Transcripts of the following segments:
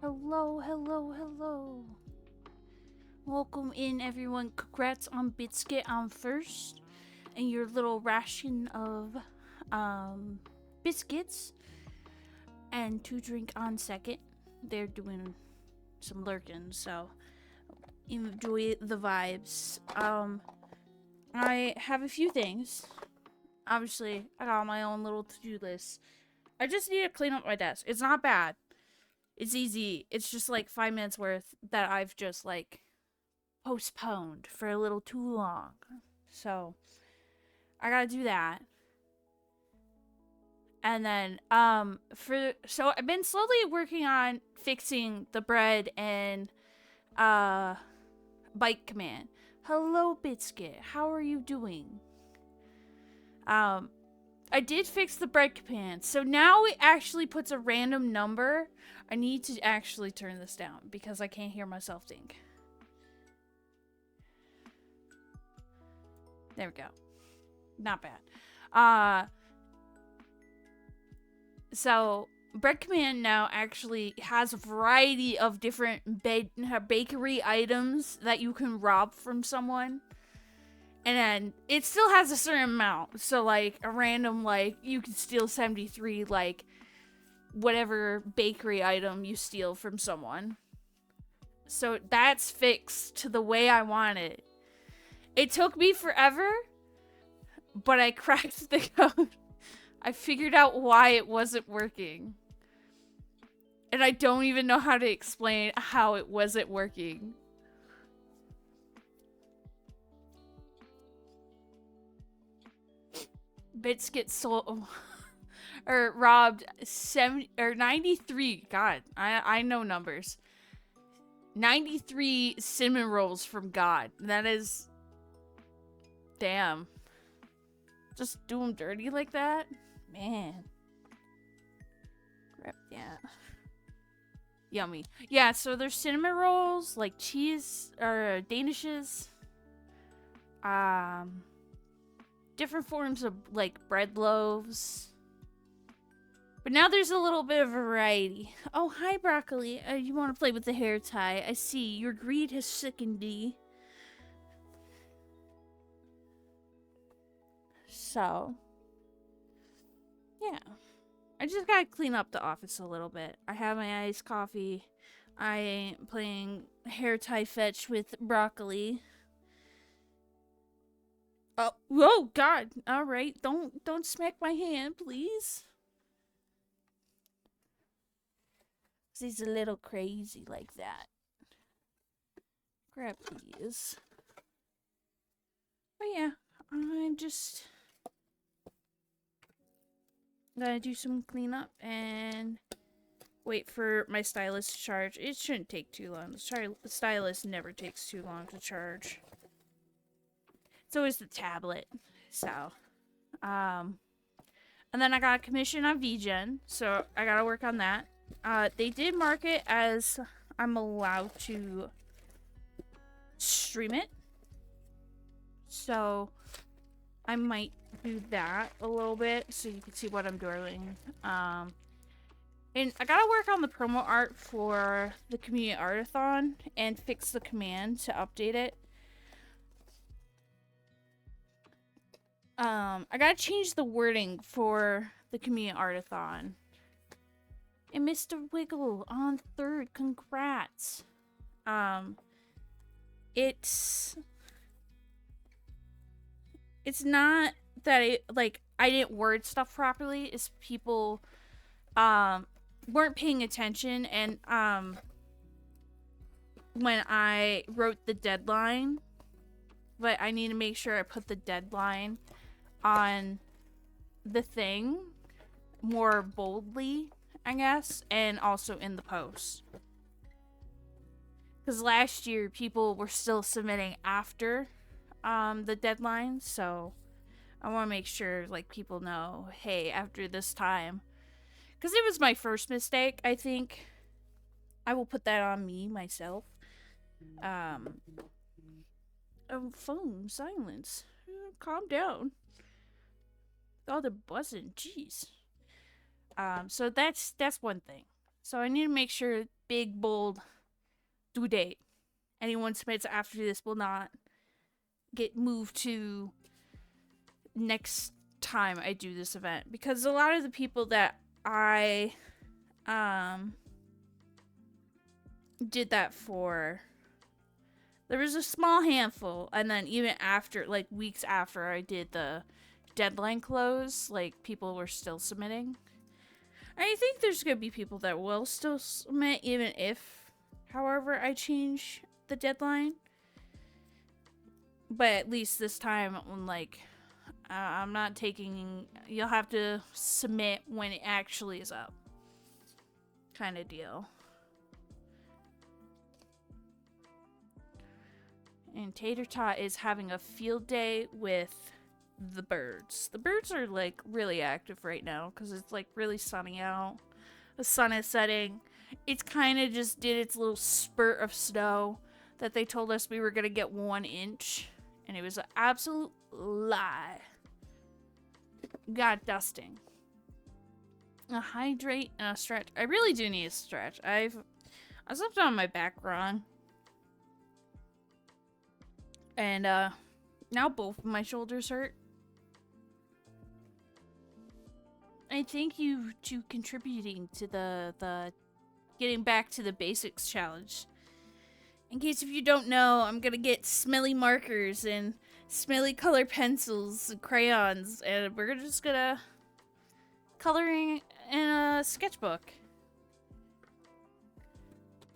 Hello, hello, hello. Welcome in, everyone. Congrats on Biscuit on first and your little ration of biscuits, and to drink on second. They're doing some lurking, so enjoy the vibes. I have a few things. Obviously, I got my own little to-do list. I just need to clean up my desk. It's not bad. It's easy. It's just like 5 minutes worth that I've just like postponed for a little too long. So I gotta do that. And then so I've been slowly working on fixing the bread and bike command. Hello, Biscuit. How are you doing? I did fix the bread command, so now it actually puts a random number. I need to actually turn this down because I can't hear myself think. There we go. Not bad. So bread command now actually has a variety of different bakery items that you can rob from someone. And then it still has a certain amount. So like a random, like, you can steal 73, like, whatever bakery item you steal from someone. So that's fixed to the way I want it. It took me forever, but I cracked the code. I figured out why it wasn't working. And I don't even know how to explain how it wasn't working. Biscuit sold or robbed 70 or 93. God, I know numbers. 93 cinnamon rolls from God. That is, damn. Just do them dirty like that? Man. Yeah. Yummy. Yeah, so there's cinnamon rolls, like cheese or danishes. Different forms of like bread loaves. But now there's a little bit of variety. Oh, hi, Broccoli. You want to play with the hair tie? I see. Your greed has sickened thee. So, yeah. I just gotta clean up the office a little bit. I have my iced coffee. I ain't playing hair tie fetch with Broccoli. Oh, whoa, God! All right, don't smack my hand, please. He's a little crazy like that. Grab these. But yeah, I'm just gonna do some cleanup and wait for my stylus to charge. It shouldn't take too long. The stylus never takes too long to charge. It's always the tablet. So, and then I got a commission on VGen, so I gotta work on that. They did mark it as I'm allowed to stream it, so I might do that a little bit so you can see what I'm doing. And I gotta work on the promo art for the Community Artathon and fix the command to update it. I gotta change the wording for the Community Artathon. And Mr. Wiggle on 3rd, congrats. It's not that I didn't word stuff properly. It's people weren't paying attention, and when I wrote the deadline, but I need to make sure I put the deadline on the thing more boldly, I guess, and also in the post. Because last year, people were still submitting after the deadline, so I want to make sure, like, people know, hey, after this time. Because it was my first mistake, I think. I will put that on me, myself. Oh, phone, silence. Calm down. Oh, they're buzzing, jeez. So that's one thing. So I need to make sure big, bold due date. Anyone submits after this will not get moved to next time I do this event. Because a lot of the people that I did that for, there was a small handful, and then even after, like weeks after I did the deadline close, like people were still submitting. I think there's gonna be people that will still submit even if, however, I change the deadline. But at least this time, like, I'm not taking, you'll have to submit when it actually is up. Kind of deal. And Tater Tot is having a field day with the birds. The birds are like really active right now because it's like really sunny out. The sun is setting. It's kind of just did its little spurt of snow that they told us we were going to get 1 inch. And it was an absolute lie. Got dusting. A hydrate and a stretch. I really do need a stretch. I slept on my back wrong. And now both of my shoulders hurt. I thank you to contributing to the getting back to the basics challenge. In case if you don't know, I'm gonna get smelly markers and smelly color pencils and crayons, and we're just gonna coloring in a sketchbook.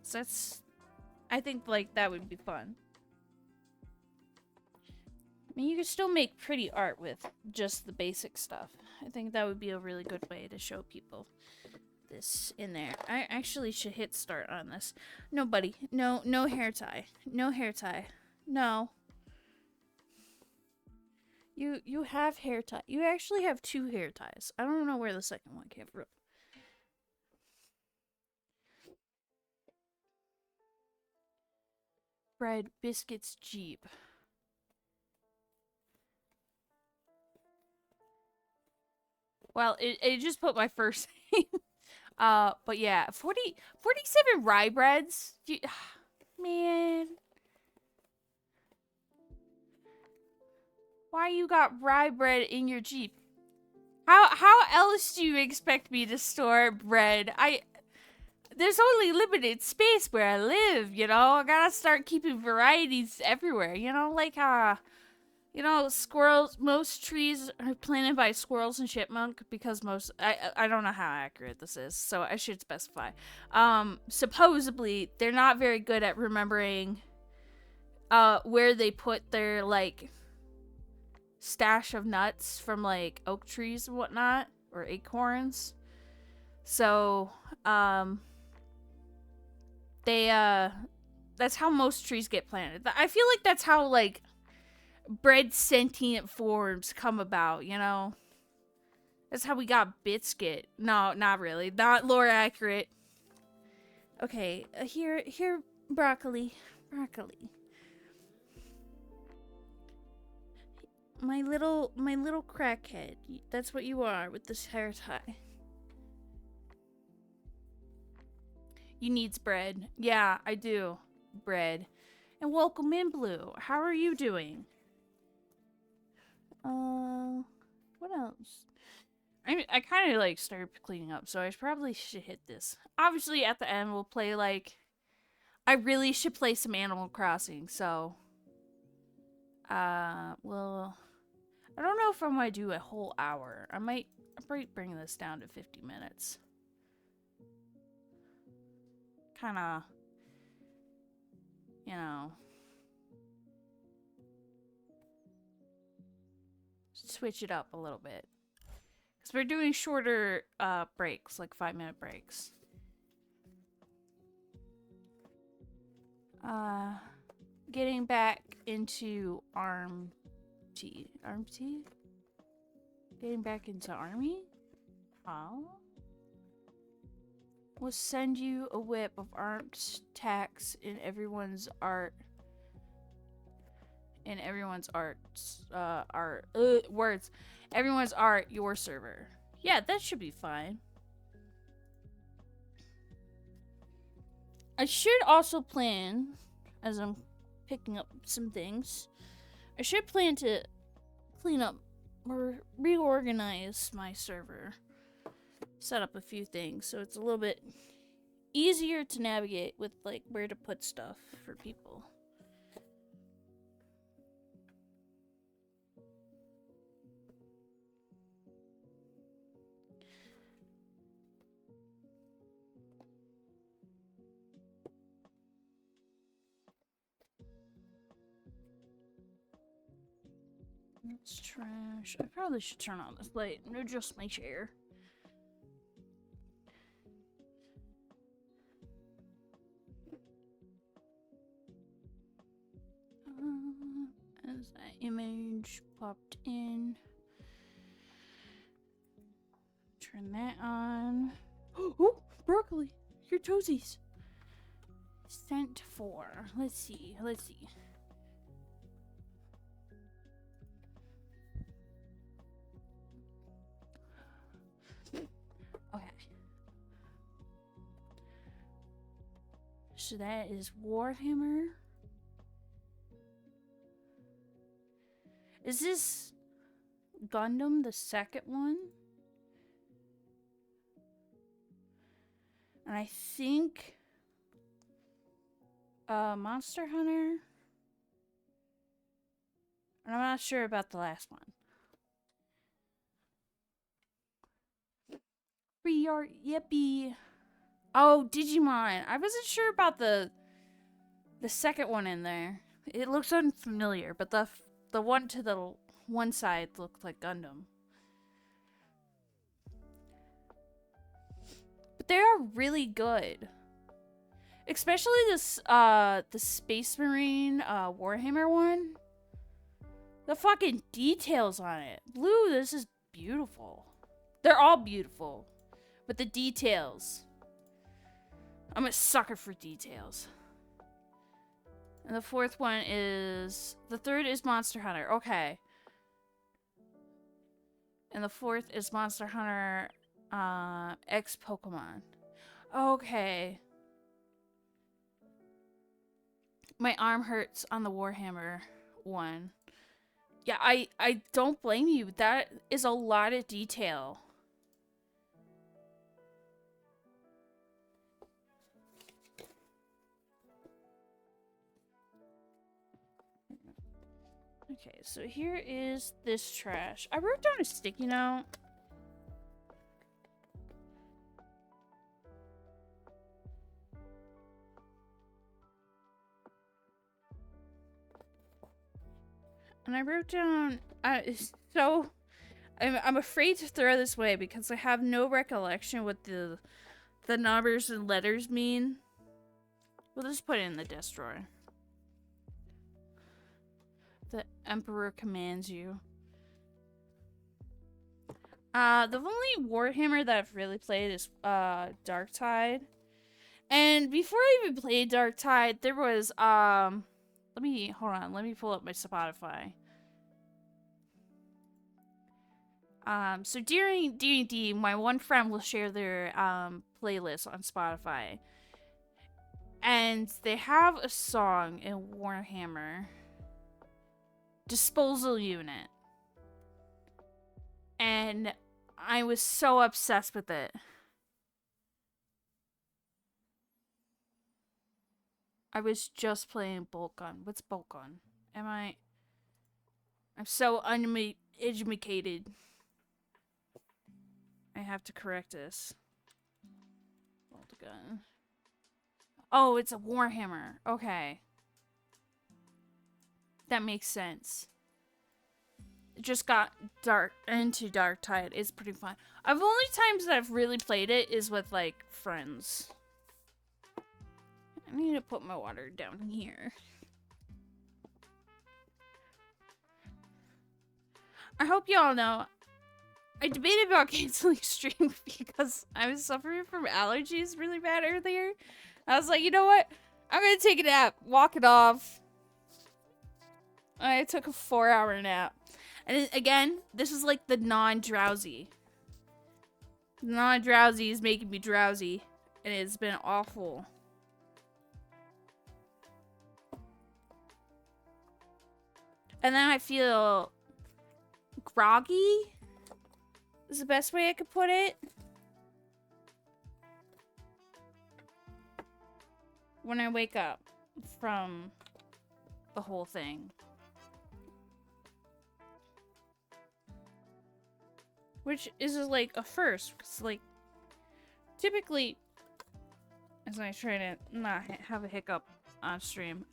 So that's, I think like that would be fun. I mean, you can still make pretty art with just the basic stuff. I think that would be a really good way to show people this in there. I actually should hit start on this. No, buddy. No hair tie. No hair tie. No. You have hair tie. You actually have 2 hair ties. I don't know where the second one came from. Bread, biscuits, Jeep. Well, it just put my first name. But yeah, 47 rye breads. Man. Why you got rye bread in your Jeep? How else do you expect me to store bread? There's only limited space where I live, you know? I gotta start keeping varieties everywhere, you know? Like, you know, squirrels, most trees are planted by squirrels and chipmunk because I don't know how accurate this is, so I should specify. Supposedly, they're not very good at remembering, where they put their, like, stash of nuts from, like, oak trees and whatnot, or acorns. So, that's how most trees get planted. I feel like that's how, like, bread sentient forms come about, you know? That's how we got Biscuit. No, not really. Not lore accurate. Okay, here, broccoli. Broccoli. My little crackhead. That's what you are with this hair tie. You needs bread. Yeah, I do. Bread. And welcome in, Blue. How are you doing? What else? I kind of like started cleaning up, so I probably should hit this. Obviously, at the end, we'll play like, I really should play some Animal Crossing, so, well, I don't know if I'm gonna do a whole hour. I might bring this down to 50 minutes. Kind of, you know, switch it up a little bit. Because we're doing shorter breaks, like 5-minute breaks. Getting back into ARM T. Getting back into Army? How? We'll send you a whip of arms tax in everyone's art. Words. Everyone's art, your server. Yeah, that should be fine. I should also plan, as I'm picking up some things, I should plan to clean up or reorganize my server. Set up a few things so it's a little bit easier to navigate with like where to put stuff for people. It's trash. I probably should turn on this light and adjust my chair. As that image popped in. Turn that on. Oh, broccoli! Your toesies! Sent for. Let's see. Okay. So that is Warhammer. Is this Gundam, the second one? And I think Monster Hunter. And I'm not sure about the last one. Reart, yippee. Oh, Digimon. I wasn't sure about the second one in there. It looks unfamiliar, but the one to the one side looked like Gundam. But they are really good. Especially this the Space Marine Warhammer one. The fucking details on it. Blue, this is beautiful. They're all beautiful. But the details. I'm a sucker for details. And the fourth one is... The third is Monster Hunter. Okay. And the fourth is Monster Hunter X Pokemon. Okay. My arm hurts on the Warhammer one. Yeah, I don't blame you. That is a lot of detail. Okay, so here is this trash. I wrote down a sticky note. And I wrote down, I'm afraid to throw this away because I have no recollection what the numbers and letters mean. We'll just put it in the desk drawer. The Emperor commands you. The only Warhammer that I've really played is Darktide. And before I even played Darktide, there was let me pull up my Spotify. So during D&D, my one friend will share their playlist on Spotify. And they have a song in Warhammer, Disposal Unit. And I was so obsessed with it. I was just playing Bolt Gun. What's Bolt Gun? I'm so uneducated. I have to correct this. Bolt Gun. Oh, it's a Warhammer. Okay. That makes sense. It just got into Darktide. It's pretty fun. The only times that I've really played it is with, like, friends. I need to put my water down here. I hope y'all know. I debated about canceling stream because I was suffering from allergies really bad earlier. I was like, you know what? I'm gonna take a nap, walk it off. I took a 4-hour nap. And again, this is like the non-drowsy. Non-drowsy is making me drowsy. And it's been awful. And then I feel groggy is the best way I could put it. When I wake up from the whole thing. Which is like a first, because like typically, as I try to not have a hiccup on stream,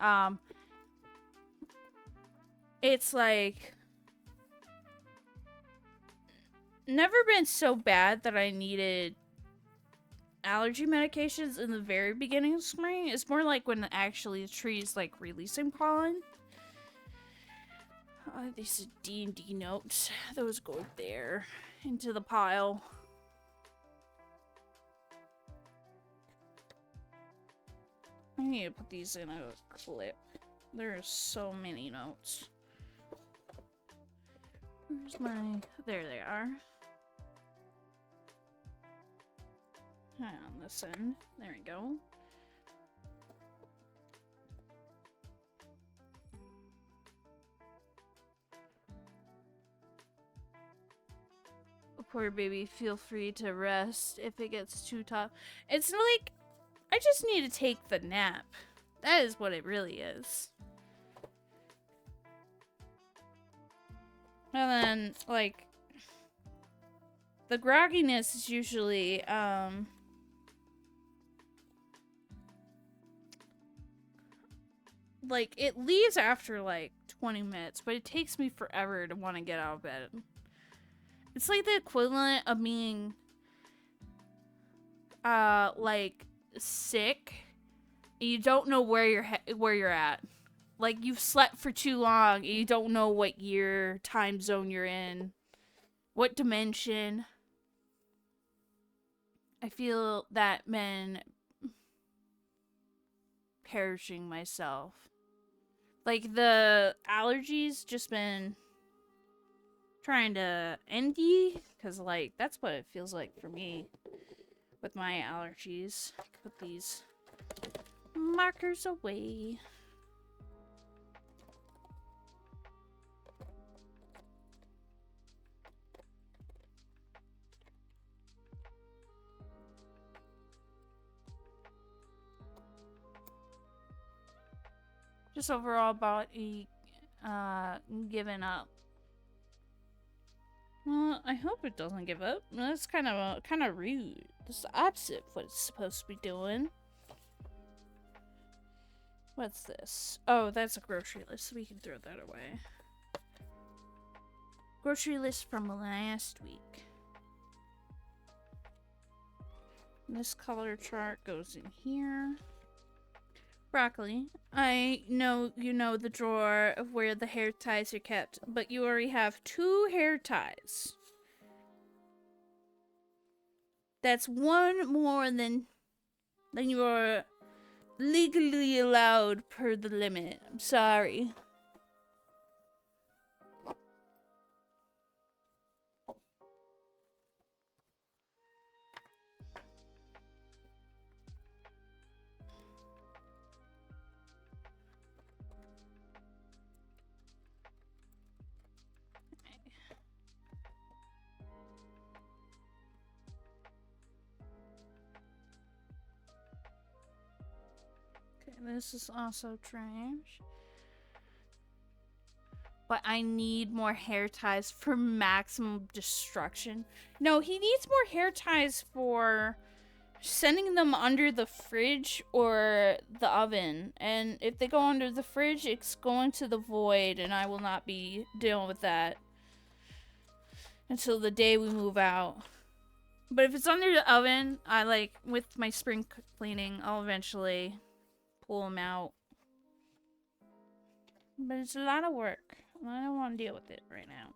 it's like never been so bad that I needed allergy medications in the very beginning of spring. It's more like when actually the tree's like releasing pollen. These are D&D notes. Those go there into the pile. I need to put these in a clip. There are so many notes. Where's my... There they are. On this end. There we go. Poor baby, feel free to rest if it gets too tough. It's like, I just need to take the nap. That is what it really is. And then, like, the grogginess is usually, like, it leaves after, like, 20 minutes, but it takes me forever to want to get out of bed. It's like the equivalent of being, like, sick. And you don't know where you're at. Like, you've slept for too long, and you don't know what year, time zone you're in. What dimension. I feel that man perishing myself. Like, the allergies just been trying to end ye, because, like, that's what it feels like for me with my allergies. Put these markers away. Just overall about giving up. Well, I hope it doesn't give up. That's kind of rude. It's the opposite of what it's supposed to be doing. What's this? Oh, that's a grocery list. We can throw that away. Grocery list from last week. This color chart goes in here. Broccoli, I know you know the drawer of where the hair ties are kept, but you already have 2 hair ties. That's 1 more than you are legally allowed per the limit. I'm sorry. This is also trash. But I need more hair ties for maximum destruction. No, he needs more hair ties for sending them under the fridge or the oven. And if they go under the fridge, it's going to the void, and I will not be dealing with that until the day we move out. But if it's under the oven, I like, with my spring cleaning, I'll eventually pull them out. But it's a lot of work. I don't want to deal with it right now.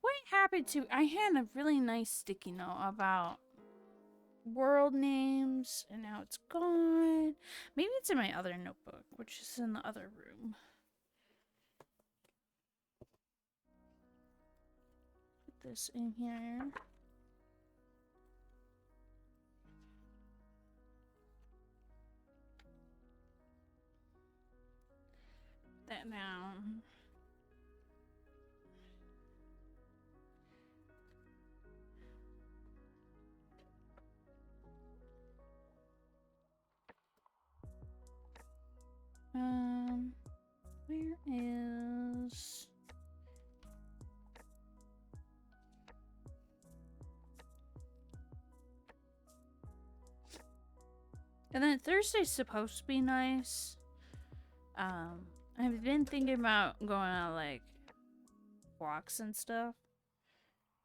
What happened to... I had a really nice sticky note about world names, and now it's gone. Maybe it's in my other notebook, which is in the other room. Put this in here. that down. Where is... And then Thursday's supposed to be nice. I've been thinking about going on, like, walks and stuff.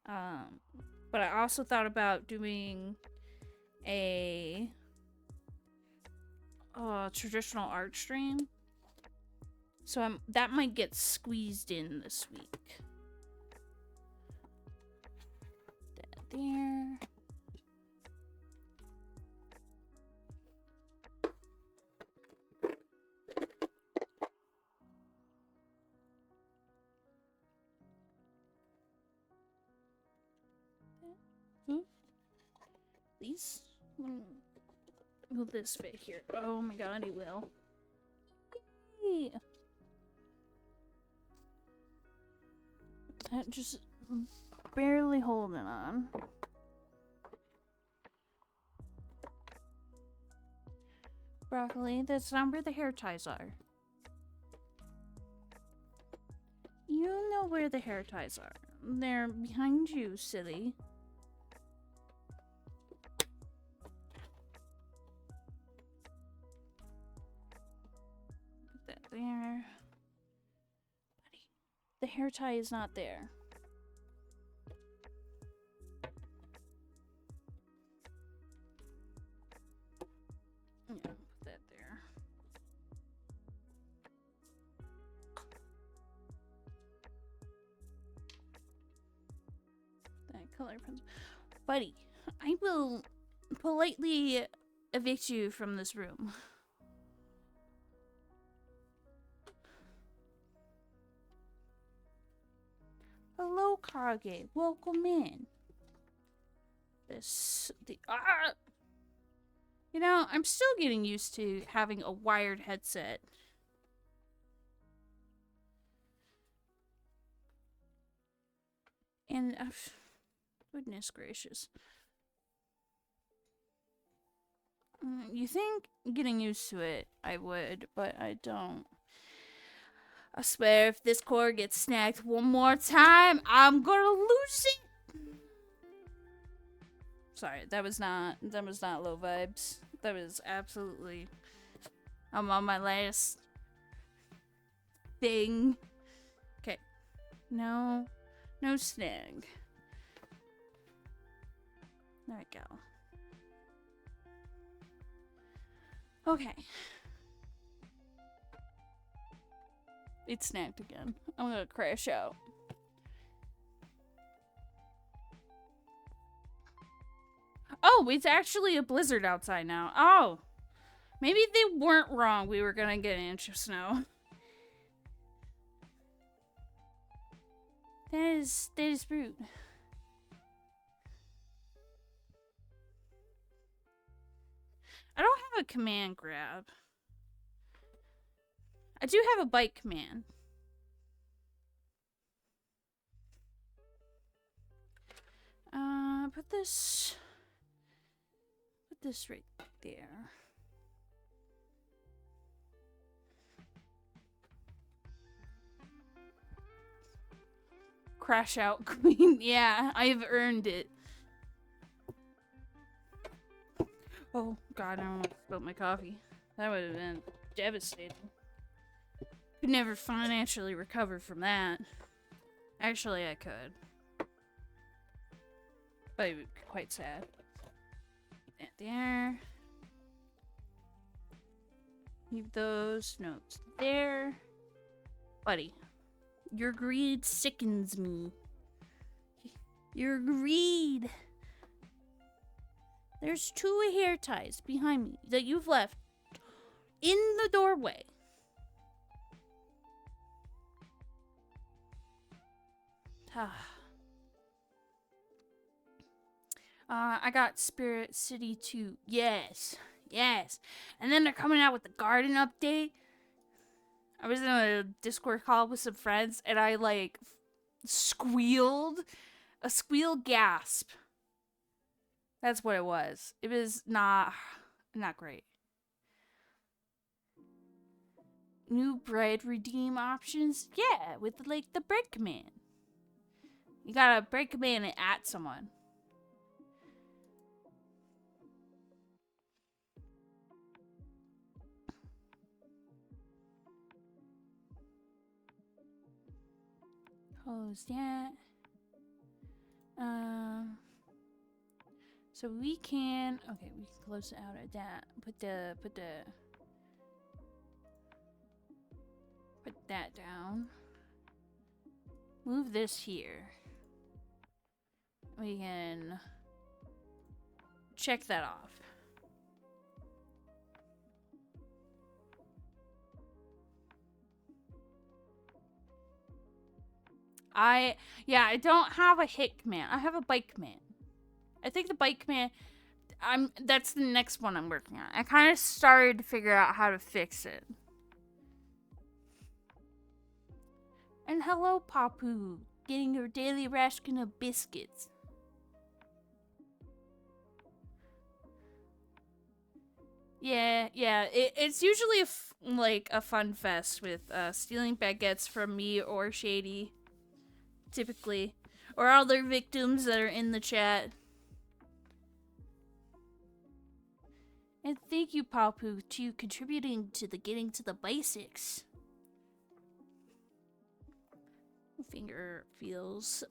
But I also thought about doing a traditional art stream. So that might get squeezed in this week. That there. Please. Will this fit here? Oh my god, he will. Yay. That just barely holding on. Broccoli, that's not where the hair ties are. You know where the hair ties are. They're behind you, silly. Put that there. Buddy, the hair tie is not there. Yeah, put that there. That color pencil. Buddy, I will politely evict you from this room. Hello, Kage. Welcome in. You know, I'm still getting used to having a wired headset. And, goodness gracious. You think getting used to it, I would, but I don't. I swear, if this cord gets snagged one more time, I'm gonna lose it. Sorry, that was not low vibes. That was absolutely. I'm on my last thing. Okay, no snag. There we go. Okay. It snapped again. I'm gonna crash out. Oh, it's actually a blizzard outside now. Oh. Maybe they weren't wrong. We were gonna get an inch of snow. That is rude. I don't have a command grab. I do have a bike command. Put this right there. Crash out queen. Yeah, I've earned it. Oh god, I almost spilled my coffee. That would have been devastating. Could never financially recover from that. Actually, I could. But it would be quite sad. That there. Leave those notes there. Buddy, your greed sickens me. Your greed. There's 2 hair ties behind me that you've left in the doorway. I got Spirit City 2. Yes. And then they're coming out with the garden update. I was in a Discord call with some friends, and I, like, squealed. A squeal gasp. That's what it was. It was not great. New bread redeem options? Yeah, with, like, the bread command. You gotta bread command and at someone. Close that. So we can, okay, we can close out of that. Put that down. Move this here. We can check that off. I don't have a hit command. I have a bite command. I think the bite command, that's the next one I'm working on. I kind of started to figure out how to fix it. And hello, Papu, getting your daily ration of biscuits. Yeah, it's usually a fun fest with stealing baguettes from me or Shady, typically, or other victims that are in the chat. And thank you, Papu, to contributing to the getting to the basics. Finger feels.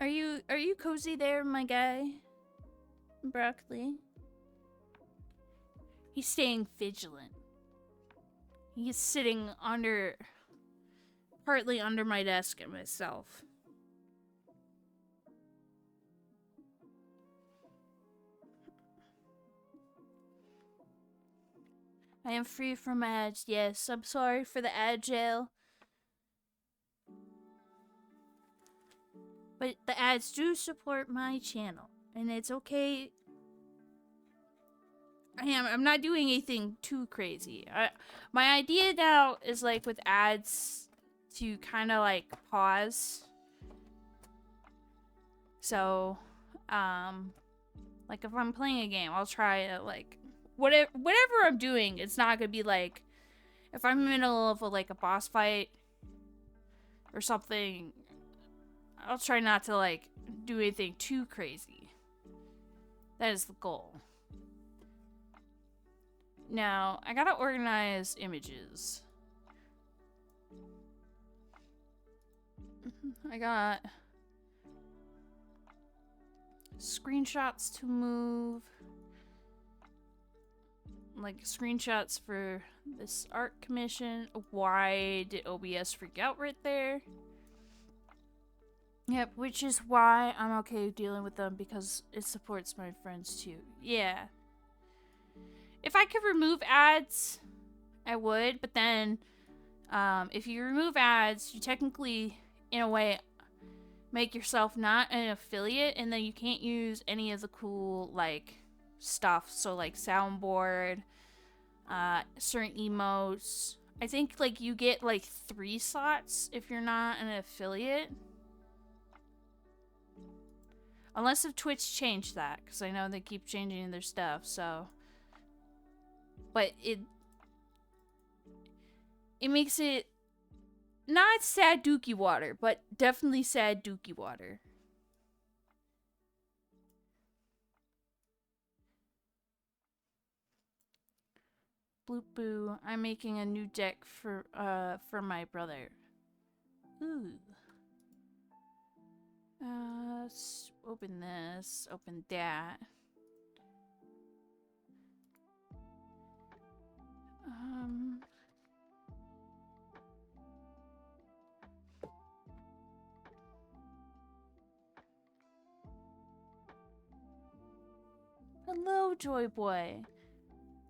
Are you cozy there, my guy? Broccoli. He's staying vigilant. He's sitting partly under my desk and myself. I am free from ads. Yes, I'm sorry for the ad jail. But the ads do support my channel, and it's okay. I'm not doing anything too crazy. My idea now is, like, with ads to kind of, like, pause. So, like, if I'm playing a game, I'll try to, like, whatever I'm doing, it's not gonna be like, if I'm in the middle of a boss fight or something, I'll try not to, like, do anything too crazy. That is the goal. Now, I gotta organize images. I got screenshots to move. Like, screenshots for this art commission. Why did OBS freak out right there? Yep, which is why I'm okay dealing with them, because it supports my friends too. Yeah. If I could remove ads, I would, but then if you remove ads, you technically, in a way, make yourself not an affiliate, and then you can't use any of the cool, like, stuff. So, like, soundboard, certain emotes. I think, like, you get, like, 3 slots if you're not an affiliate. Unless if Twitch changed that, because I know they keep changing their stuff, so. But it makes it not sad dookie water, but definitely sad dookie water. Bloop boo, I'm making a new deck for my brother. Ooh. Open this, open that. Hello, Joy Boy.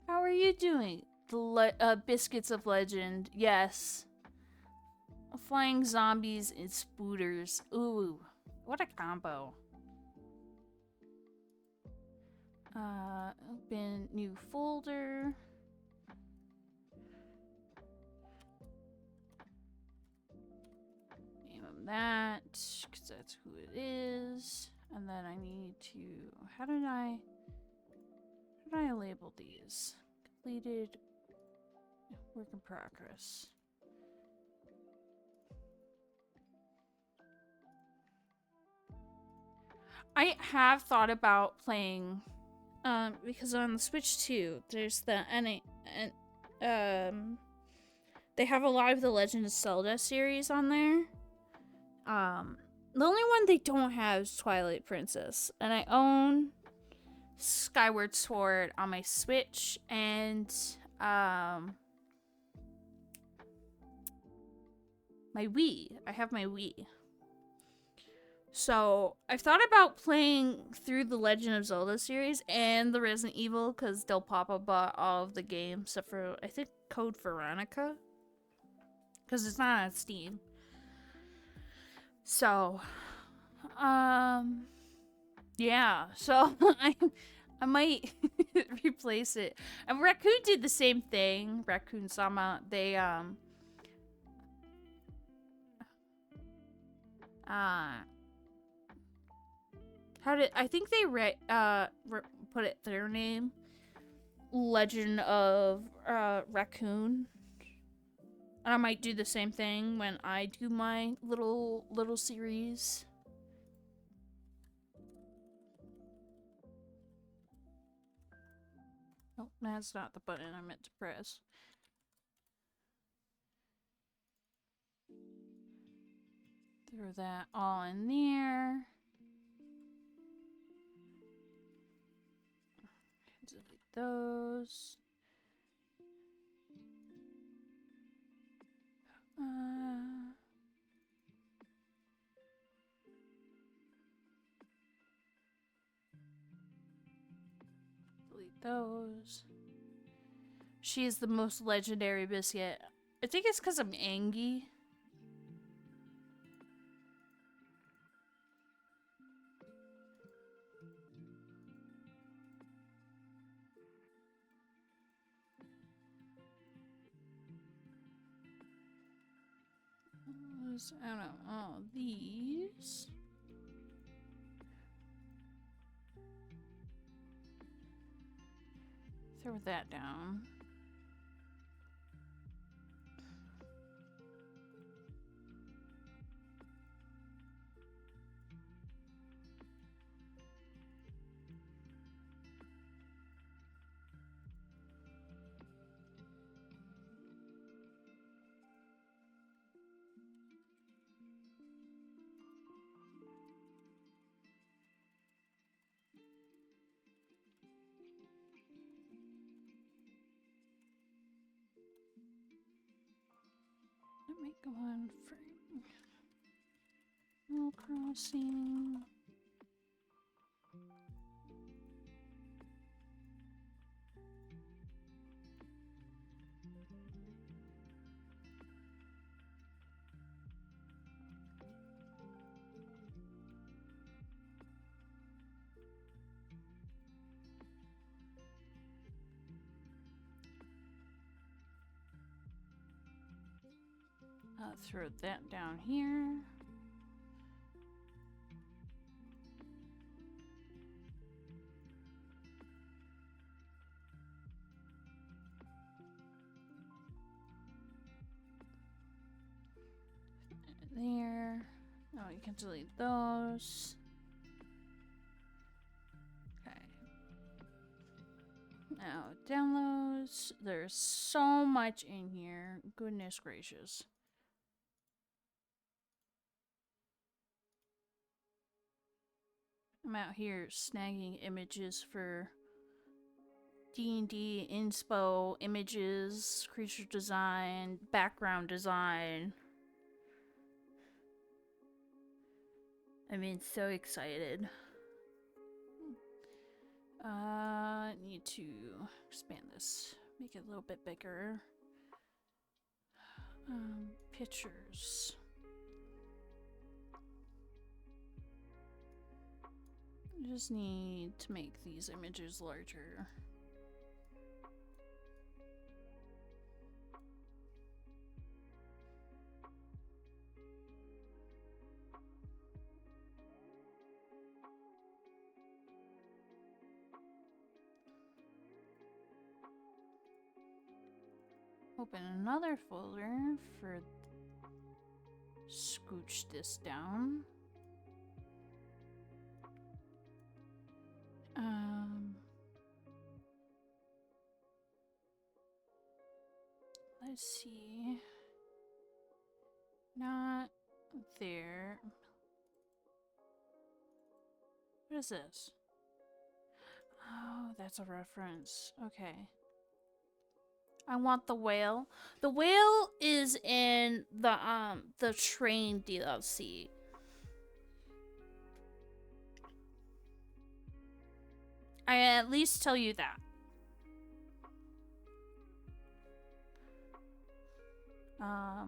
How are you doing? The Biscuits of Legend, yes. Flying zombies and spooters. Ooh, what a combo. Open new folder. Name him that, because that's who it is. And then I need to, how did I label these? Completed, work in progress. I have thought about playing, because on the Switch 2, there's the they have a lot of the Legend of Zelda series on there. The only one they don't have is Twilight Princess, and I own Skyward Sword on my Switch, and my Wii. I have my Wii. So I've thought about playing through the Legend of Zelda series and the Resident Evil, because Del Papa bought all of the games except for, I think, Code Veronica, because it's not on Steam. So, yeah. So I might replace it. And Raccoon did the same thing. Raccoon Sama. They I think they put it their name, Legend of Raccoon, and I might do the same thing when I do my little series. Oh, that's not the button I meant to press. Throw that all in there. Delete those. Delete those. She is the most legendary biscuit. I think it's because I'm Angie. Out of all these. Throw that down. That might go on for Animal Crossing. Throw that down here. There. Oh, you can delete those. Okay. Now, downloads. There's so much in here. Goodness gracious. I'm out here snagging images for D&D, inspo, images, creature design, background design. I mean, so excited. Need to expand this, make it a little bit bigger. Pictures. I just need to make these images larger. Open another folder for scooch this down. Let's see. Not there. What is this? Oh, that's a reference. Okay. I want the whale. The whale is in the train DLC. I at least tell you that. I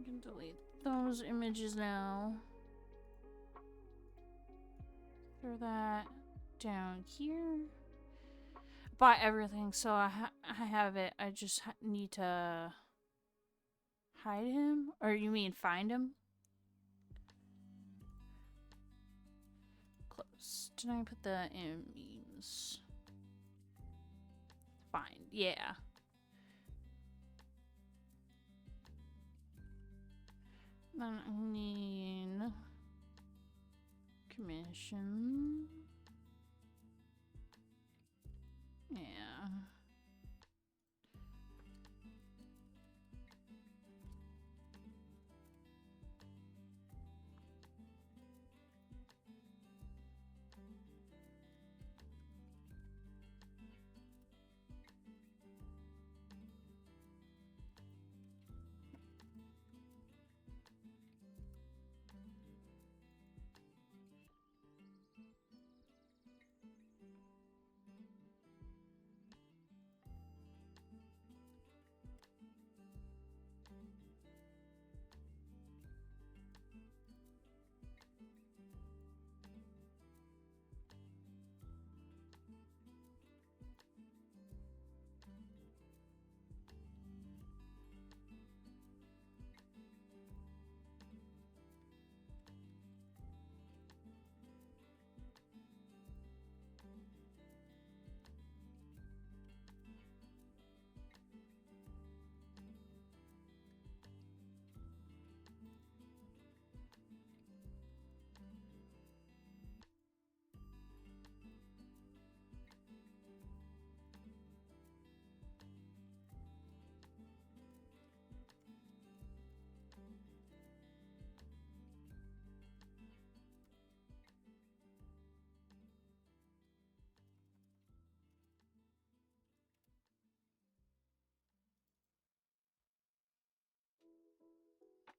can delete those images now. Throw that down here. Bought everything, so I have it. I just need to hide him? Or you mean find him? Close. Did I put the memes? Fine. Yeah. Then I need commission. Yeah.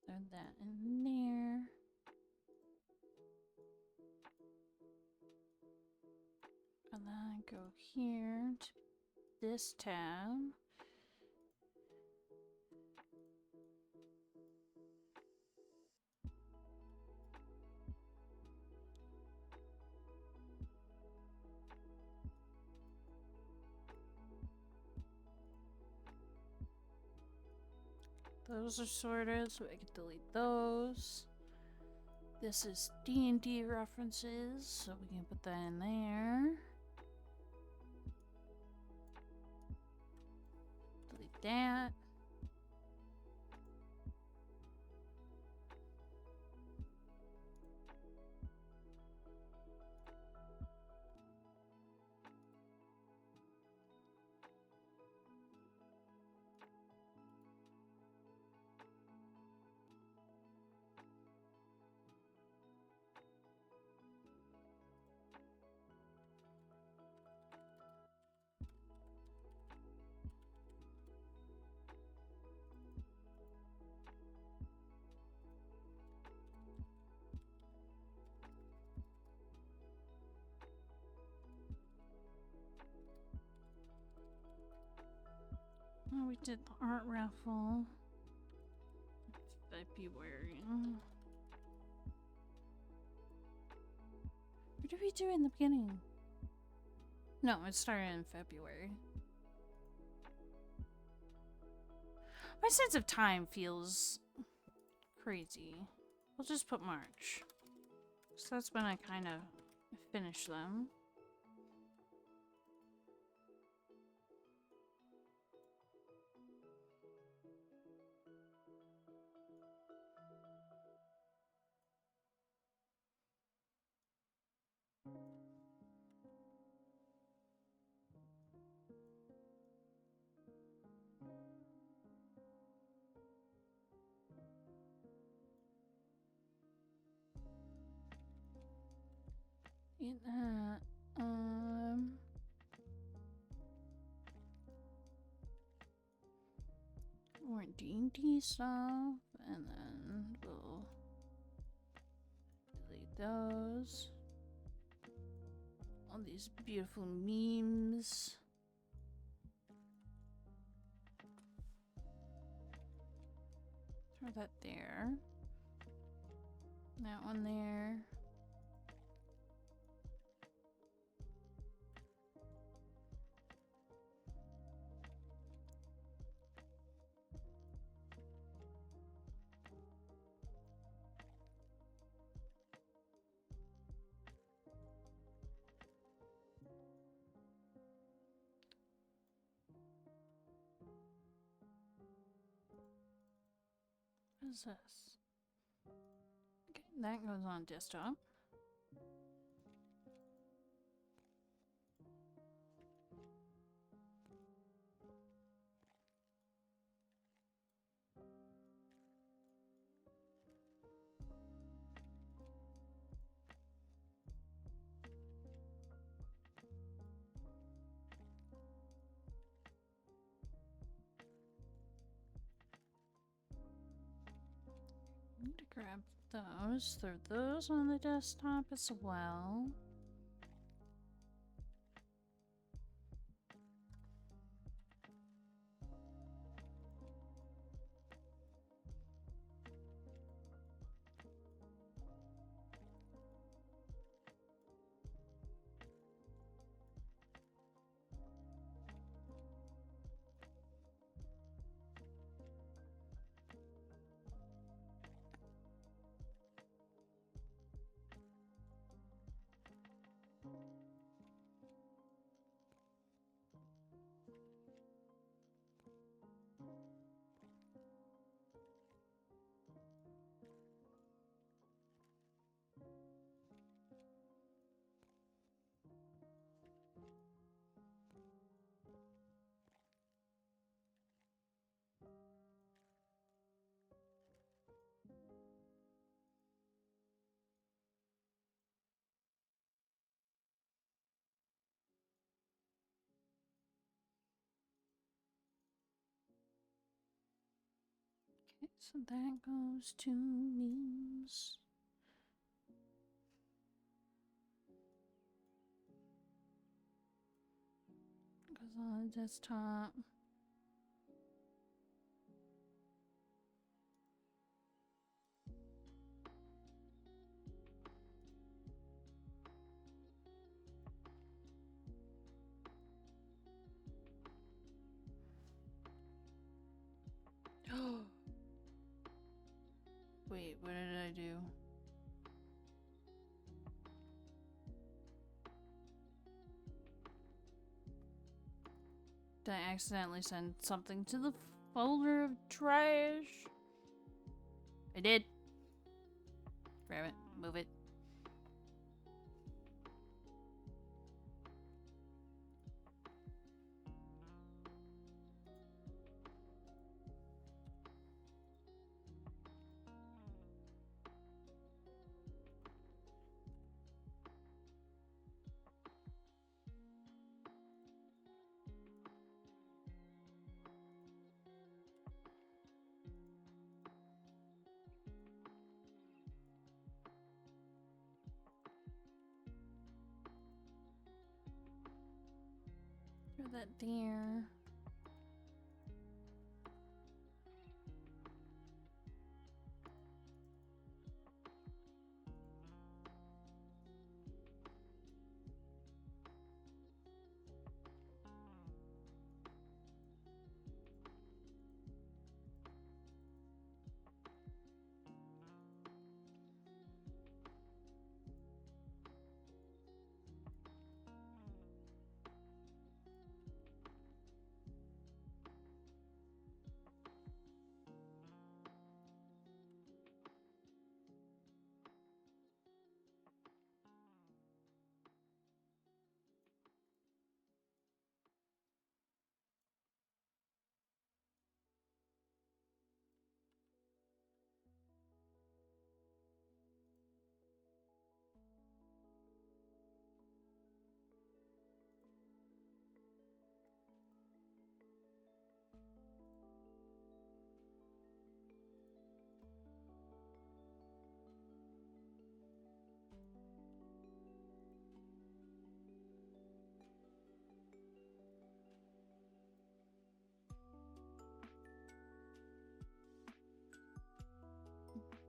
Throw that in there. And then go here to this tab. Those are sorted, so I can delete those. This is D&D references, so we can put that in there. Delete that. did the art raffle. February. What did we do in the beginning? No, it started in February. My sense of time feels crazy. We'll just put March. So that's when I kind of finish them. More D&D stuff, and then we'll delete those. All these beautiful memes. Throw that there. That one there. What is this? Okay, that goes on desktop. Need to grab those, throw those on the desktop as well. Okay, so that goes to memes. Goes on the desktop. Wait, what did I do? Did I accidentally send something to the folder of trash? I did. Grab it, move it. Throw that there.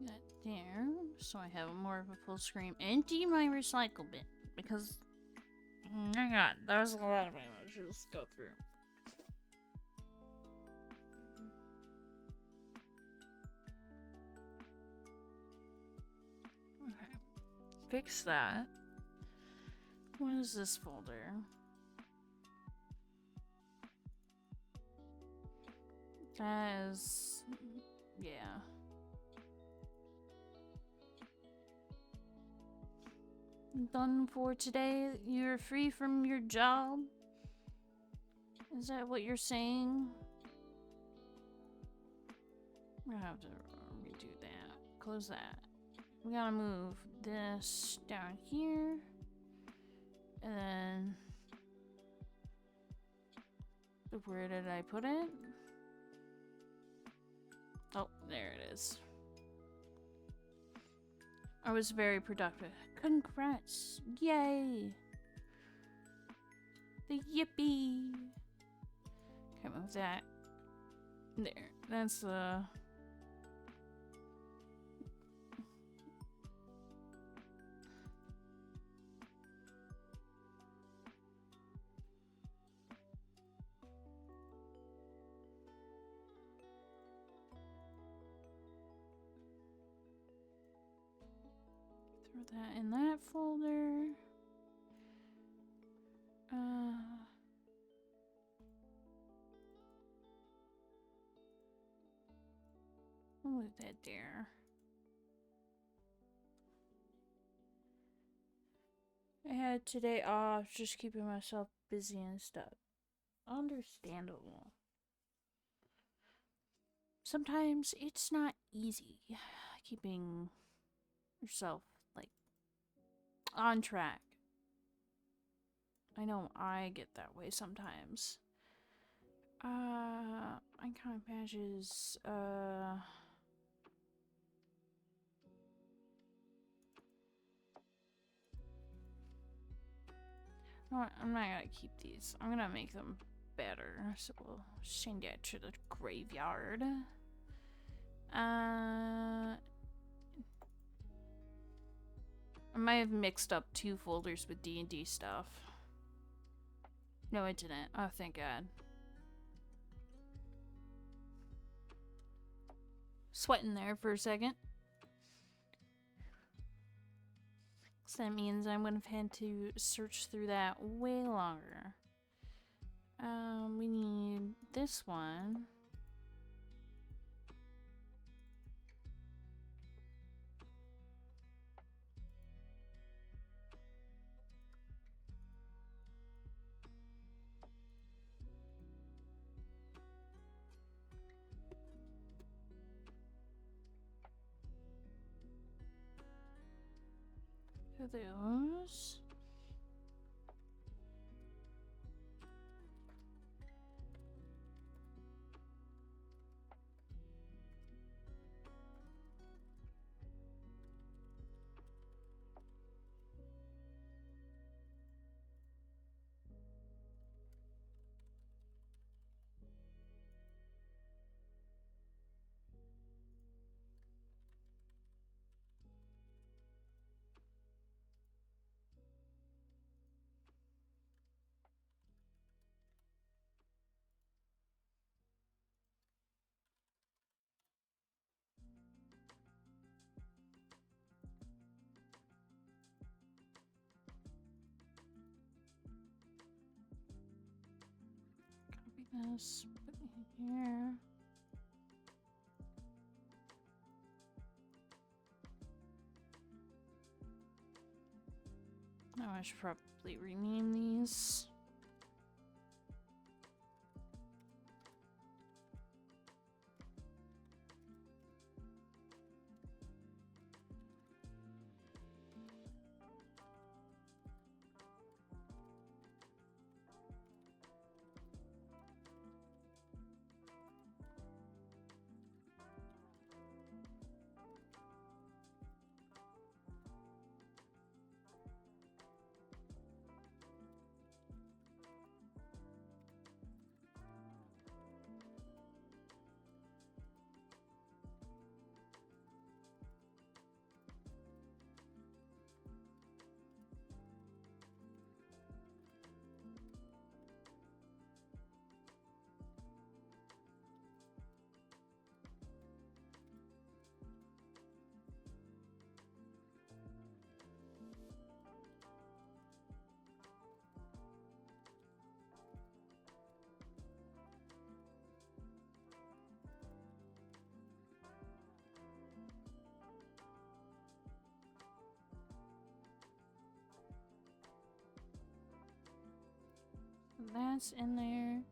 That there, so I have more of a full screen. Empty my recycle bin because oh my god, there's a lot of images to go through. Okay, fix that. What is this folder? That is, yeah. Done for today? You're free from your job? Is that what you're saying? I have to redo that. Close that. We gotta move this down here. And then... where did I put it? Oh, there it is. I was very productive. Congrats! Yay! The yippee! Okay, move that. There. That's the... Throw that in that folder. I'll move that there. I had today off, just keeping myself busy and stuff. Understandable. Sometimes it's not easy keeping yourself, like, on track. I know I get that way sometimes. Icon badges, no, I'm not gonna keep these. I'm gonna make them better. So we'll send that to the graveyard. I might have mixed up 2 folders with D&D stuff. No, I didn't. Oh, thank God. Sweating there for a second. So that means I'm gonna have had to search through that way longer. We need this one. So those. Copy this, put it in here. Oh, I should probably rename these. That's in there.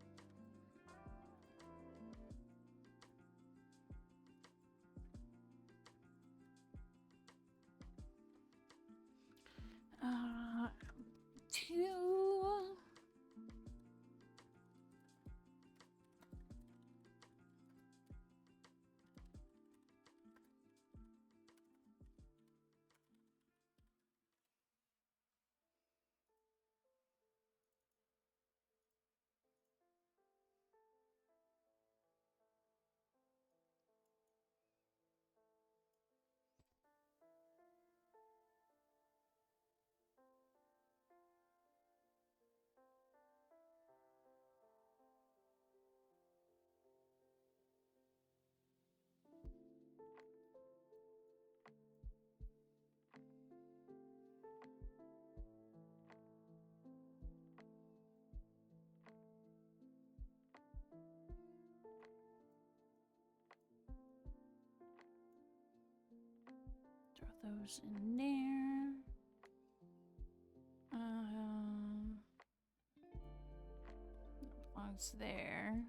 Two. Throw those in there. Belongs there.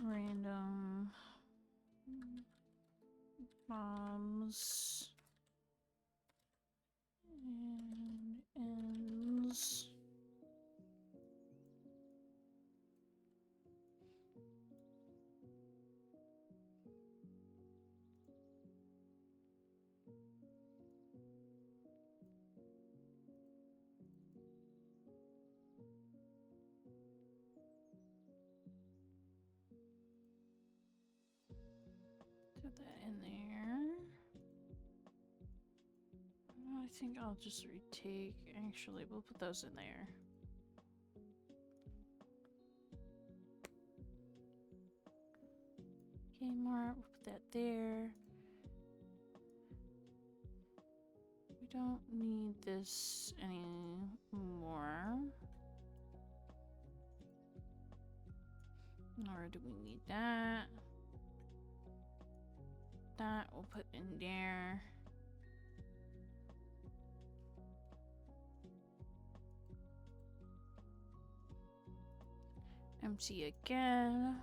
Random bombs and ends. Put that in there. I think I'll just retake. Actually, we'll put those in there. Kmart, we'll put that there. We don't need this anymore. Nor do we need that. That we'll put in there. Empty again.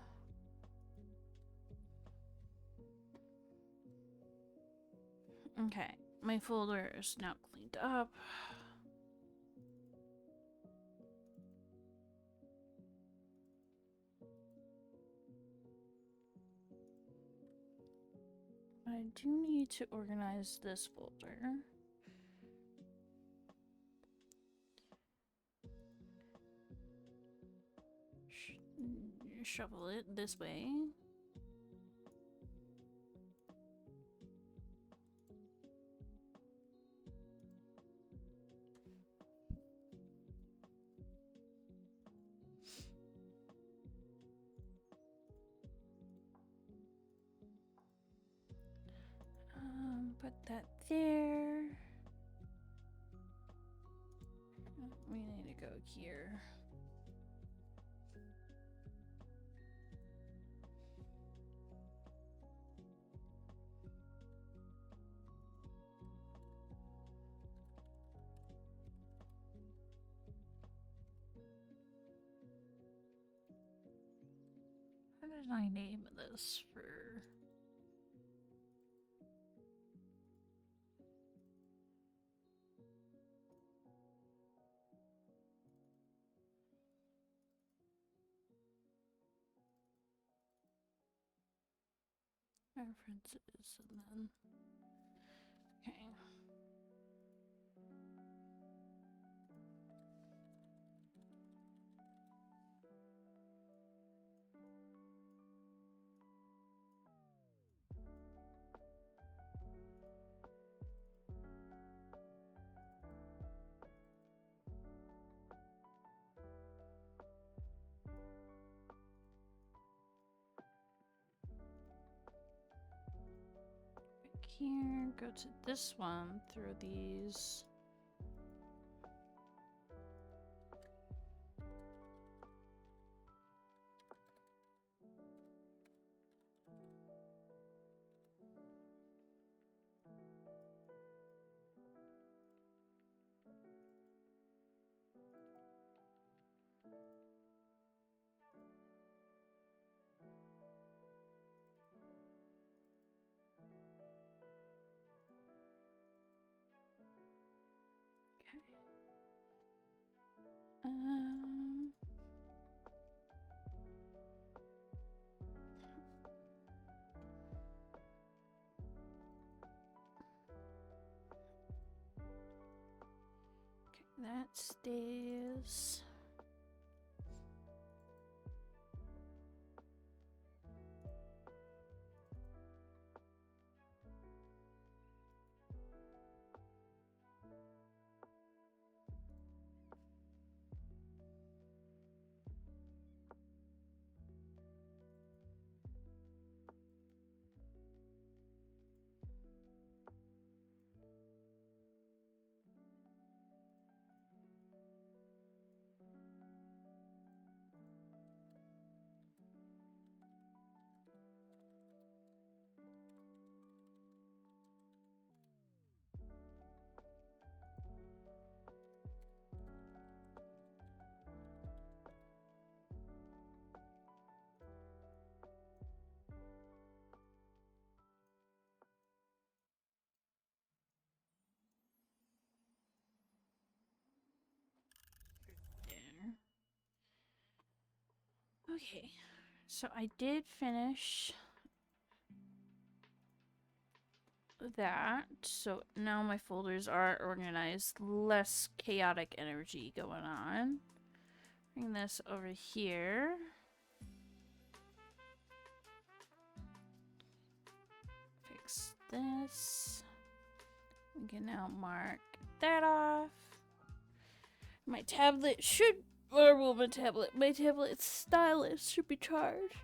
Okay, my folder is now cleaned up. I do need to organize this folder. Shovel it this way. Put that there. We need to go here. How did I name this for? References and then okay. here, go to this one through these. Um, okay, that stays. There. Okay, so I did finish that, so now my folders are organized, less chaotic energy going on. Bring this over here. Fix this. We can now mark that off. My tablet should, or well, my tablet's stylus should be charged.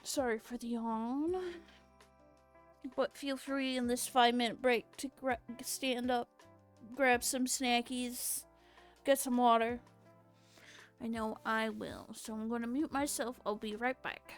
Sorry for the yawn, but feel free in this 5-minute break to stand up, grab some snackies, get some water. I know I will, so I'm going to mute myself. I'll be right back.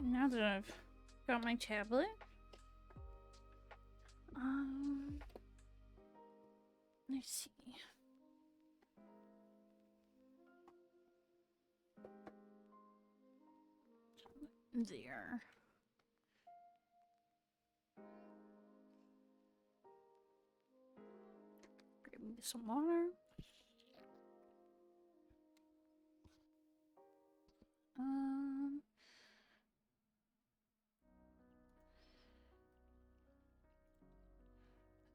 now that I've got my tablet, let's see. There. Grab me some water.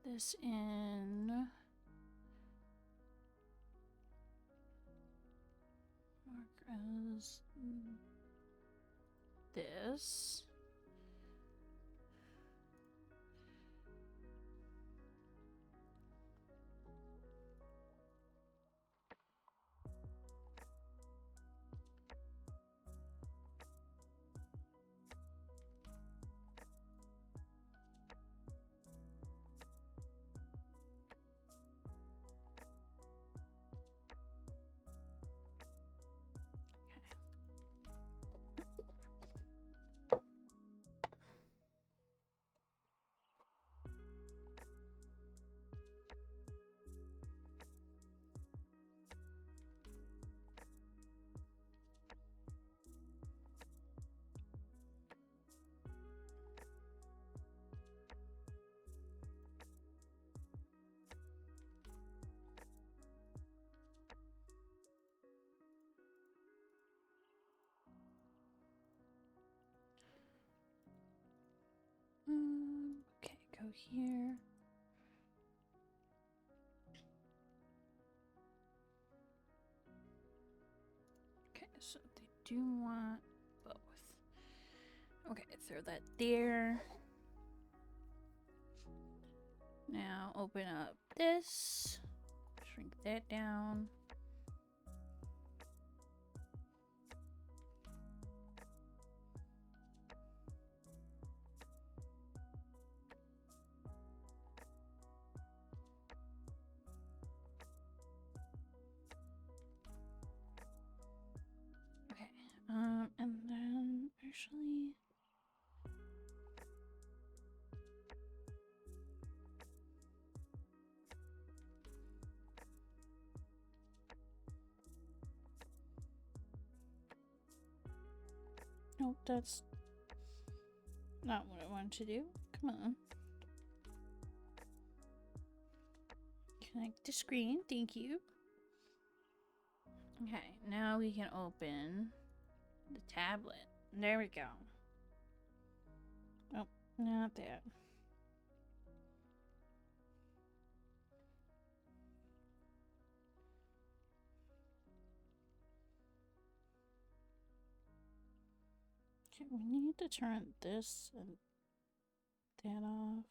This in mark as this. Okay, go here. Okay, so they do want both. Okay, throw that there. Now open up this. Shrink that down. And then actually, nope, that's not what I wanted to do. Come on. Connect the screen, thank you. Okay, now we can open the tablet. There we go. Oh, not that. Okay, we need to turn this and that off.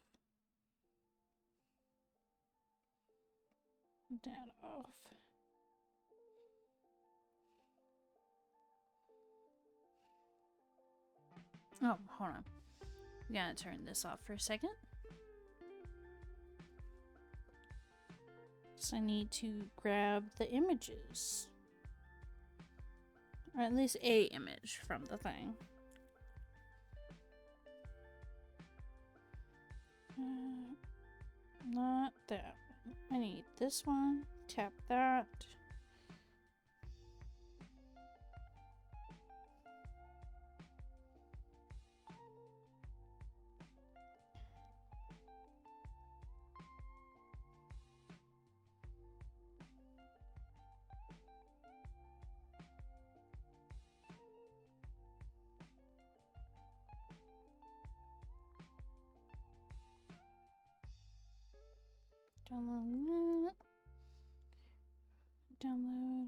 That off. Oh, hold on. We gotta turn this off for a second. So I need to grab the images. Or at least a image from the thing. Not that one. I need this one. Tap that. Download that. Download.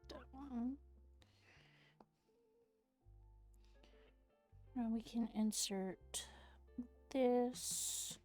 That one. Now we can insert this.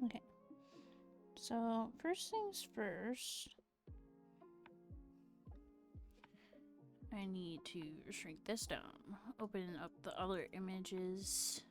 Okay. So, first things first. I need to shrink this down. Open up the other images.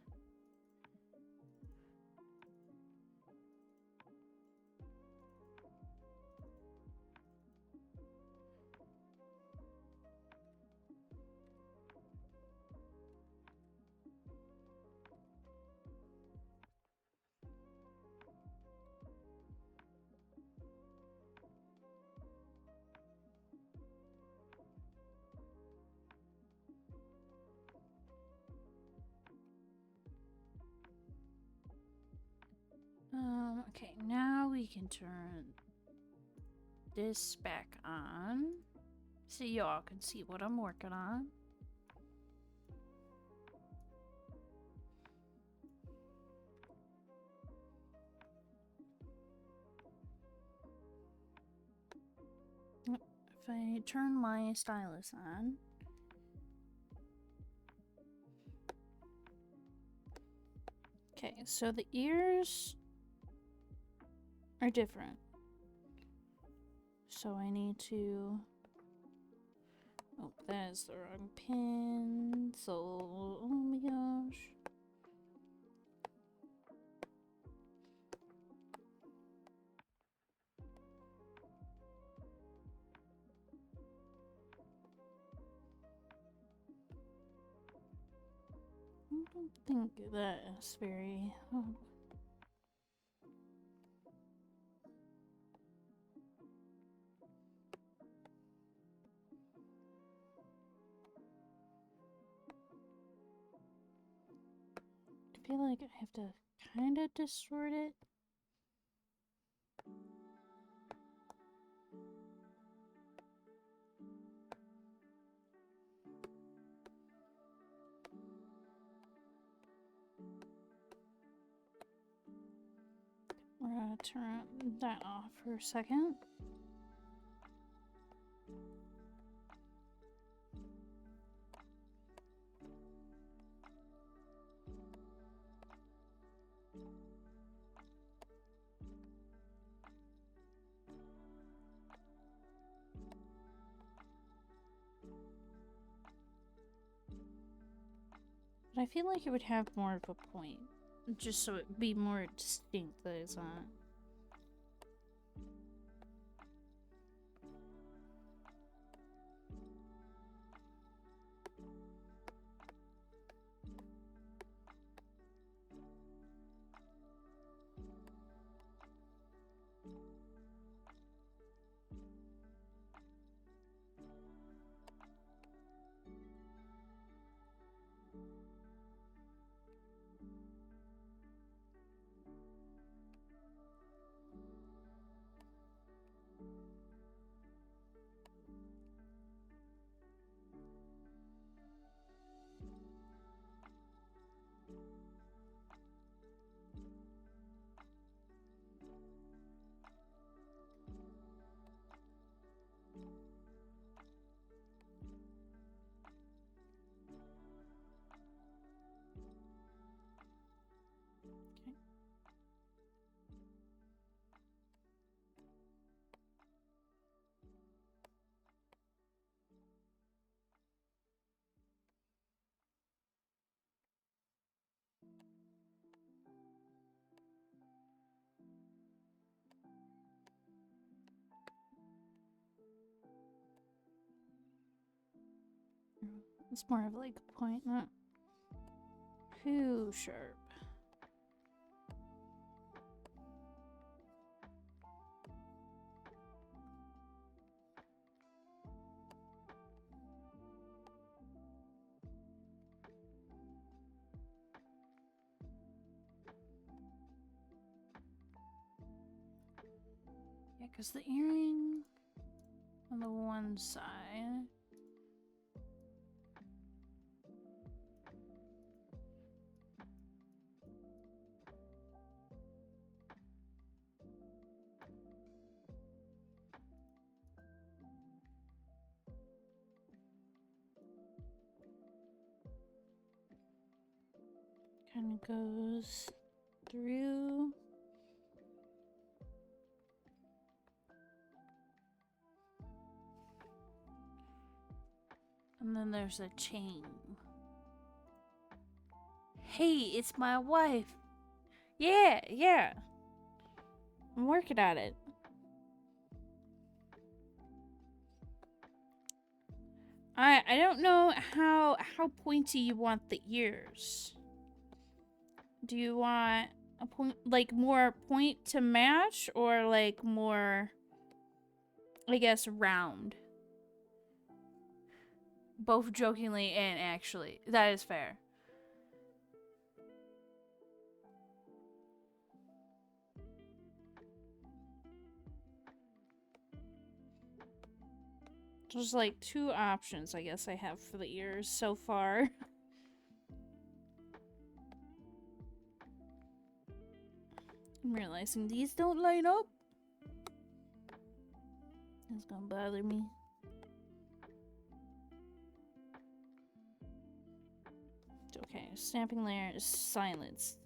Okay, now we can turn this back on so y'all can see what I'm working on. If I turn my stylus on, okay, so the ears are different. So I need to... Oh, that is the wrong pencil. Oh my gosh. I don't think that is very... Oh. I feel like I have to kind of distort it. We're gonna turn that off for a second. But I feel like it would have more of a point, just so it'd be more distinct that it's on. Okay. It's more of like a point, not too sharp. Yeah, because the earring on the one side. Kind of goes through. And then there's a chain. Hey, it's my wife. Yeah, yeah. I'm working on it. I don't know how pointy you want the ears. Do you want a point, like more point to match, or like more, I guess, round? Both jokingly and actually. That is fair. There's like two options, I guess, I have for the ears so far. I'm realizing these don't line up. That's gonna bother me. Okay, stamping layer is silenced.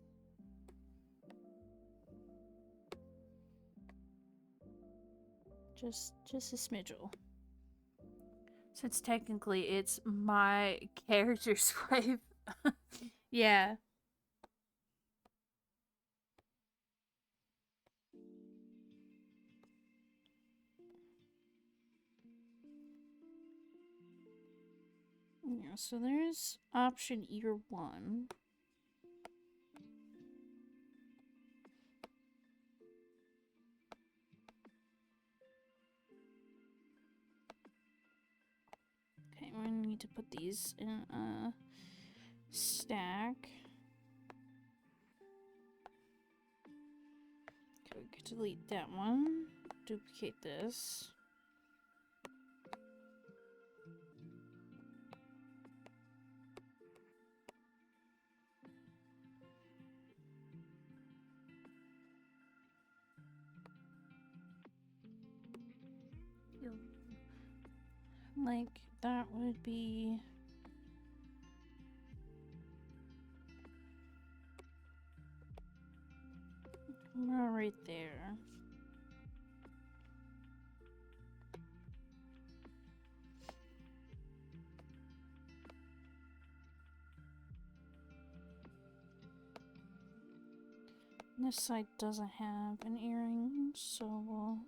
Just a smidgel. Since technically it's my character's wife. Yeah. Yeah, so there's option ear 1. Okay, we're gonna need to put these in a stack. Okay, we could delete that one. Duplicate this. Like, that would be... right there. This side doesn't have an earring, so we'll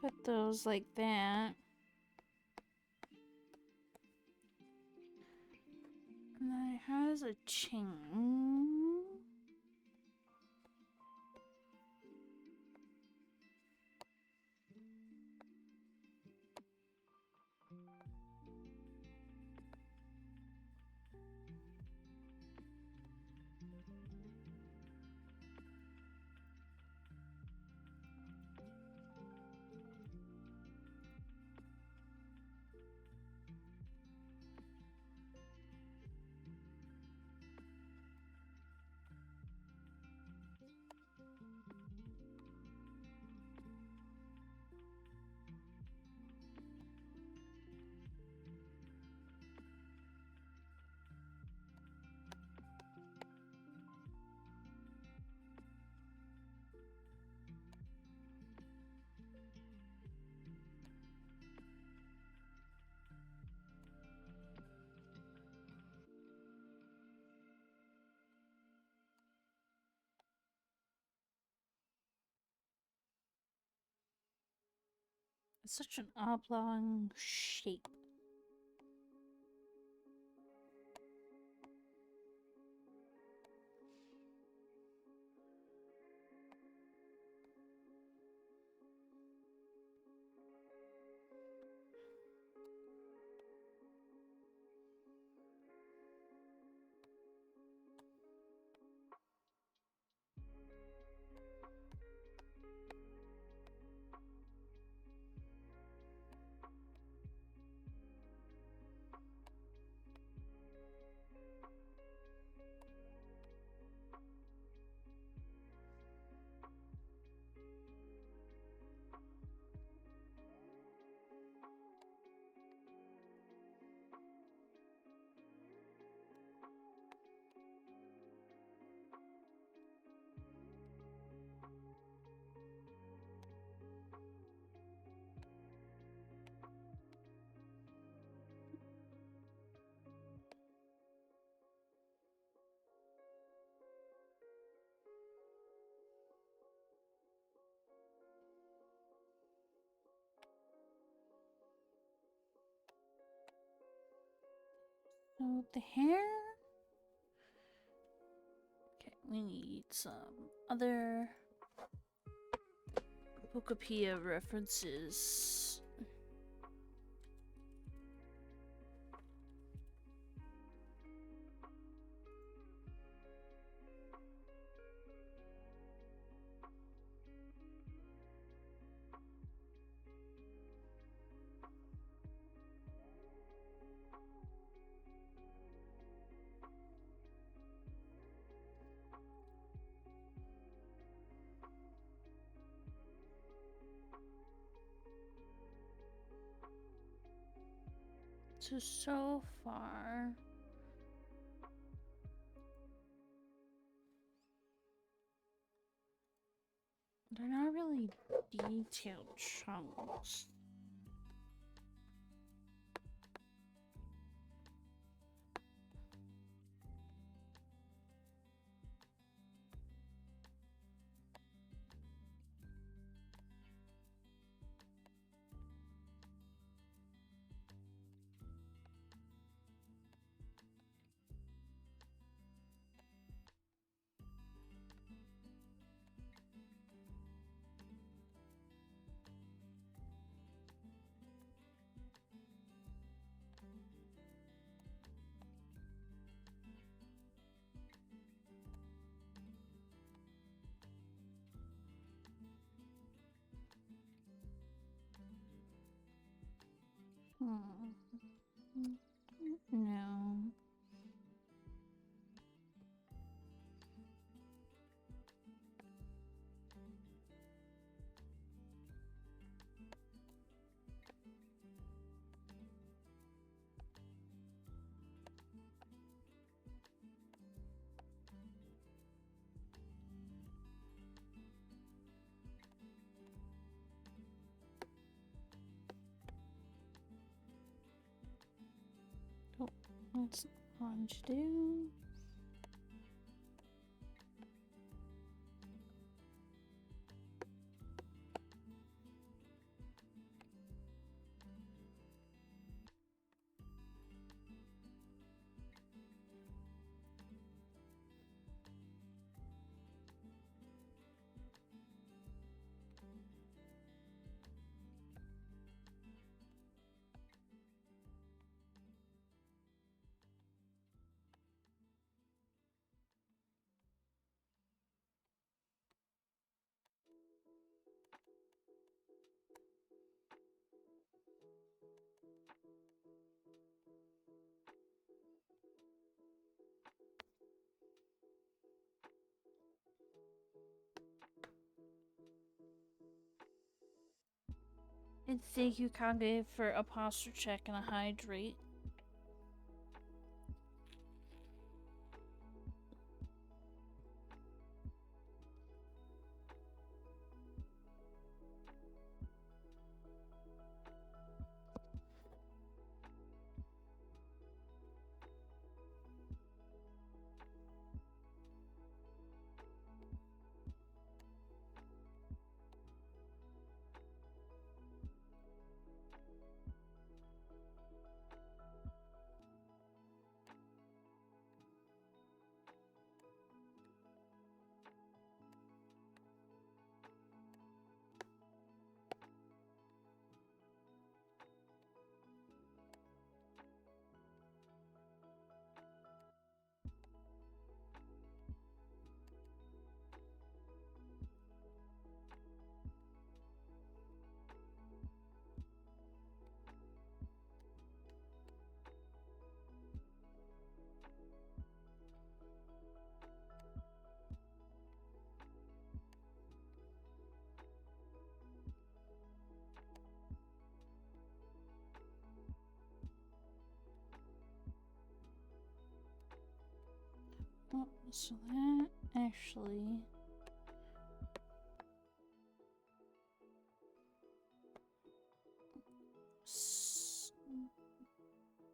put those like that. And then it has a chain. It's such an oblong shape. So the hair. Okay, we need some other Wikipedia references. So far, they're not really detailed chunks. No. Oh, that's hard to do. And thank you, Kage, for a posture check and a hydrate. Oh, so that actually...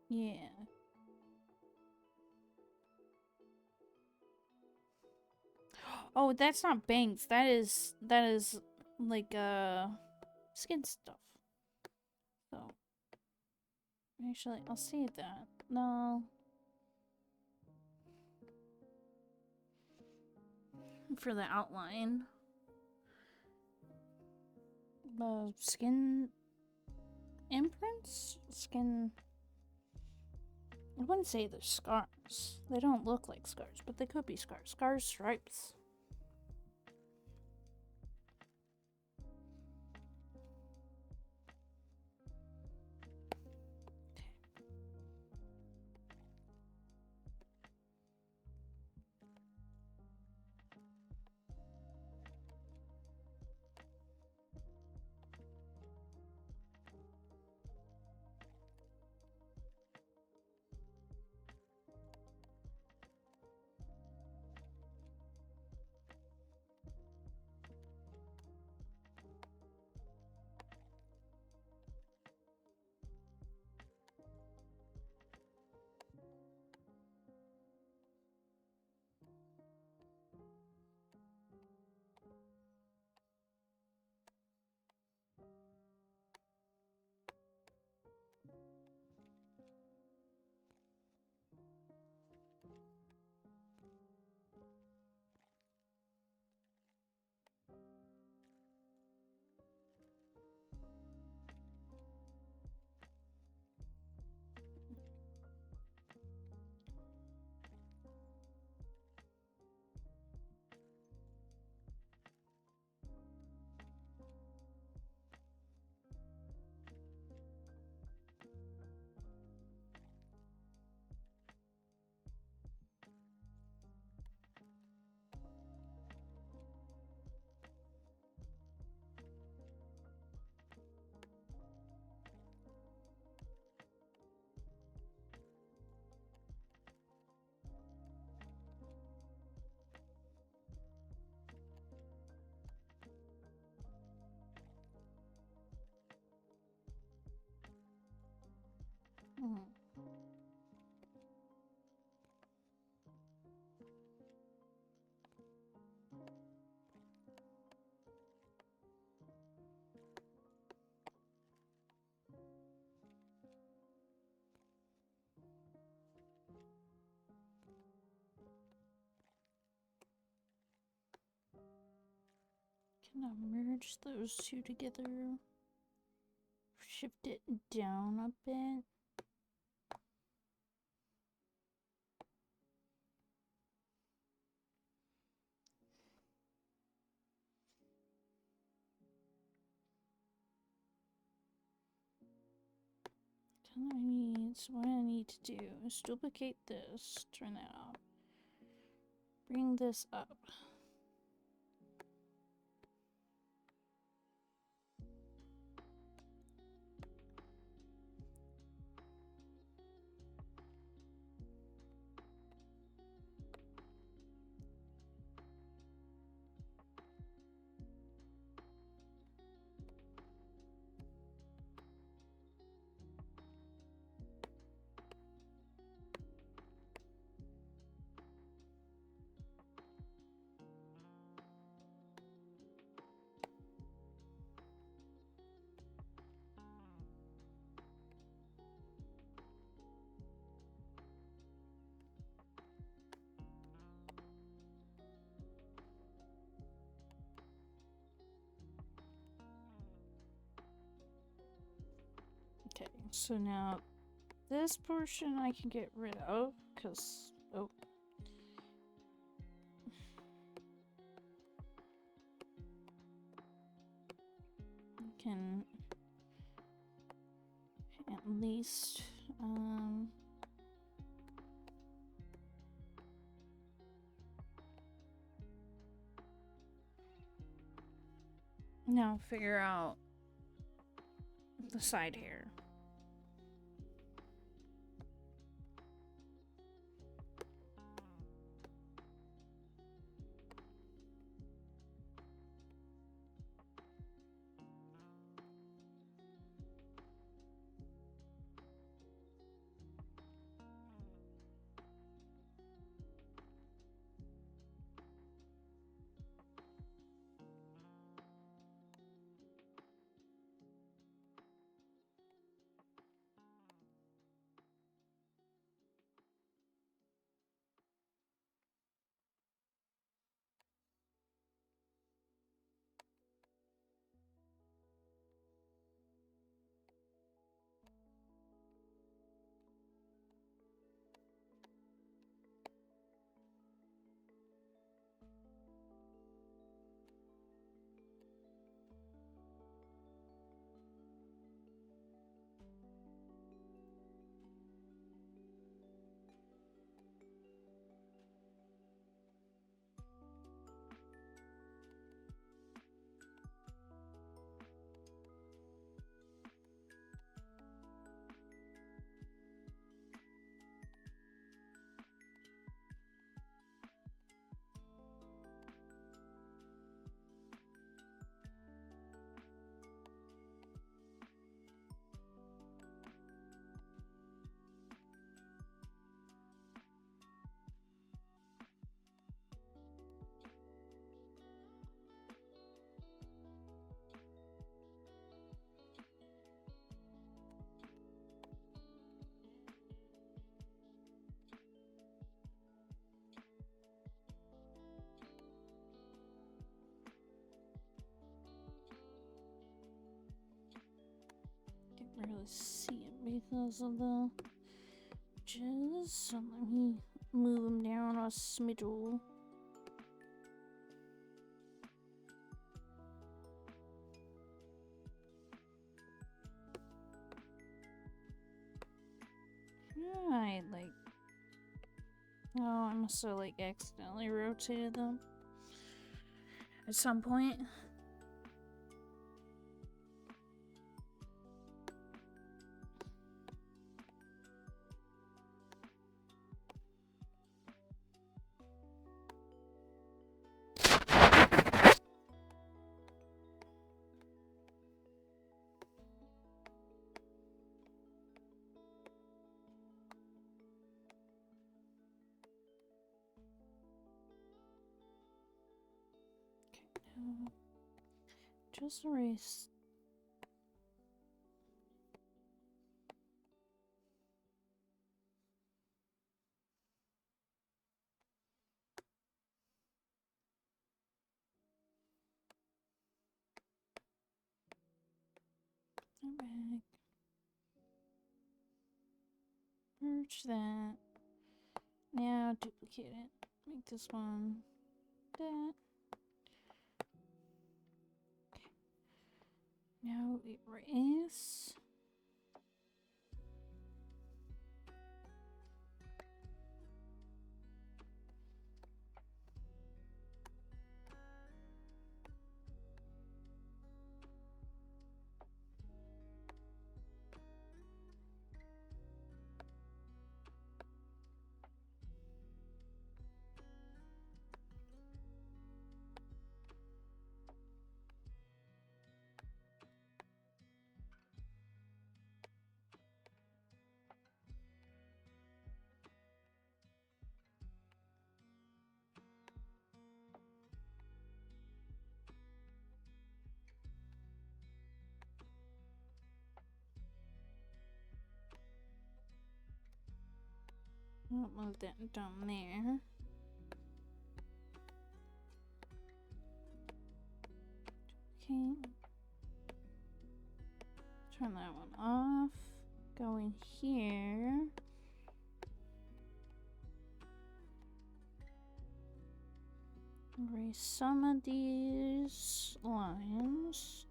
Yeah. Oh, that's not bangs. That is like skin stuff. So actually I'll save that. No. for the outline. Skin imprints? Skin... I wouldn't say they're scars. They don't look like scars, but they could be scars. Scars, stripes. Mm. Can I merge those two together? Shift it down a bit. So what I need to do is duplicate this, turn that off, bring this up. Okay, so now this portion I can get rid of, because, oh. I can at least, now figure out the side hair. see it because of the edges. So let me move them down a smidgle. I like. Oh, I must have like accidentally rotated them at some point. Just erase. Back. Merge that. Now duplicate it. Make this one that. Okay. Now erase. I'll move that down there. Okay. Turn that one off. Go in here. Erase some of these lines.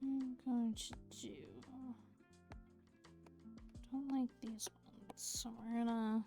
I'm going to do. Don't like these ones, so we're gonna.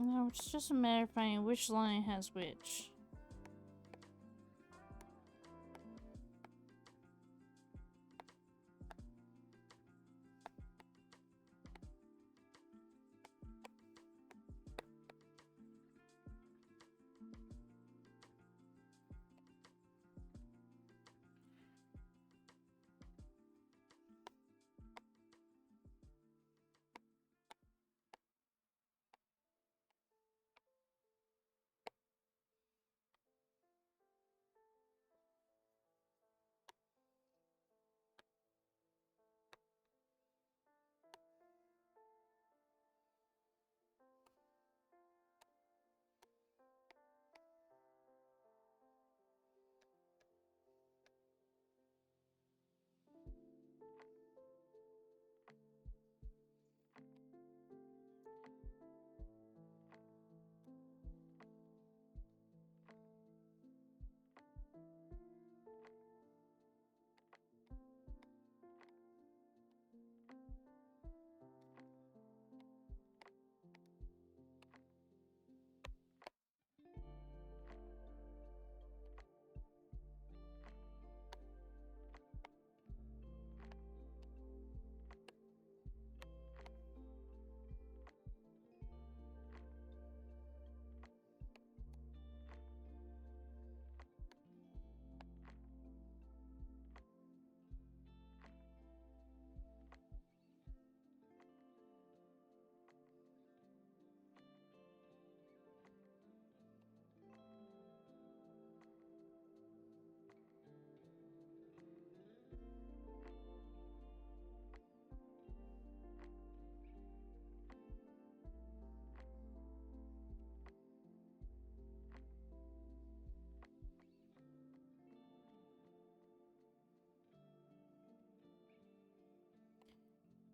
No, it's just a matter of finding which line has which.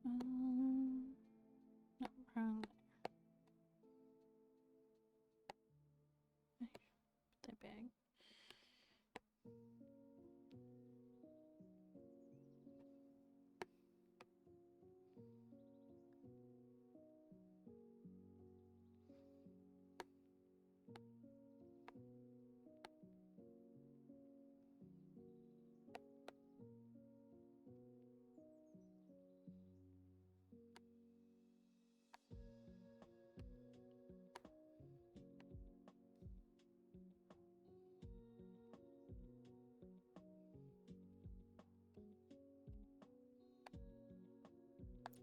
No, wrong there. Put that bag.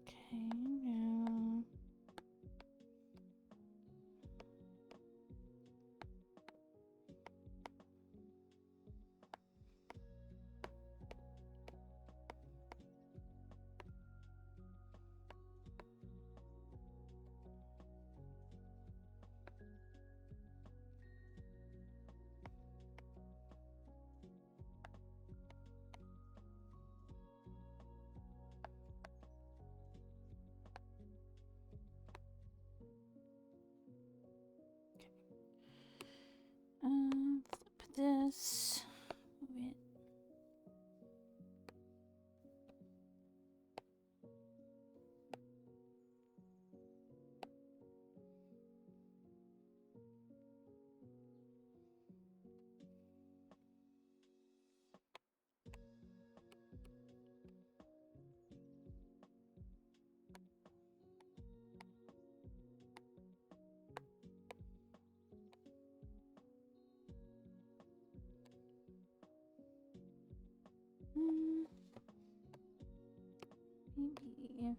Okay, now. Flip this. Move it. Maybe.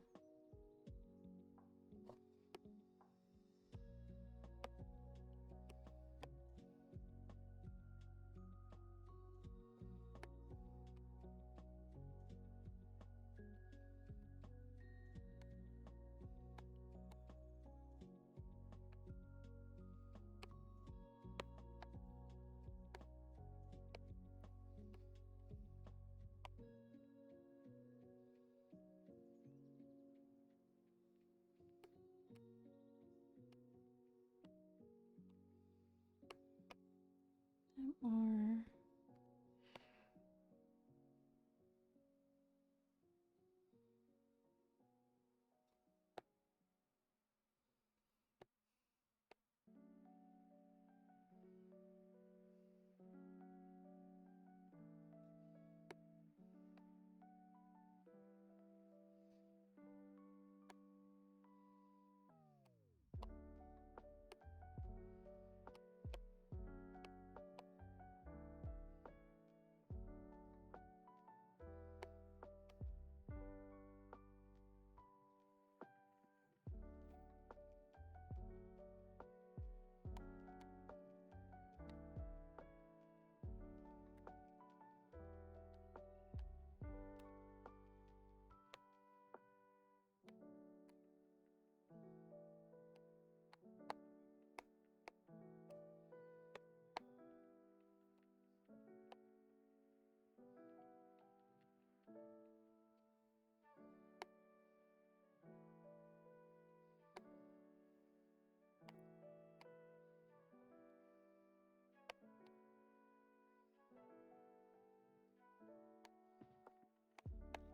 Or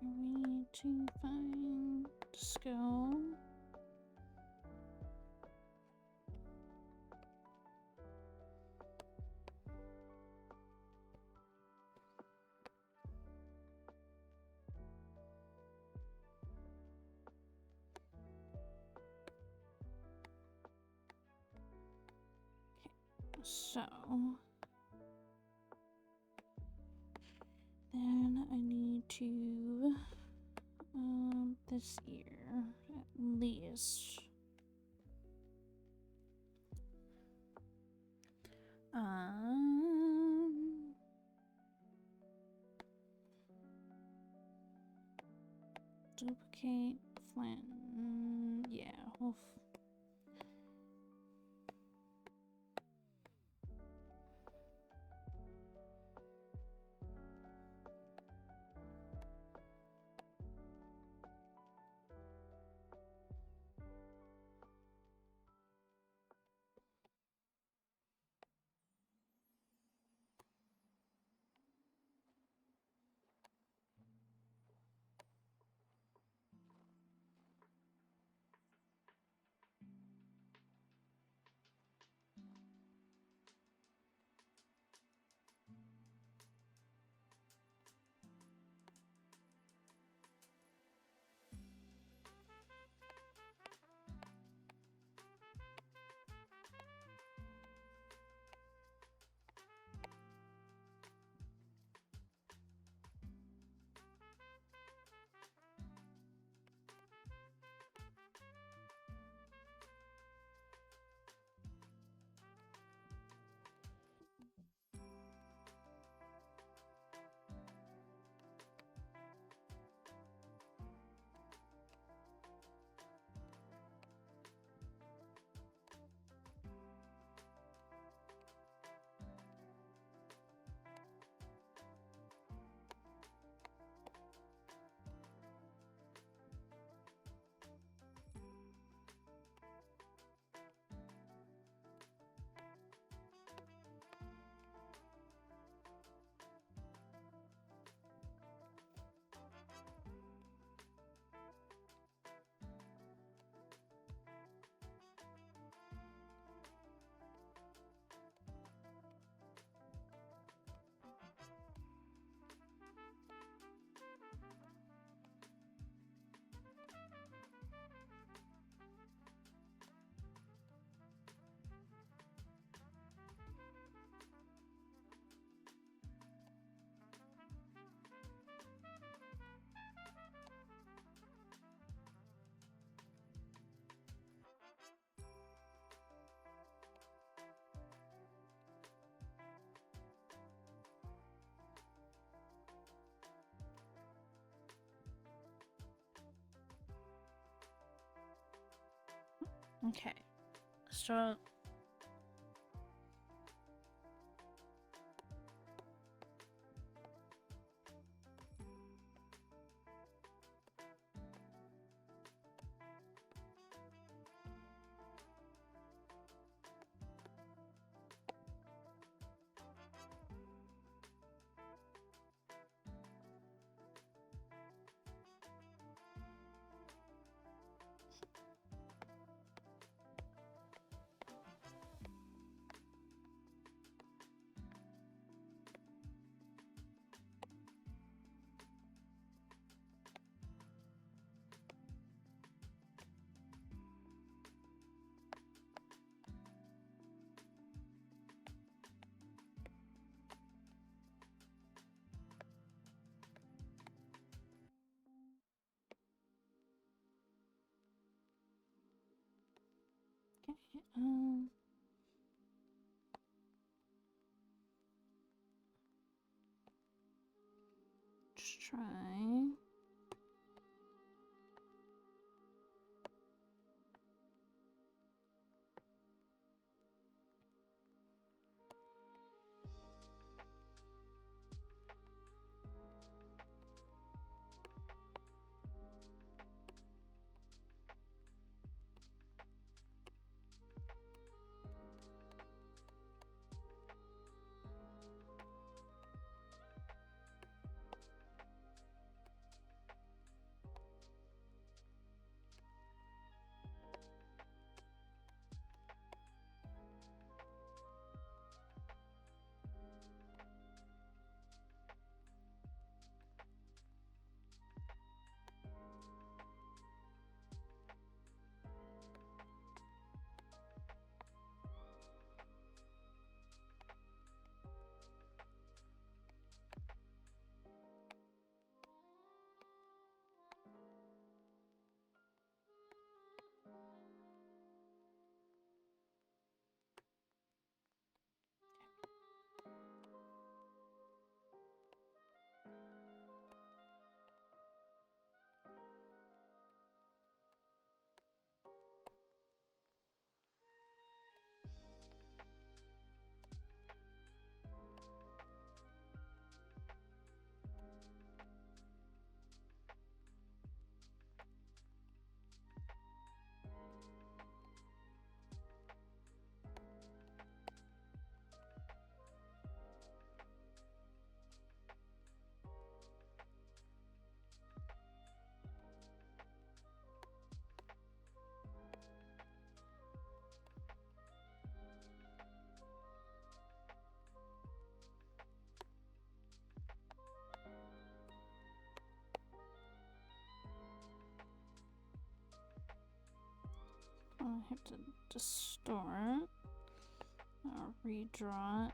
we need to find Disco. So then I need to this year at least duplicate Flint. Yeah, we'll Okay. So okay. Just try. I have to distort or redraw it.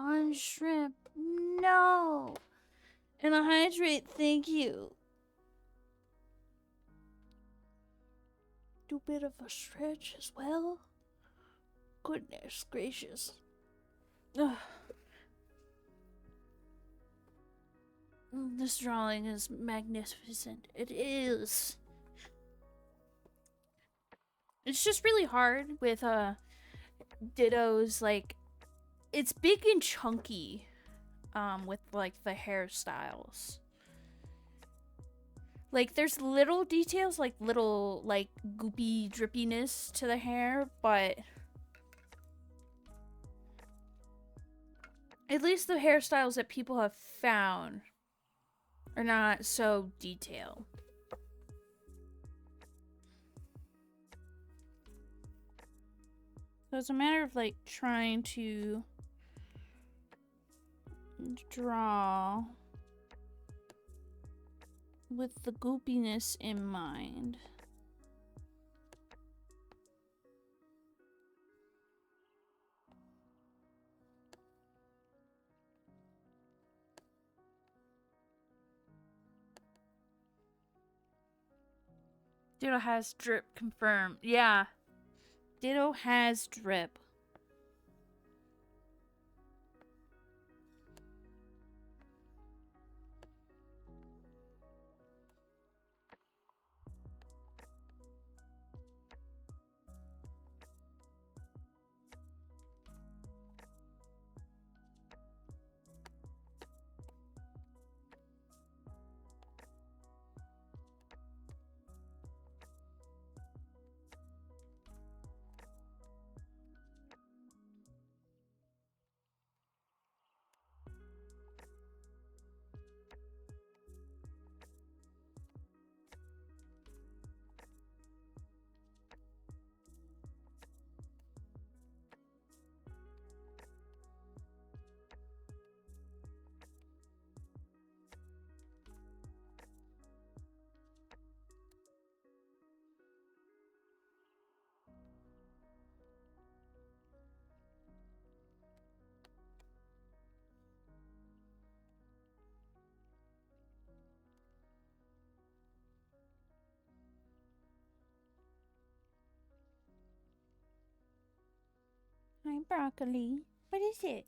On shrimp, no. And a hydrate, thank you. Do a bit of a stretch as well. Goodness gracious. Ugh. This drawing is magnificent. It is. It's just really hard with Ditto's, like, it's big and chunky with like the hairstyles. Like there's little details, like little like goopy drippiness to the hair, but at least the hairstyles that people have found are not so detailed. So it's a matter of like trying to draw with the goopiness in mind. Ditto has drip confirmed. Yeah. Ditto has drip. Hi, broccoli. What is it?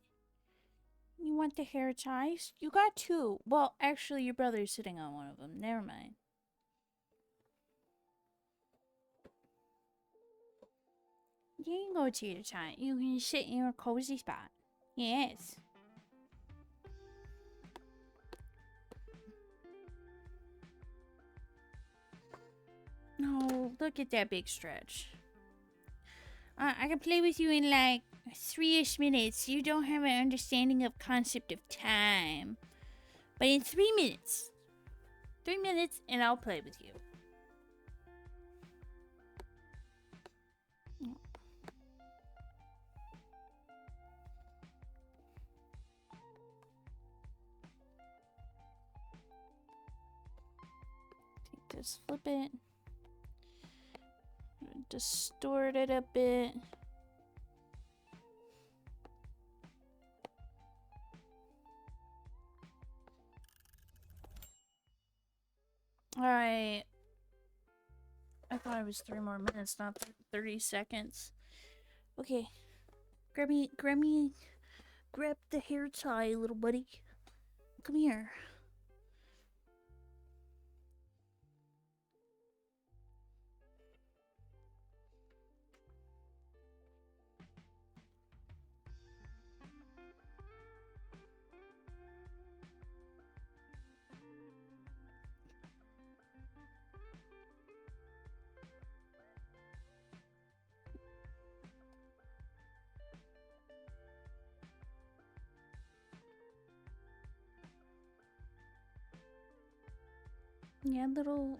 You want the hair ties? You got two. Well, actually, your brother's sitting on one of them. Never mind. You can go to your time. You can sit in your cozy spot. Yes. No, look at that big stretch. I can play with you in like 3-ish minutes. You don't have an understanding of concept of time. But in 3 minutes. 3 minutes and I'll play with you. Just flip it. Distort it a bit. Alright. I thought it was 3 more minutes, not 30 seconds. Okay. Grab the hair tie, little buddy. Come here. Yeah, little...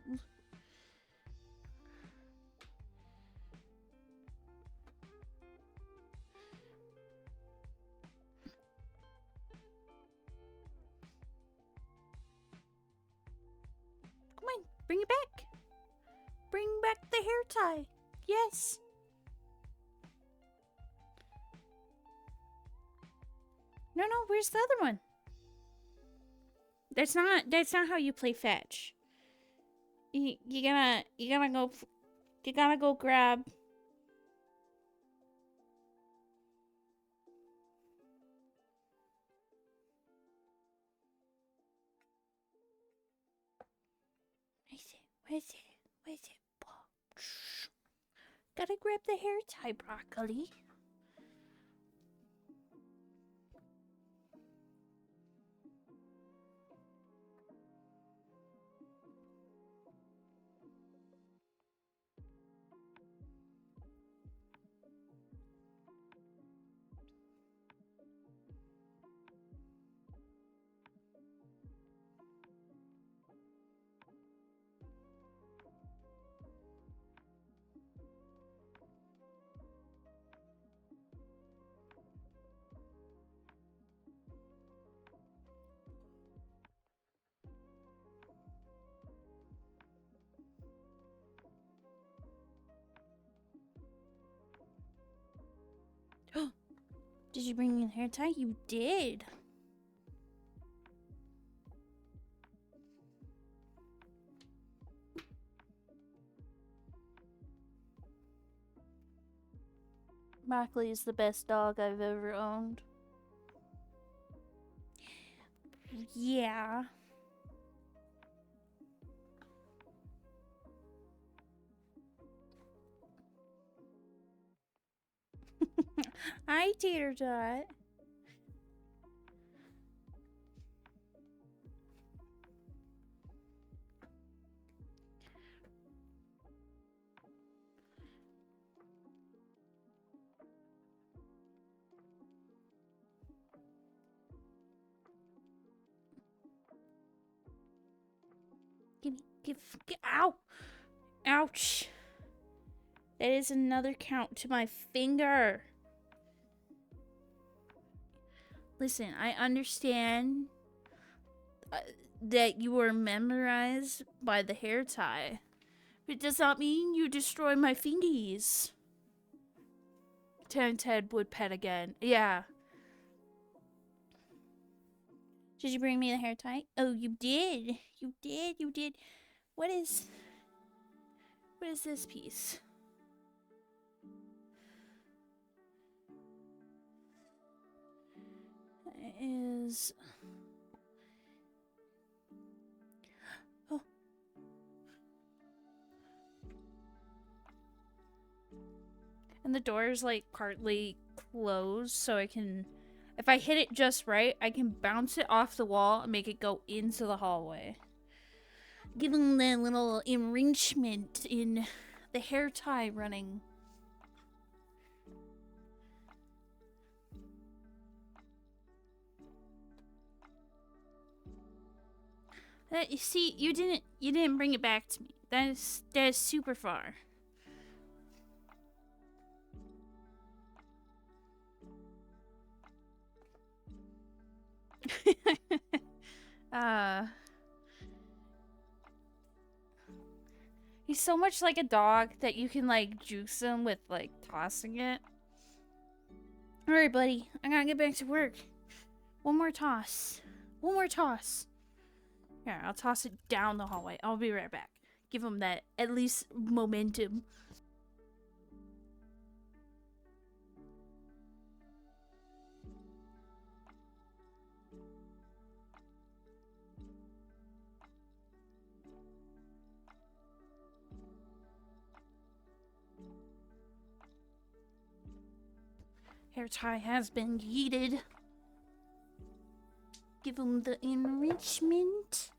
Come on, bring it back. Bring back the hair tie. Yes. No, where's the other one? That's not how you play fetch. You gotta go grab. Where's it? Gotta grab the hair tie, broccoli. Did you bring in hair tie? You did. Broccoli is the best dog I've ever owned. Yeah. Hi, Tater Tot. Ow! Ouch! That is another count to my finger. Listen, I understand that you were memorized by the hair tie, but it does not mean you destroy my fingies. Ted would pet again. Yeah. Did you bring me the hair tie? Oh, you did. You did. You did. What is this piece? It is. Oh. And the door is like partly closed, so I can, if I hit it just right, I can bounce it off the wall and make it go into the hallway. Give them the little enrichment in the hair tie running. You see, you didn't bring it back to me. That is super far. He's so much like a dog that you can like juice him with like tossing it. Alright, buddy, I gotta get back to work. One more toss. One more toss. Here, I'll toss it down the hallway. I'll be right back. Give him that, at least, momentum. Hair tie has been yeeted. Give him the enrichment.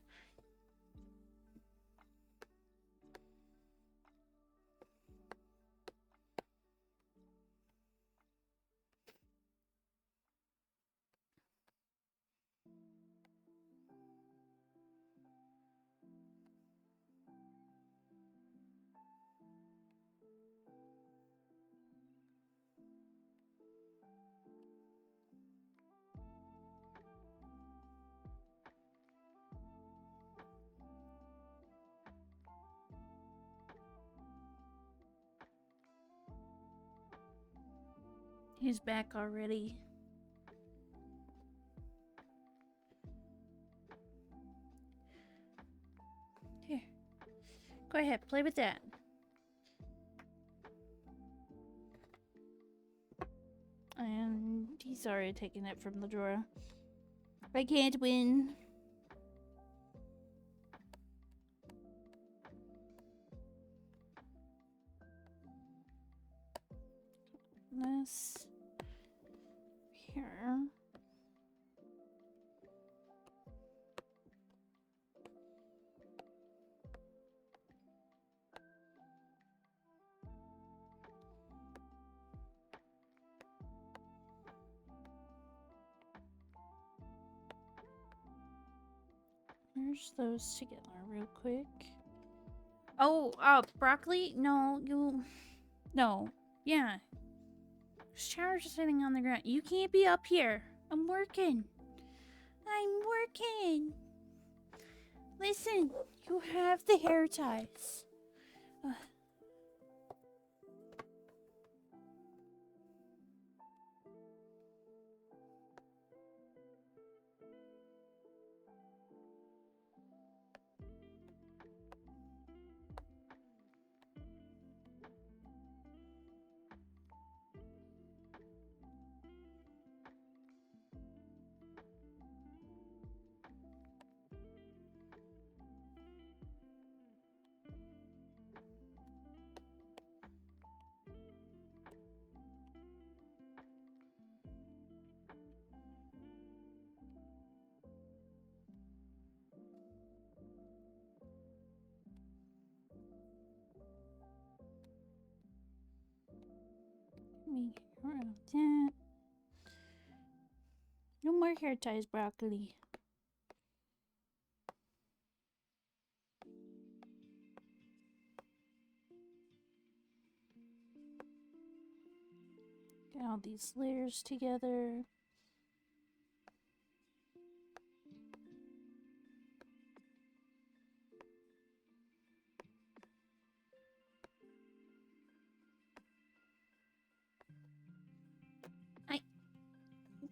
He's back already. Here. Go ahead, play with that. And he's already taken it from the drawer. I can't win. This here. Merge those together real quick. Oh, broccoli? No, no. Yeah. Shower's sitting on the ground. You can't be up here. I'm working. Listen, you have the hair ties. me around that. No more hair ties, broccoli. Get all these layers together.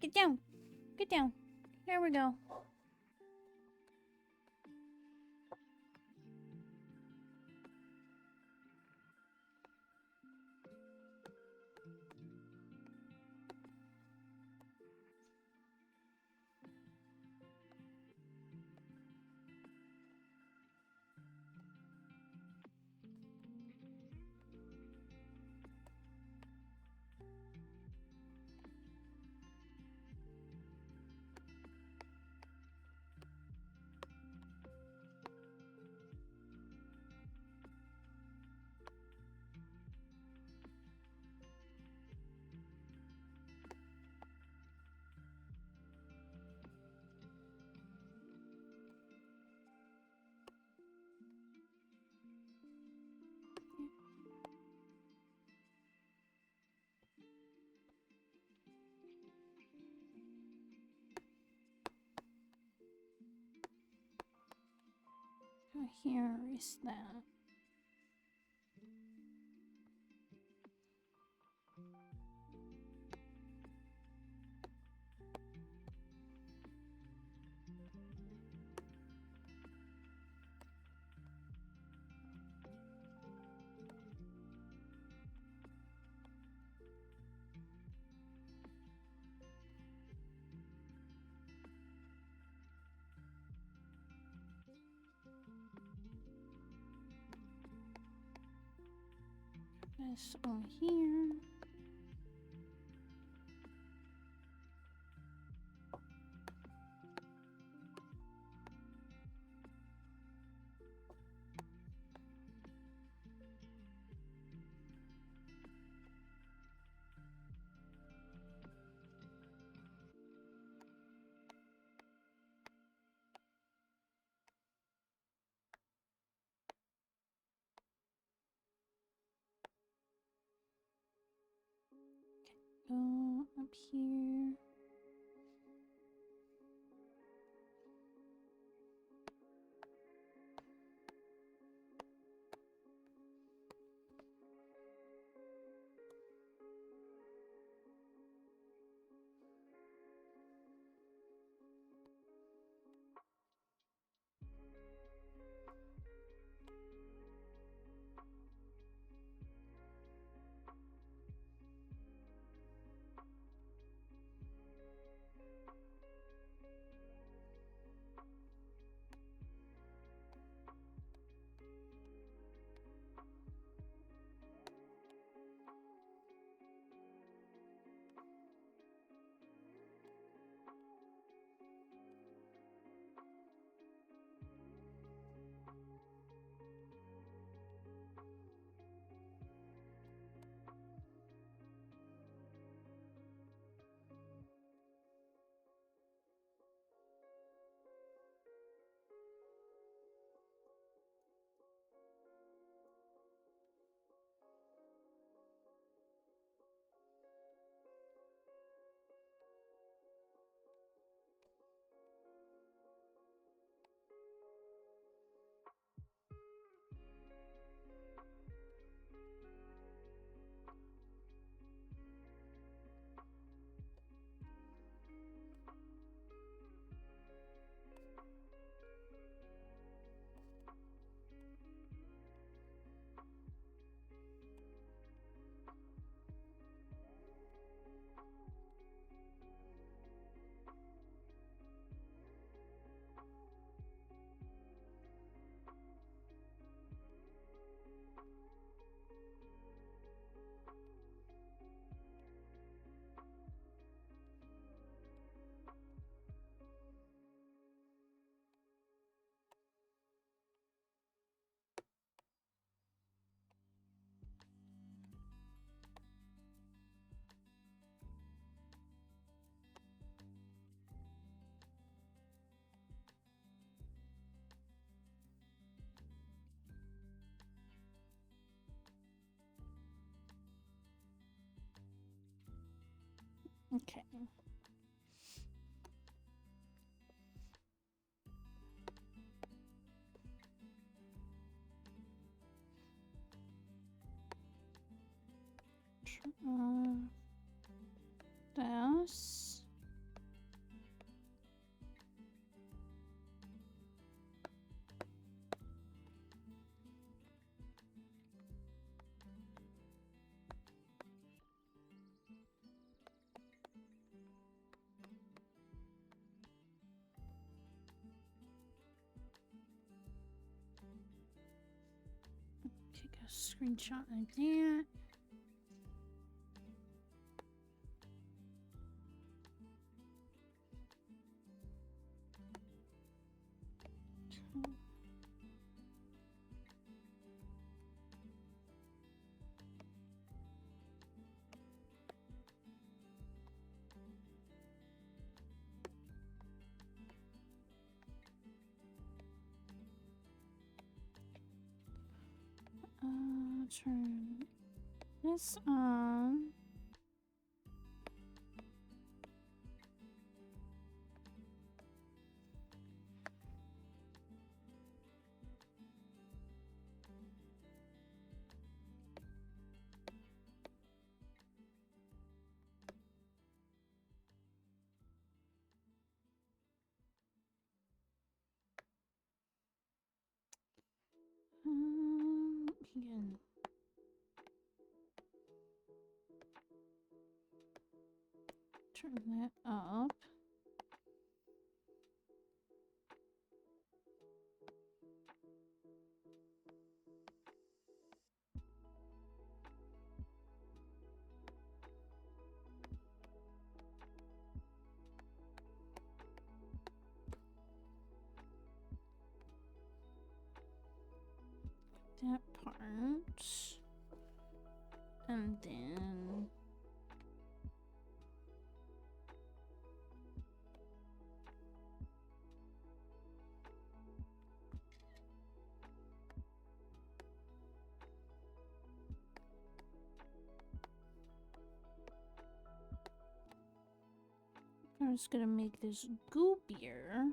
Get down. Get down. There we go. Here is that. This on here. Go up here. Okay. This. Take a screenshot like that. Turn this on. Again. Turn that up. That part. And then I'm just gonna make this goopier.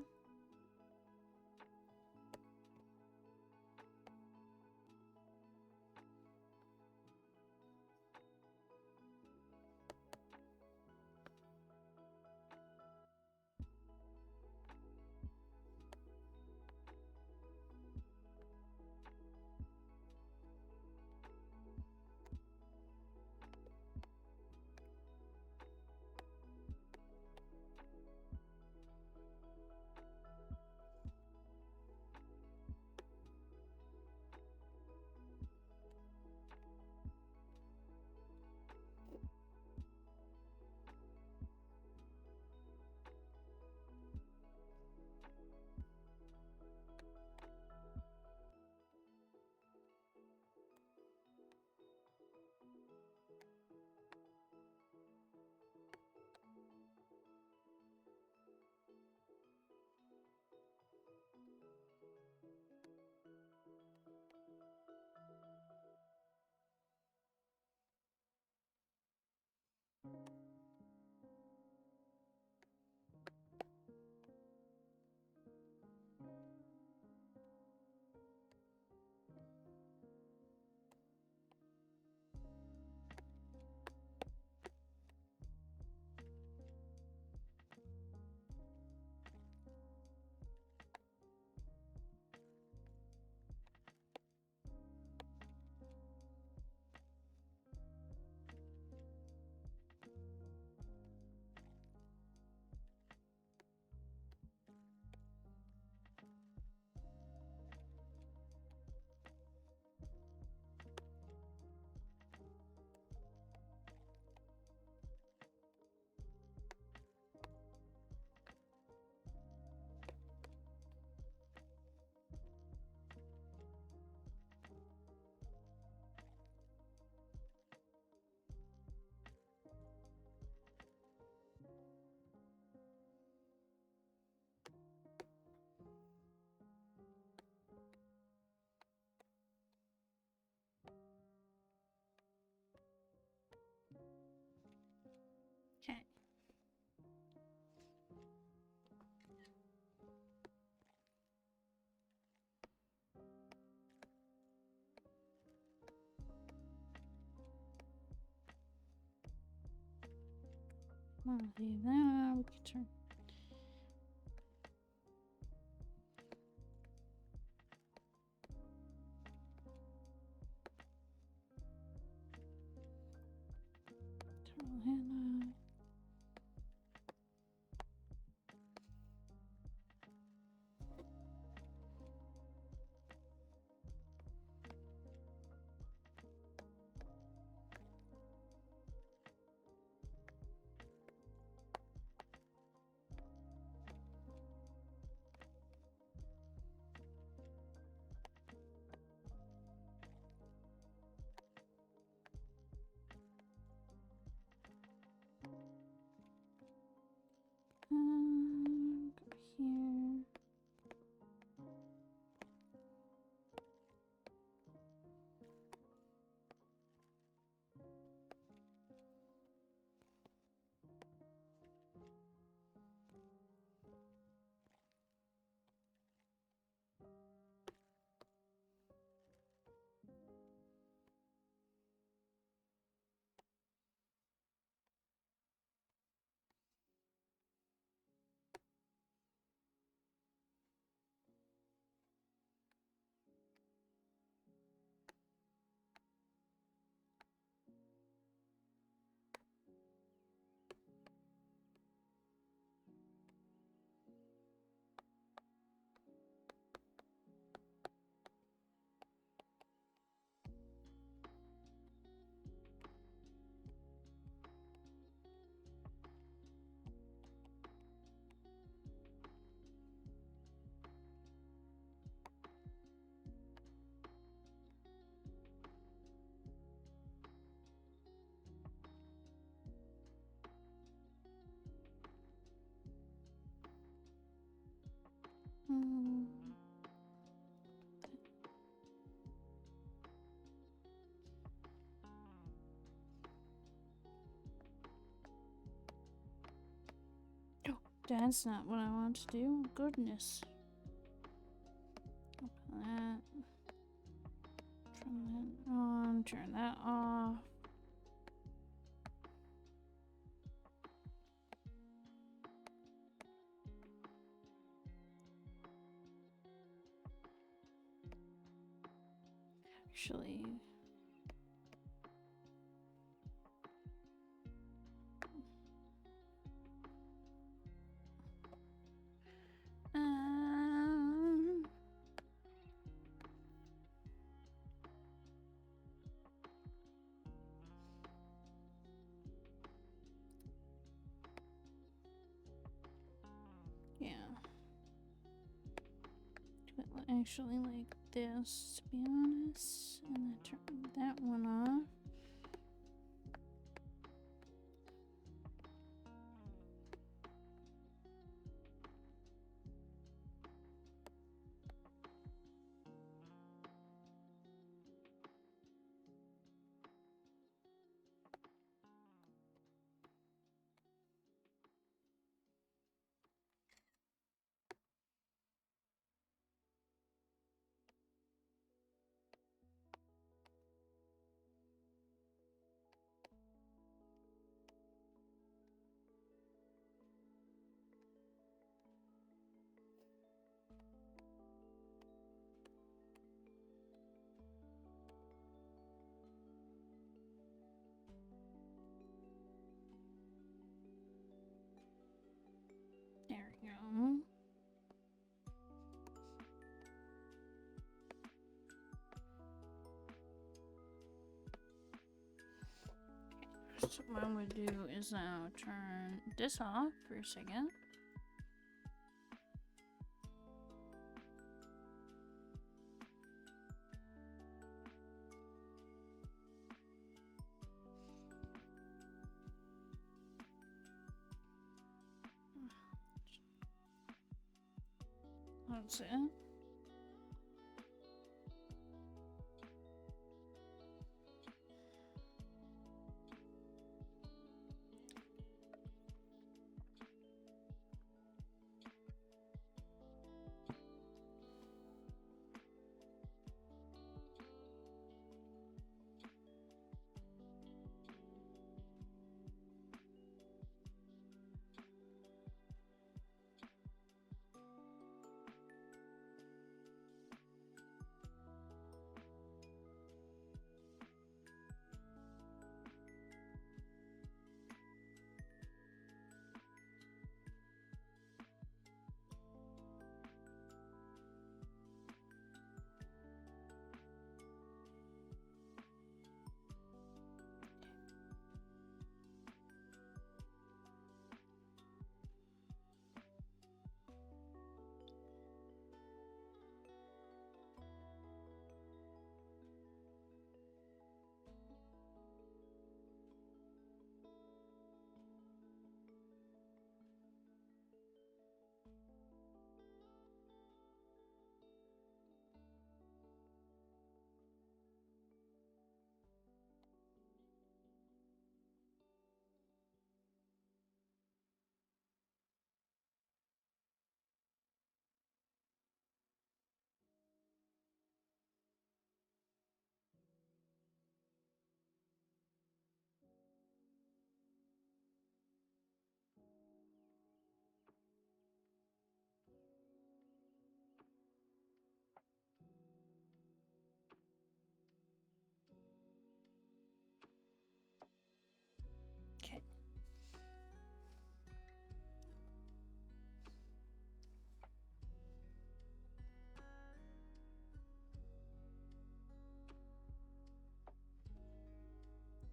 Leave that. We can turn. Hannah. Go here. Oh, that's not what I want to do. Goodness. Open that. Turn that on. Turn that off. Actually, yeah. Do it actually like this, to be honest. And then turn that one off. There we go. So what I'm going to do is now turn this off for a second. That's it.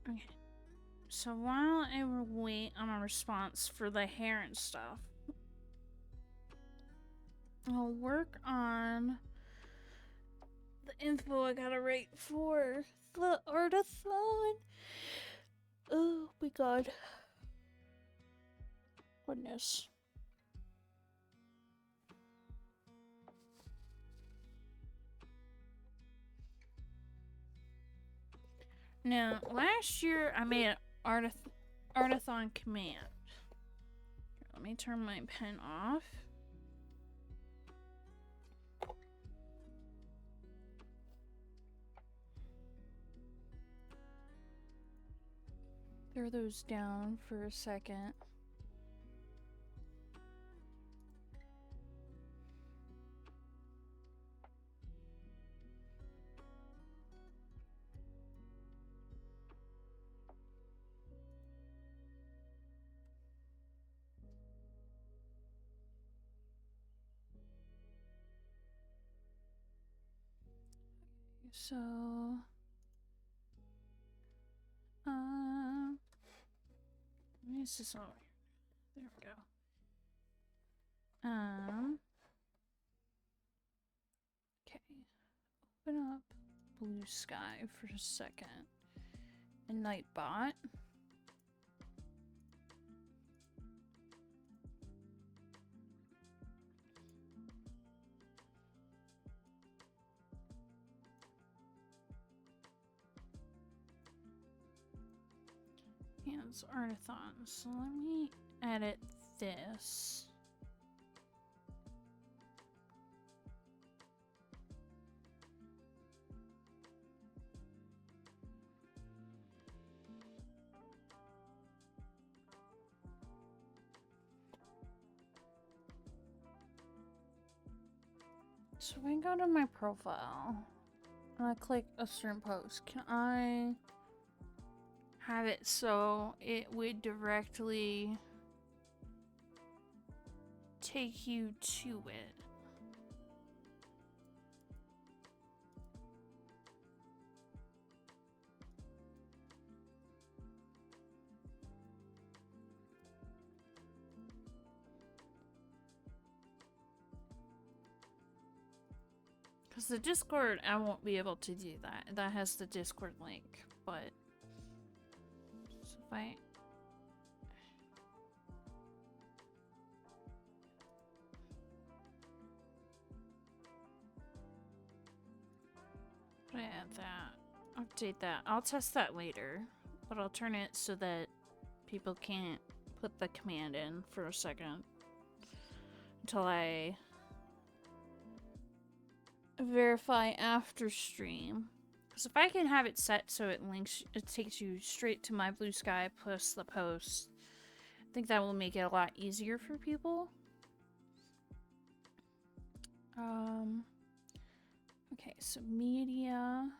Okay. So while I wait on a response for the hair and stuff, I'll work on the info I gotta write for the artathon. Oh my god. Goodness. Now, last year I made an artathon command. Let me turn my pen off. Throw those down for a second. So, let me see this over here. There we go. Okay. Open up Blue Sky for a second. And Nightbot. Yeah, it's Artathon. So let me edit this. So if I go to my profile and I click a certain post, can I have it so it would directly take you to it? Because the Discord, I won't be able to do that. That has the Discord link, but so if I add that, update that. I'll test that later, but I'll turn it so that people can't put the command in for a second until I verify after stream. Because if I can have it set so it takes you straight to my Blue Sky plus the post, I think that will make it a lot easier for people. Okay, so media.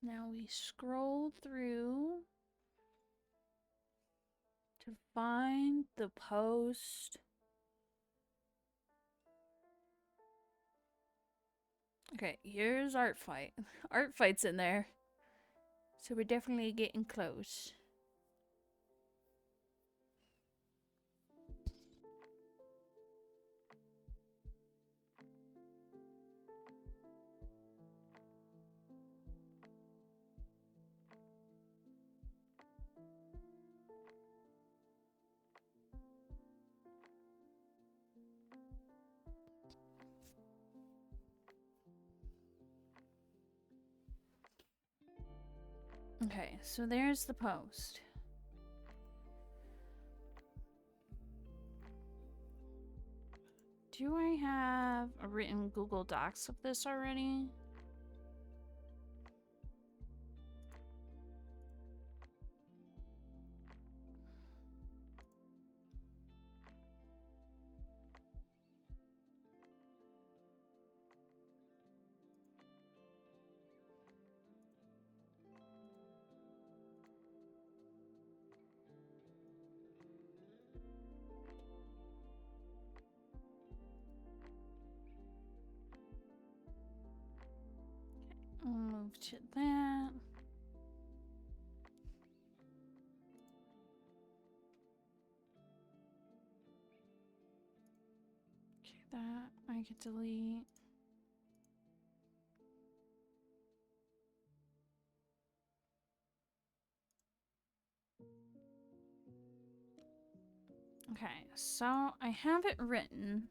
Now we scroll through to find the post. Okay, here's Art Fight. Art Fight's in there. So we're definitely getting close. Okay, so there's the post. Do I have a written Google Docs of this already? to that. Okay, that I could delete. Okay, so I have it written.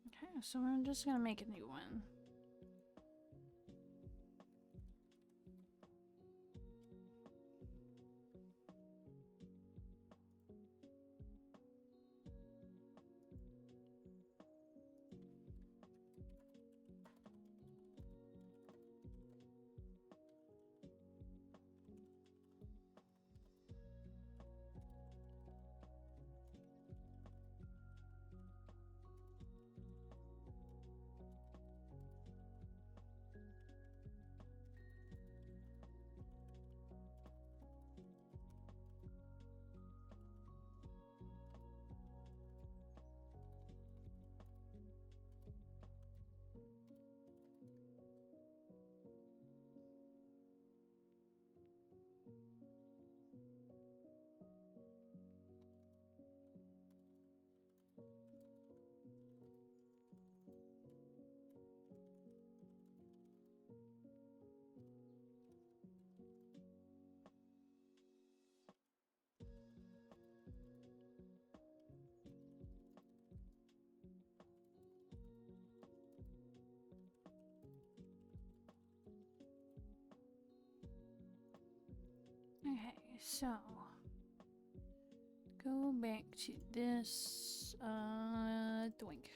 Okay, so I'm just gonna make a new one. Okay, so go back to this doink.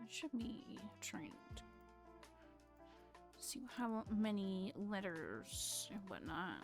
I should be trying to see how many letters and whatnot.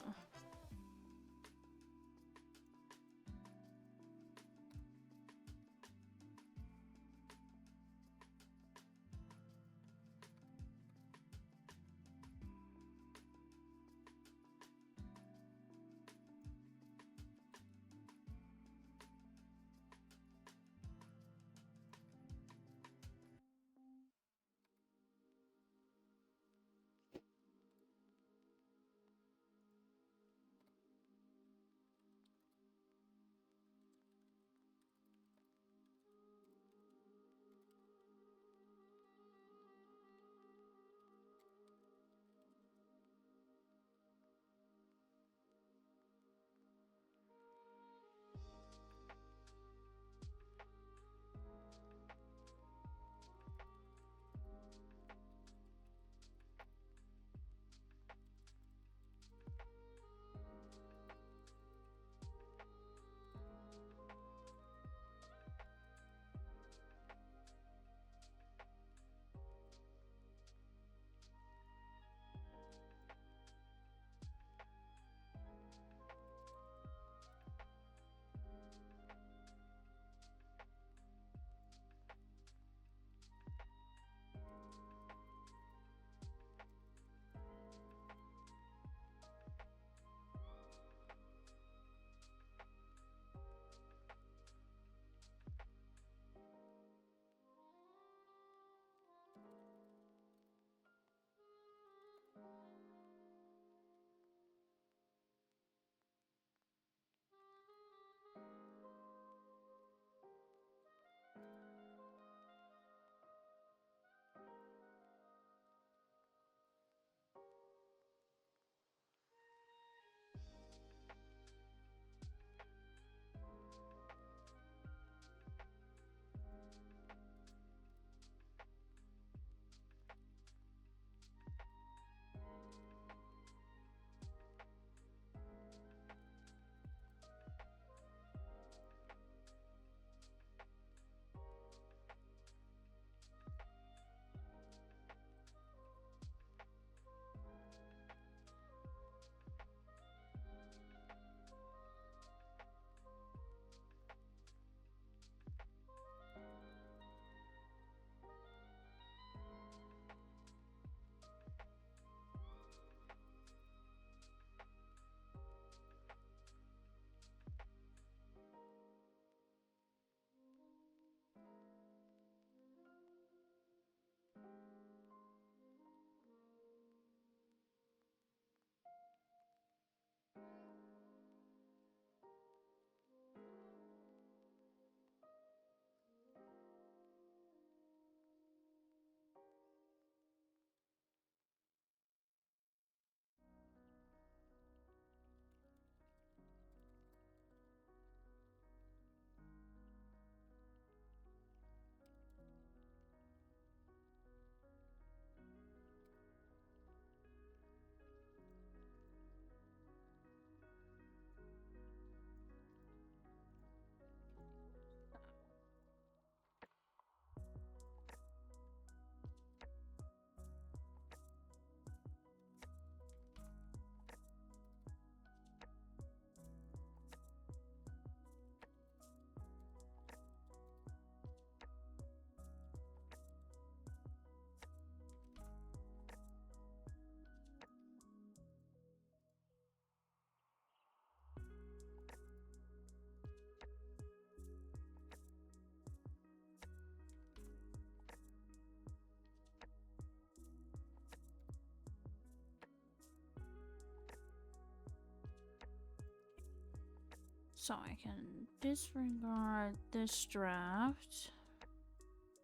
So I can disregard this draft.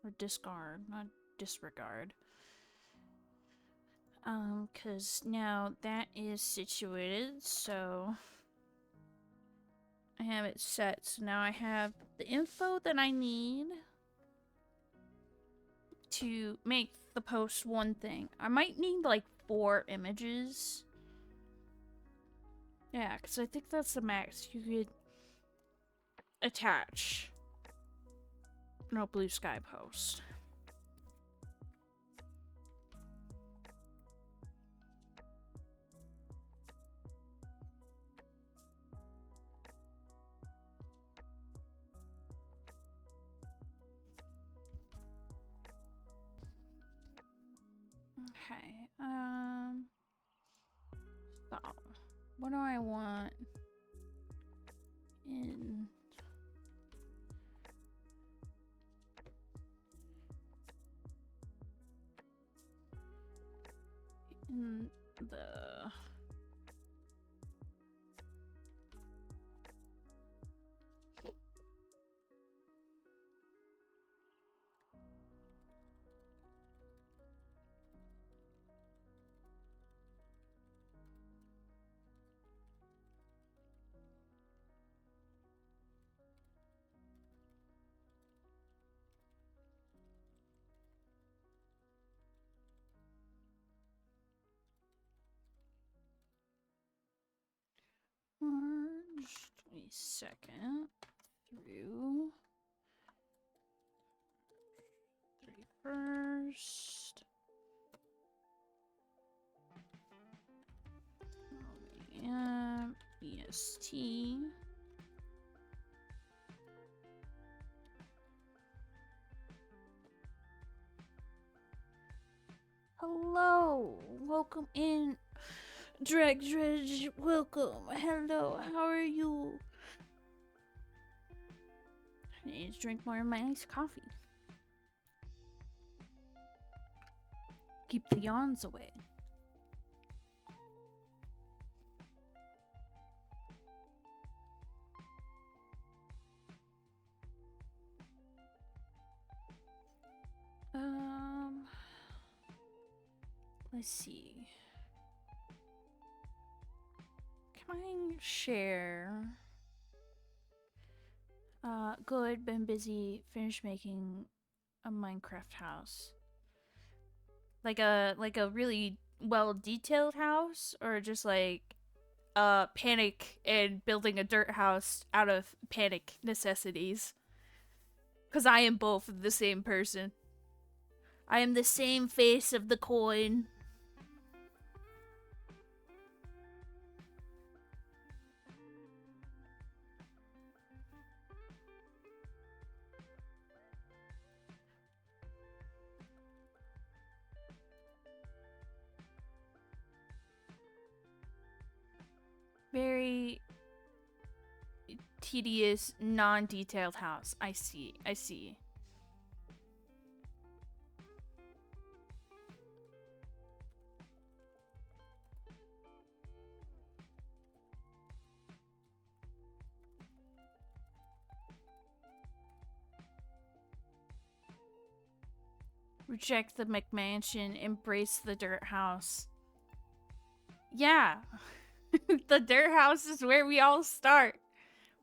Or discard, not disregard. Cause now that is situated, so I have it set. So now I have the info that I need to make the post one thing. I might need like 4 images. Yeah, because I think that's the max you could attach. No blue sky post. Okay. So, what do I want in the March 22nd through 31st. EST. Hello, welcome in, Dredge, welcome. Hello, how are you? I need to drink more of my iced coffee. Keep the yawns away. Let's see. Can I share? Good, been busy, finished making a Minecraft house. Like a really well detailed house, or just like panic and building a dirt house out of panic necessities. Cause I am both the same person. I am the same face of the coin. Very tedious, non-detailed house. I see. I see. Reject the McMansion, embrace the dirt house. Yeah. The dirt house is where we all start.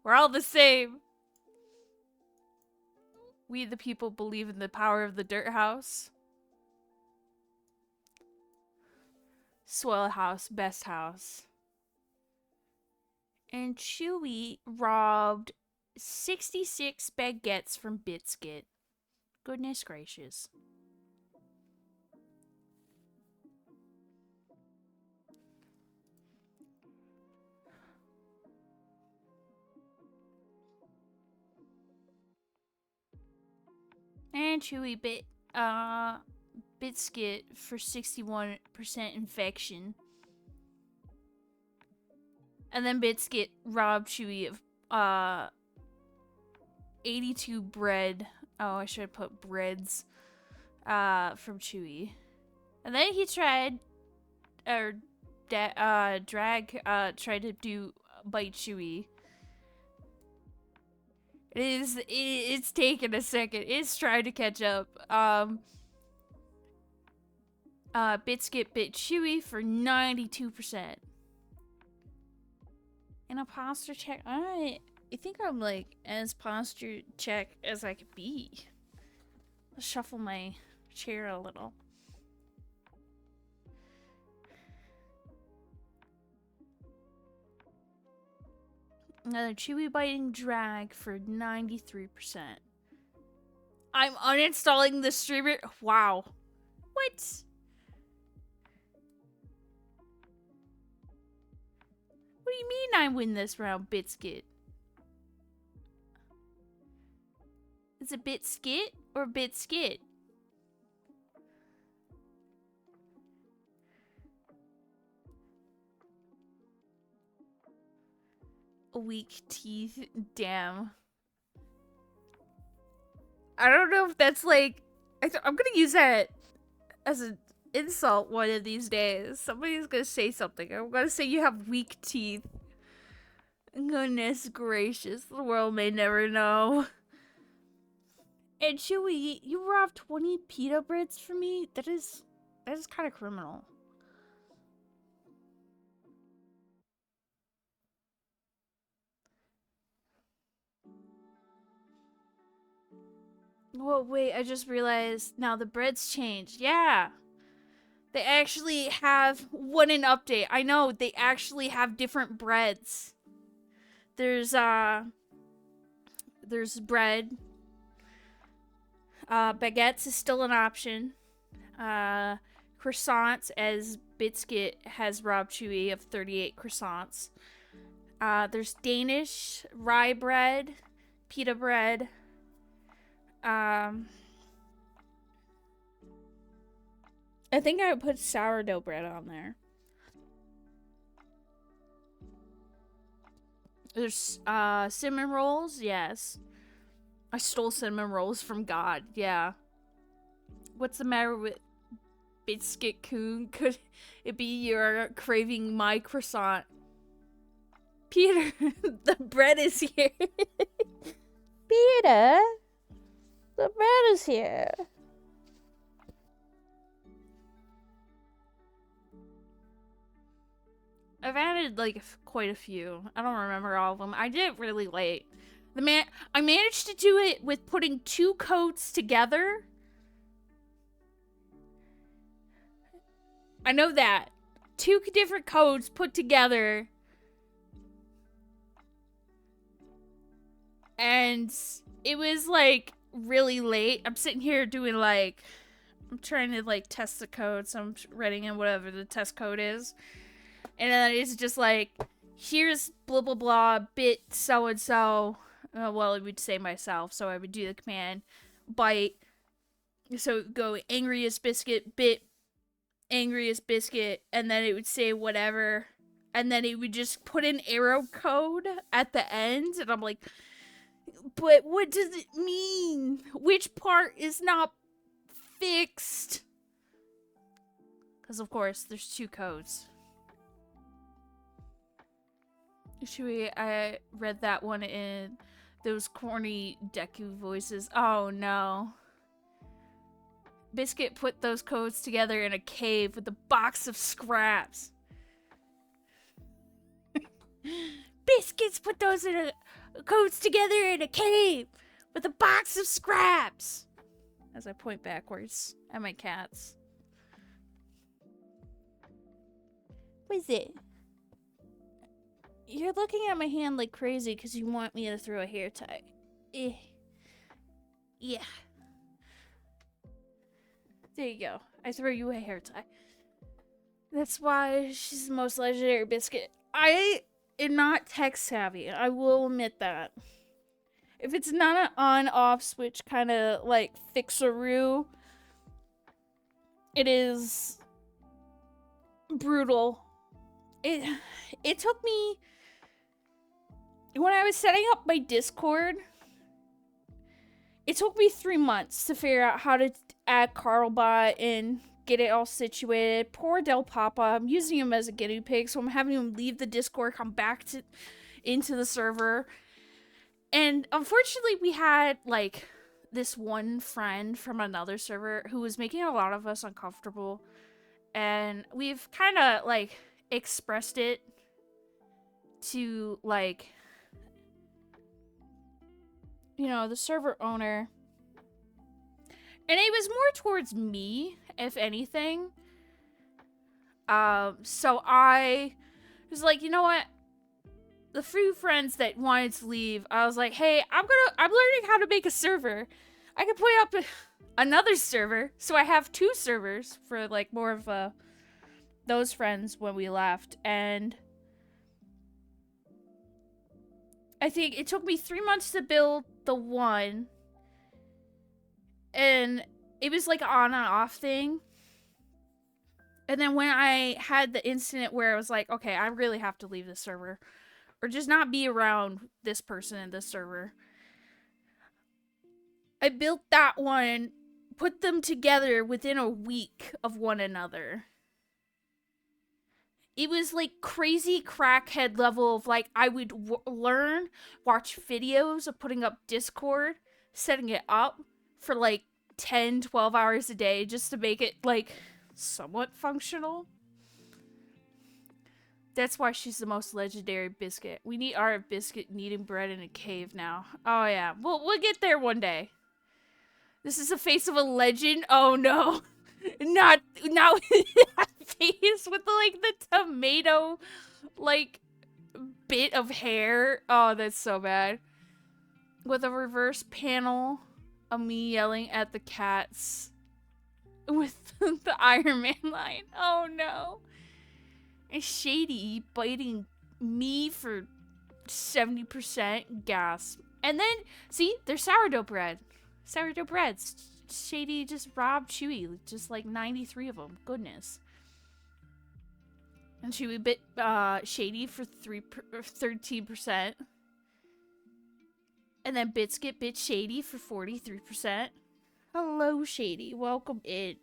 We're all the same. We the people believe in the power of the dirt house. Swell house, best house. And Chewy robbed 66 baguettes from Biscuit. Goodness gracious. And Chewy bit Biscuit for 61% infection. And then Biscuit robbed Chewy of 82 bread. Oh, I should have put breads from Chewy. And then he tried tried to do bite Chewy. It's taken a second. It's trying to catch up. Biscuit bit Chewy for 92%. An imposter check. I think I'm like as posture check as I could be. Let's shuffle my chair a little. Another Chewy biting drag for 93%. I'm uninstalling the streamer. Wow. What? What do you mean I win this round, Biscuit? Is it Biscuit or Biscuit? Weak teeth. Damn. I don't know if that's like... I'm gonna use that as an insult one of these days. Somebody's gonna say something. I'm gonna say you have weak teeth. Goodness gracious. The world may never know. And Chewy, you robbed 20 pita breads for me? That is kind of criminal. Well, wait, I just realized now the breads changed. Yeah. They actually have what an update. I know, they actually have different breads. There's bread. Baguettes is still an option. Croissants, as Biscuit has robbed Chewy of 38 croissants. There's Danish, rye bread, pita bread. I think I would put sourdough bread on there. There's cinnamon rolls, yes. I stole cinnamon rolls from God, yeah. What's the matter with Biscuit Coon? Could it be you're craving my croissant? Peter, the bread is here. Peter, the bread is here. I've added like quite a few. I don't remember all of them. I did it really late. I managed to do it with putting 2 codes together. I know that. 2 different codes put together. And it was like really late. I'm sitting here doing like, I'm trying to like test the code. So I'm writing in whatever the test code is. And then it's just like, here's blah blah blah, bit so and so. Well, it would say myself, so I would do the command byte. So go angriest biscuit, bit angriest biscuit, and then it would say whatever. And then it would just put an arrow code at the end. And I'm like, but what does it mean? Which part is not fixed? Because, of course, there's 2 codes. I read that one in those corny Deku voices. Oh no. Biscuit put those codes together in a cave with a box of scraps. Biscuits put those codes together in a cave with a box of scraps. As I point backwards at my cats. What is it? You're looking at my hand like crazy because you want me to throw a hair tie. Yeah. There you go. I throw you a hair tie. That's why she's the most legendary Biscuit. I am not tech savvy. I will admit that. If it's not an on-off switch kind of like fixaroo, it is brutal. It took me, when I was setting up my Discord, it took me 3 months to figure out how to add Carlbot and get it all situated. Poor Del Papa, I'm using him as a guinea pig, so I'm having him leave the Discord, come back into the server. And unfortunately, we had like this one friend from another server who was making a lot of us uncomfortable. And we've kind of like expressed it to like, you know, the server owner. And it was more towards me, if anything. So I was like, you know what? The few friends that wanted to leave, I was like, hey, I'm learning how to make a server. I can put up another server. So I have 2 servers for like more of those friends when we left. And I think it took me 3 months to build the one. And it was like an on and off thing. And then when I had the incident where I was like, okay, I really have to leave the server. or just not be around this person in this server. I built that one, put them together within a week of one another. It was like crazy crackhead level of like, I would learn, watch videos of putting up Discord, setting it up for like 10, 12 hours a day just to make it like somewhat functional. That's why she's the most legendary Biscuit. We need our Biscuit kneading bread in a cave now. Oh yeah, we'll get there one day. This is the face of a legend. Oh no. Not that face with like the tomato like bit of hair. Oh, that's so bad. With a reverse panel of me yelling at the cats with the Iron Man line. Oh no. And Shady biting me for 70% gas. And then, see, there's sourdough bread. Sourdough breads. Shady just robbed Chewy, just like 93 of them. Goodness. And Chewy bit Shady for 13%. And then Biscuit bit Shady for 43%. Hello, Shady. Welcome in.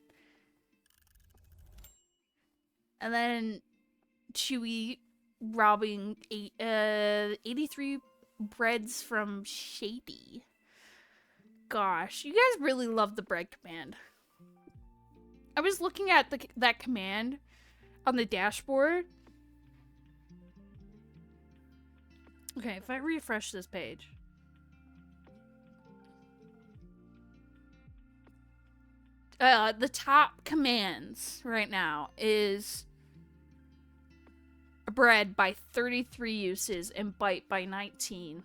And then Chewy robbing 83 breads from Shady. Gosh, you guys really love the bread command. I was looking at that command on the dashboard. Okay, if I refresh this page. The top commands right now is bread by 33 uses and bite by 19.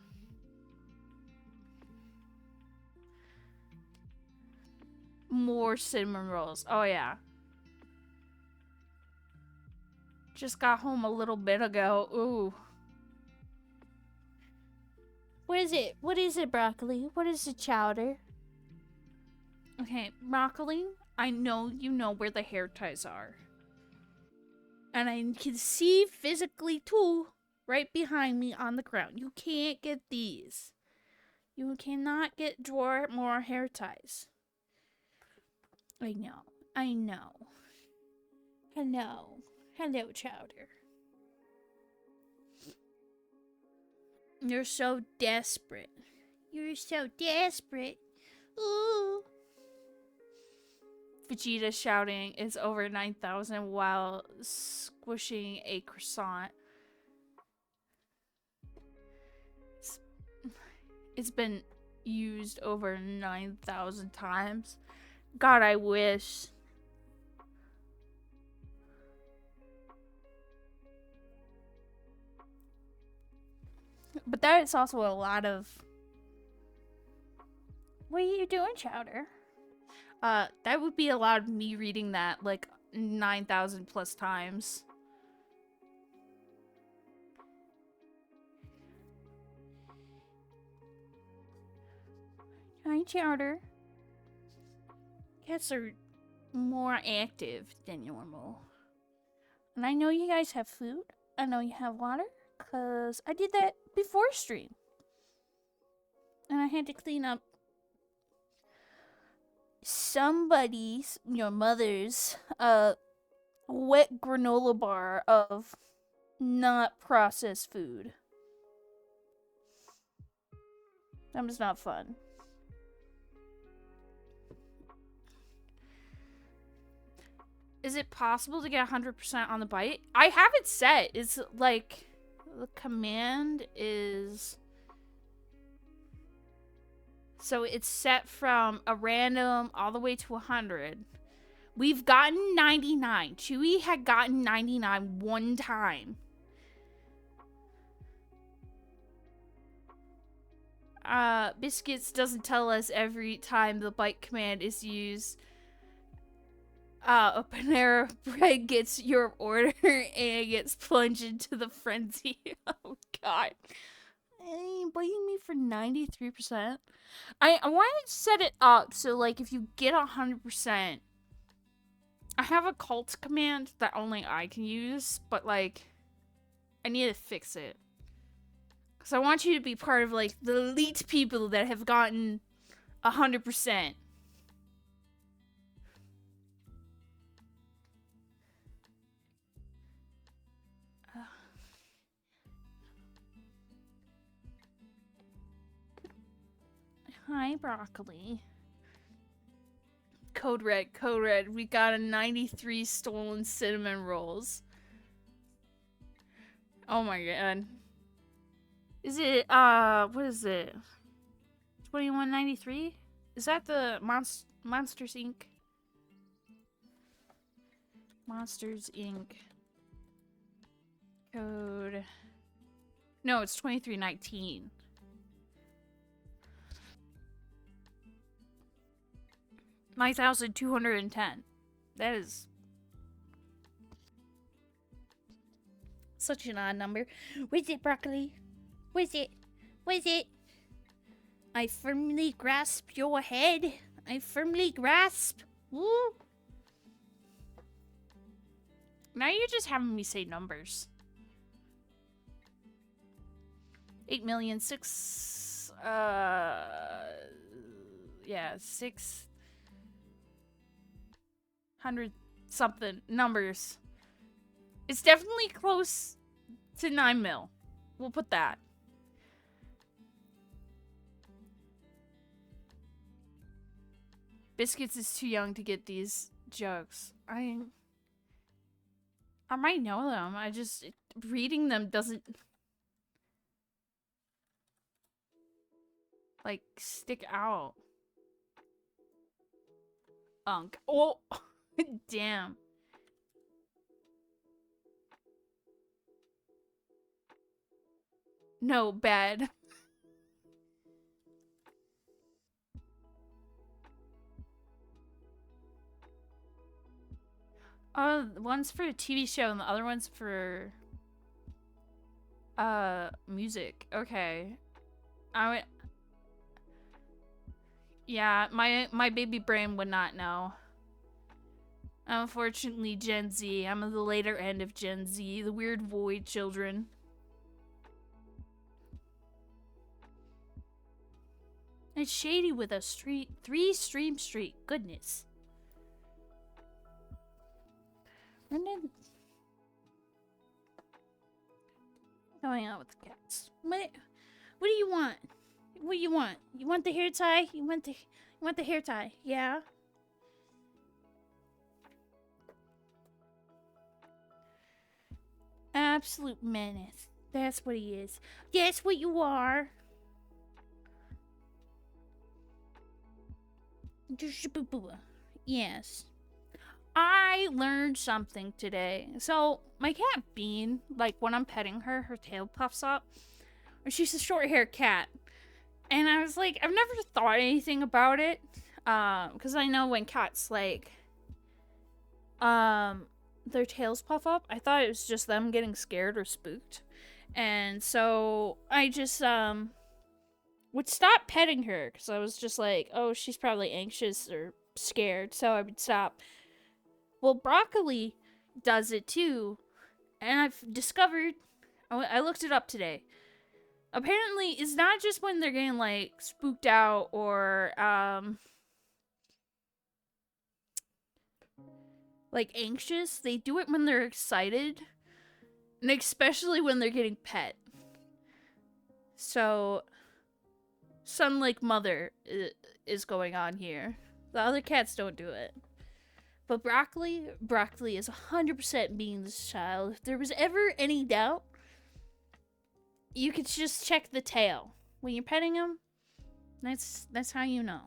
More cinnamon rolls. Oh, yeah. Just got home a little bit ago. Ooh. What is it? What is it, Broccoli? What is the chowder? Okay, Broccoli, I know you know where the hair ties are. And I can see physically, too, right behind me on the ground. You can't get these. You cannot get more hair ties. I know. I know. Hello. Hello, Chowder. You're so desperate. You're so desperate. Ooh. Vegeta shouting is over 9,000 while squishing a croissant. It's been used over 9,000 times. God, I wish. But that is also a lot of... What are you doing, Chowder? That would be a lot of me reading that, like, 9,000 plus times. Hi, Chowder. Cats are more active than normal. And I know you guys have food. I know you have water. Because I did that before stream. And I had to clean up somebody's, your mother's, wet granola bar of not processed food. That was not fun. Is it possible to get 100% on the bite? I have it set. It's like, the command is... So it's set from a random all the way to 100. We've gotten 99. Chewy had gotten 99 one time. Biscuits doesn't tell us every time the bite command is used. A Panera bread gets your order and it gets plunged into the frenzy. Oh god. Biting me for 93%. I want to set it up so like if you get 100%, I have a cult command that only I can use, but like I need to fix it. Because I want you to be part of, like, the elite people that have gotten 100%. Hi, broccoli. Code red, code red. We got a 93 stolen cinnamon rolls. Oh my god. Is it, what is it? 2193? Is that the Monsters Inc? Monsters Inc. Code. No, it's 2319. $9,210. That is such an odd number. Where's it, broccoli? Where's it? Where's it? I firmly grasp your head. I firmly grasp. Woo. Now you're just having me say numbers. 8,000,006. Yeah, 600 something numbers. It's definitely close to 9 mil. We'll put that. Biscuits is too young to get these jokes. I might know them. I just reading them doesn't like stick out. Unk. Oh, damn. No, bad. One's for a TV show and the other one's for music. Okay. Yeah, my baby brain would not know. Unfortunately, Gen Z. I'm at the later end of Gen Z, the weird void children. It's shady with a 3-stream streak. Goodness. Going out with the cats. What do you want? What do you want? You want the hair tie? You want the hair tie? Yeah. Absolute menace. That's what he is. That's what you are. Yes. I learned something today. So, my cat Bean, like when I'm petting her, her tail puffs up. She's a short-haired cat. And I was like, I've never thought anything about it. Because I know when cats, like, their tails puff up, I thought it was just them getting scared or spooked. And so I just, would stop petting her. Because I was just like, oh, she's probably anxious or scared. So I would stop. Well, broccoli does it too. And I've discovered, I looked it up today. Apparently, it's not just when they're getting, like, spooked out or, like, anxious. They do it when they're excited. And especially when they're getting pet. So, son like mother is going on here. The other cats don't do it. But broccoli is 100% Bean's child. If there was ever any doubt, you could just check the tail. When you're petting him, that's how you know.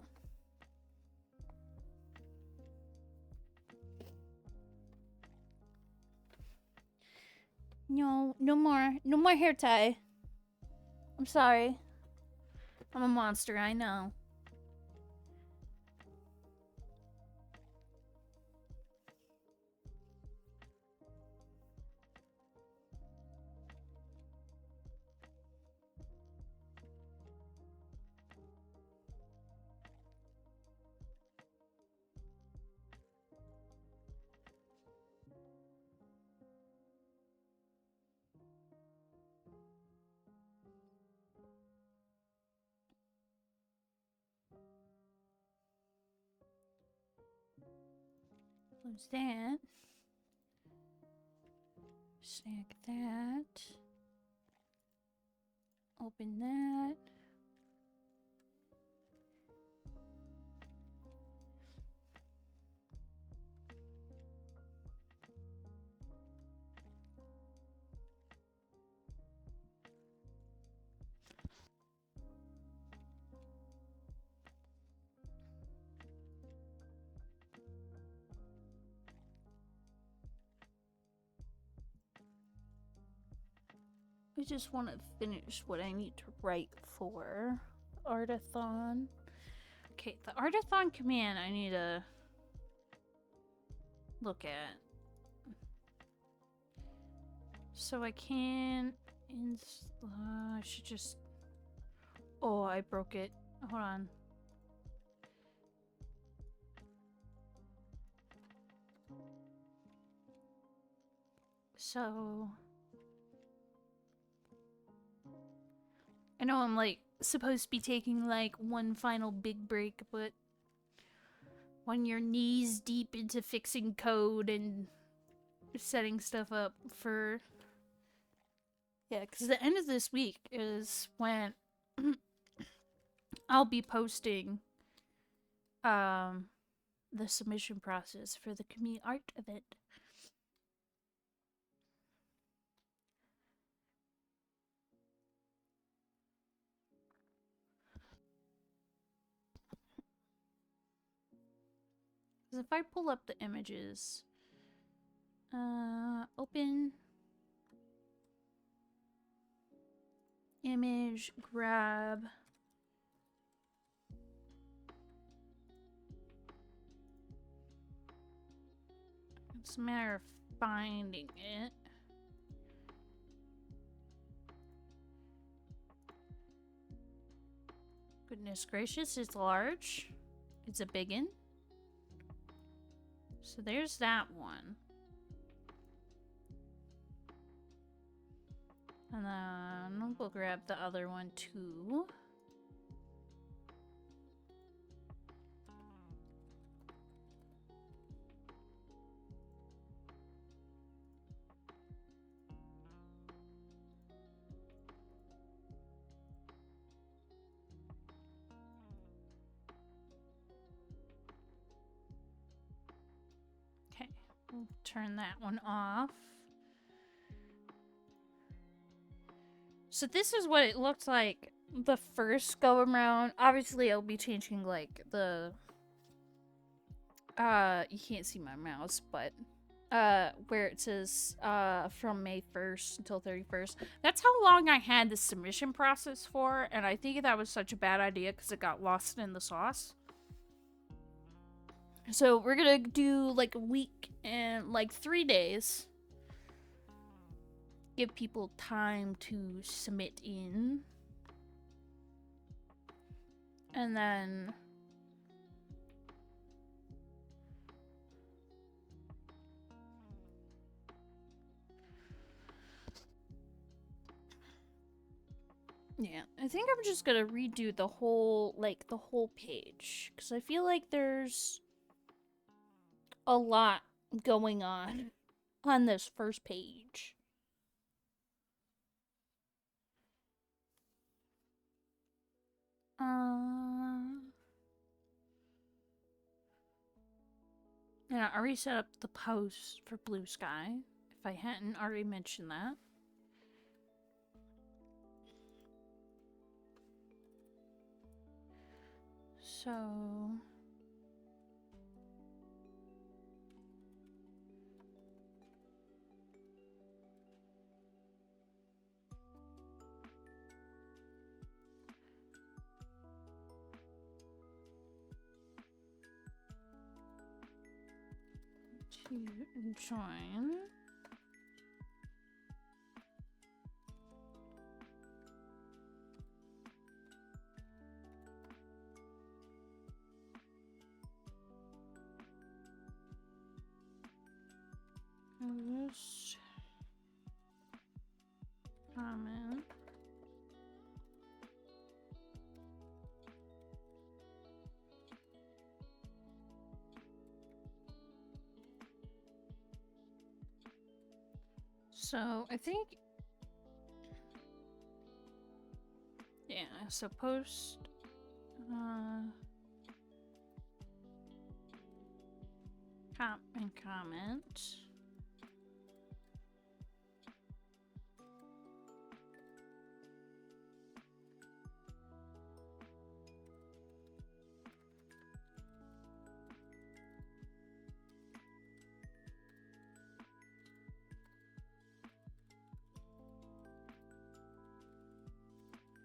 No more hair tie. I'm sorry. I'm a monster, I know. Close that. Snack that. Open that. I just want to finish what I need to write for Artathon. Okay, the Artathon command I need to look at. So I can... I should just... Oh, I broke it. Hold on. So... I know I'm, like, supposed to be taking, like, one final big break, but when you're knees deep into fixing code and setting stuff up for... Yeah, because the end of this week is when I'll be posting the submission process for the community art event. Because if I pull up the images, open image, grab. It's a matter of finding it. Goodness gracious, it's large. It's a biggin. So there's that one. And then we'll grab the other one too. Okay, we'll turn that one off. So this is what it looked like the first go around. Obviously, I'll be changing like the you can't see my mouse, but where it says from May 1st until 31st. That's how long I had the submission process for, and I think that was such a bad idea because it got lost in the sauce. So we're gonna do like a week and like 3 days. Give people time to submit in. And then yeah, I think I'm just gonna redo the whole, like, the whole page. Because I feel like there's a lot going on this first page. And I already set up the post for Blue Sky, if I hadn't already mentioned that. So... to join. Post. Comment. So I think, yeah, so post, and comment.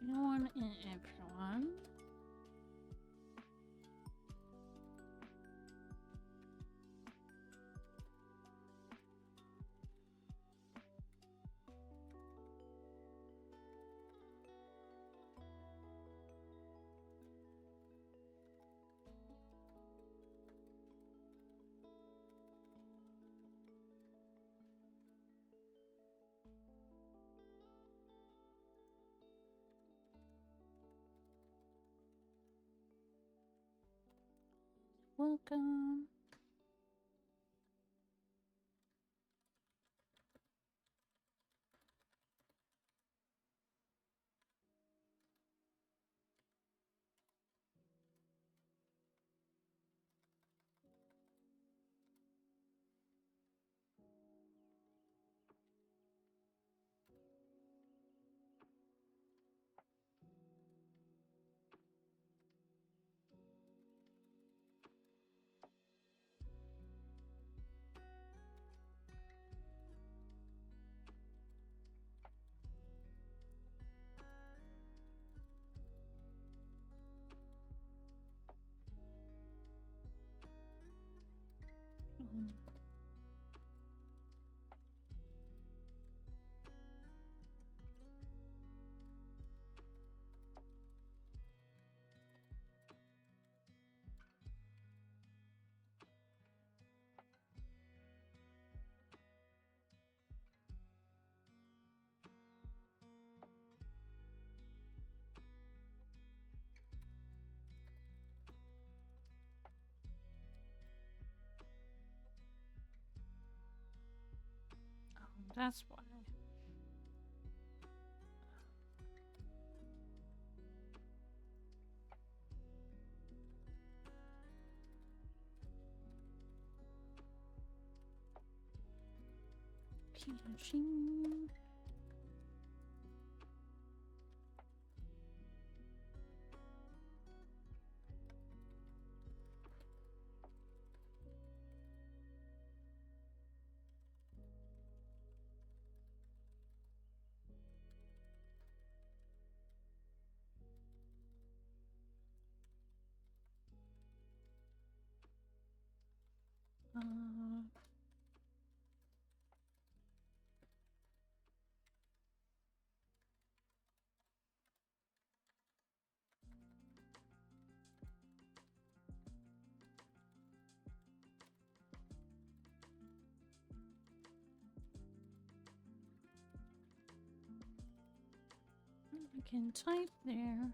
Everyone and everyone. Welcome. That's why. Pinching. I can type there.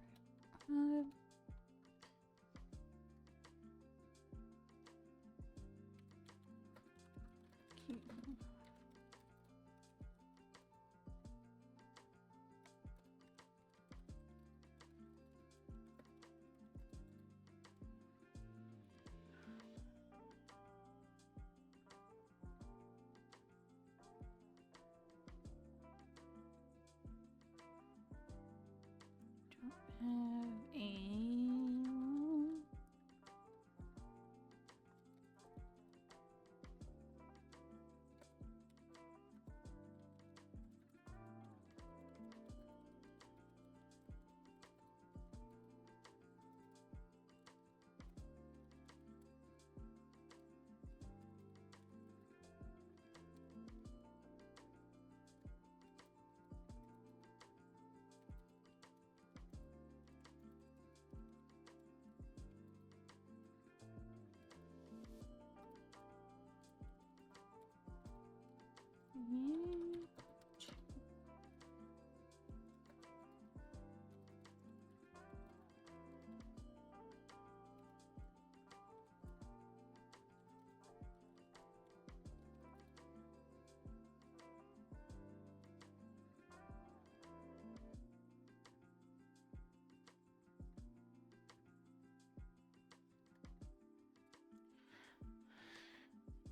Cute. Don't have a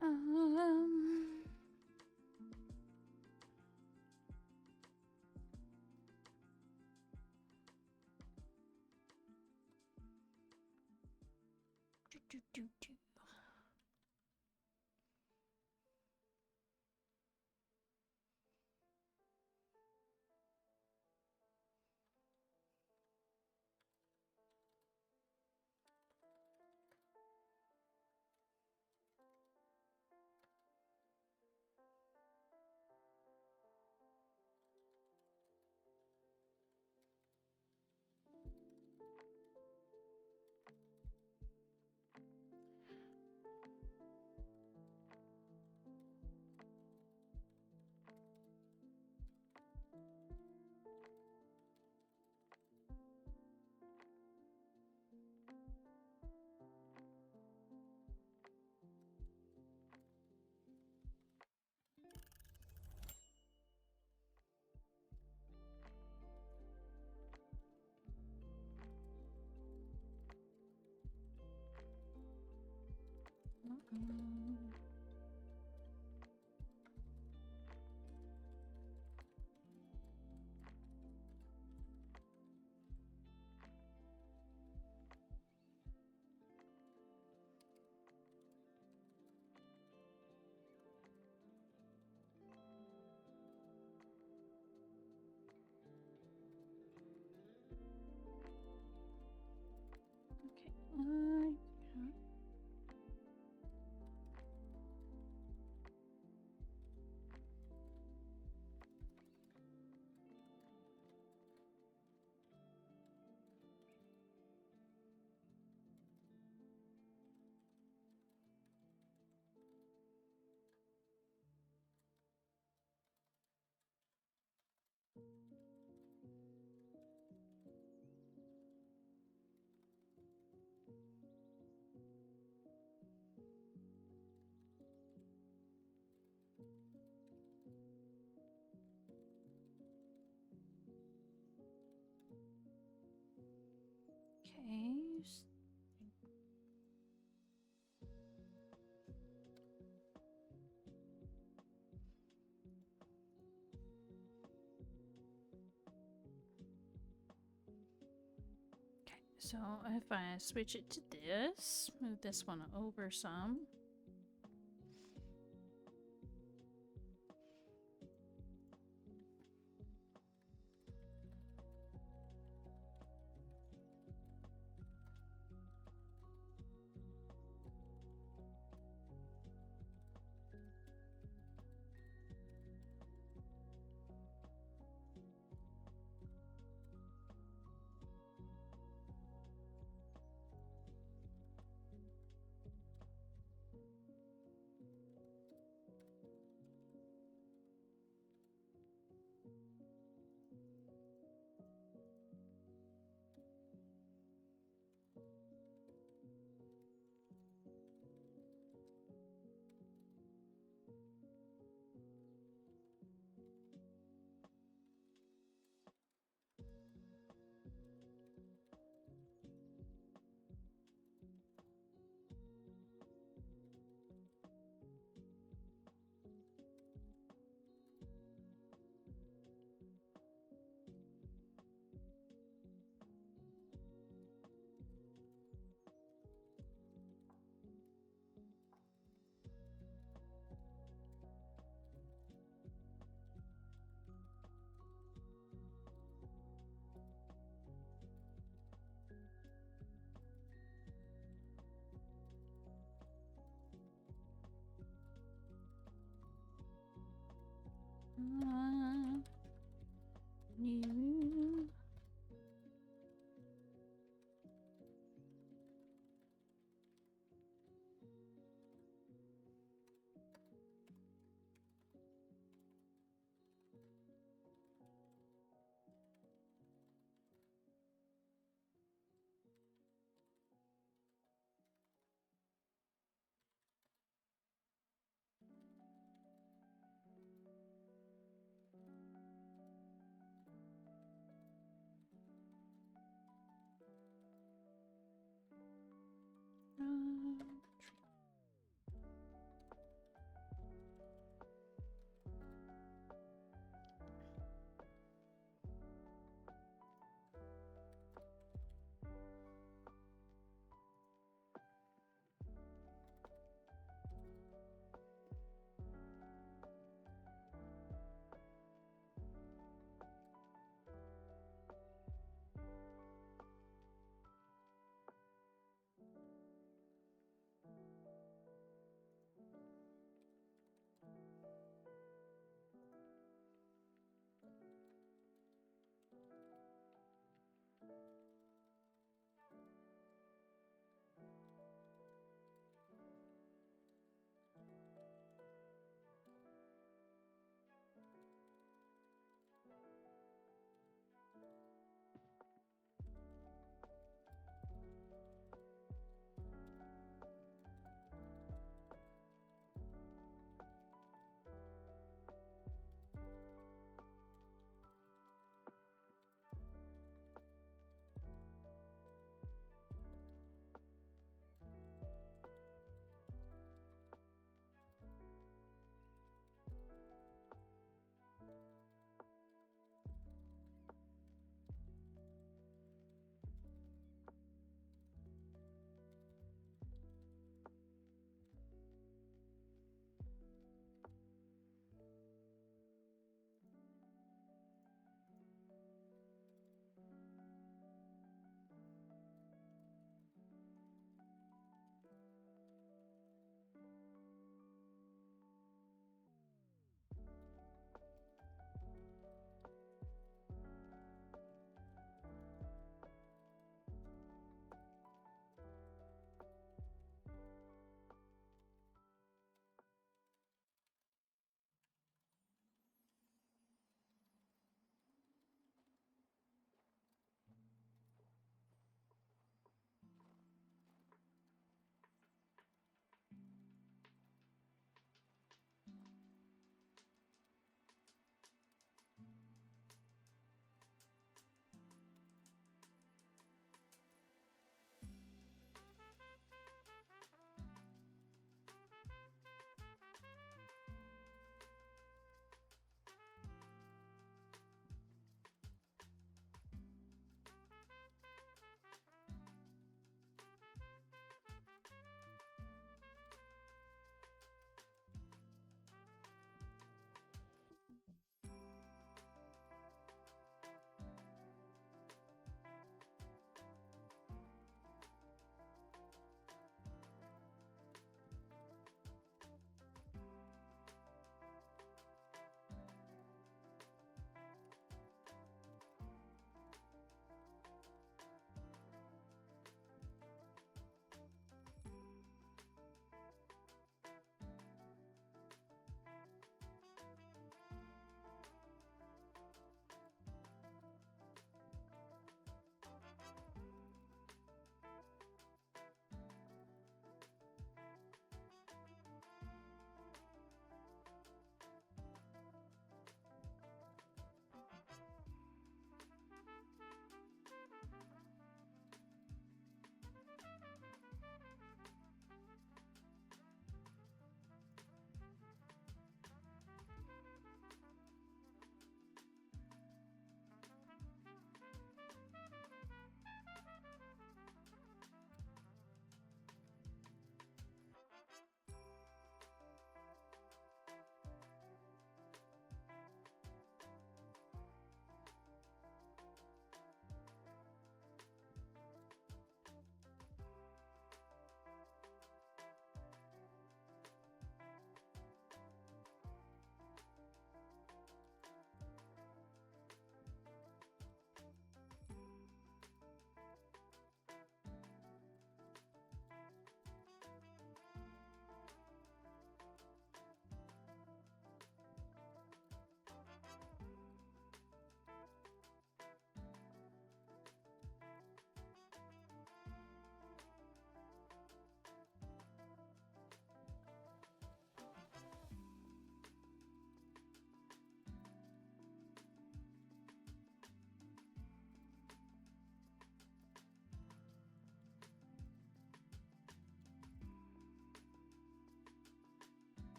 Um. Do. Mm-mm. Okay. Yeah. Okay. Okay, so if I switch it to this, move this one over some. New.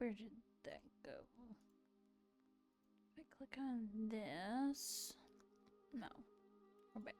Where did that go? If I click on this. No. We're back.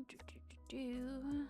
Do, do, do, do.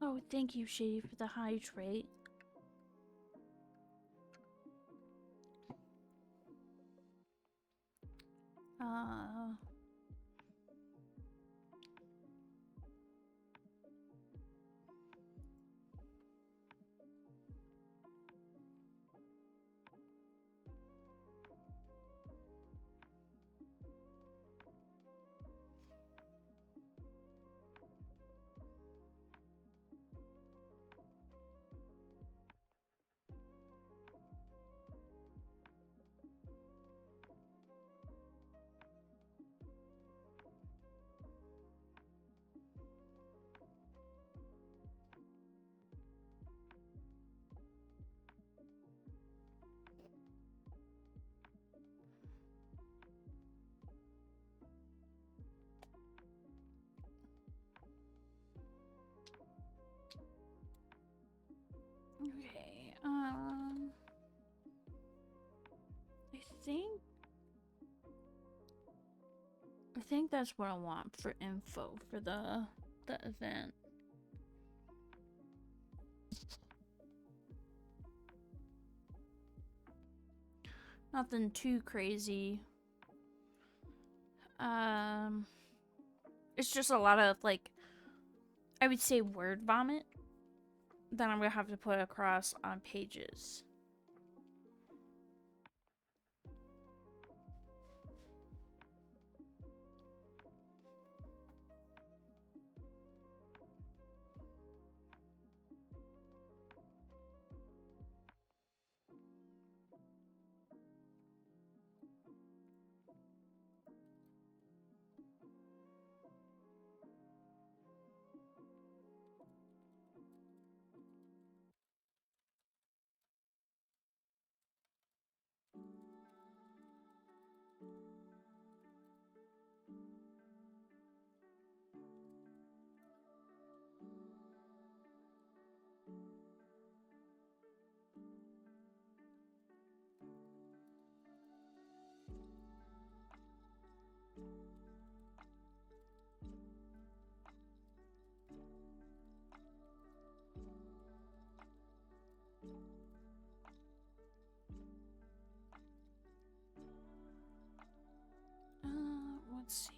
Oh, thank you, Shady, for the hydrate. Okay, I think that's what I want for info for the event. Nothing too crazy. It's just a lot of, like, I would say word vomit that I'm gonna have to put across on pages. Let's see.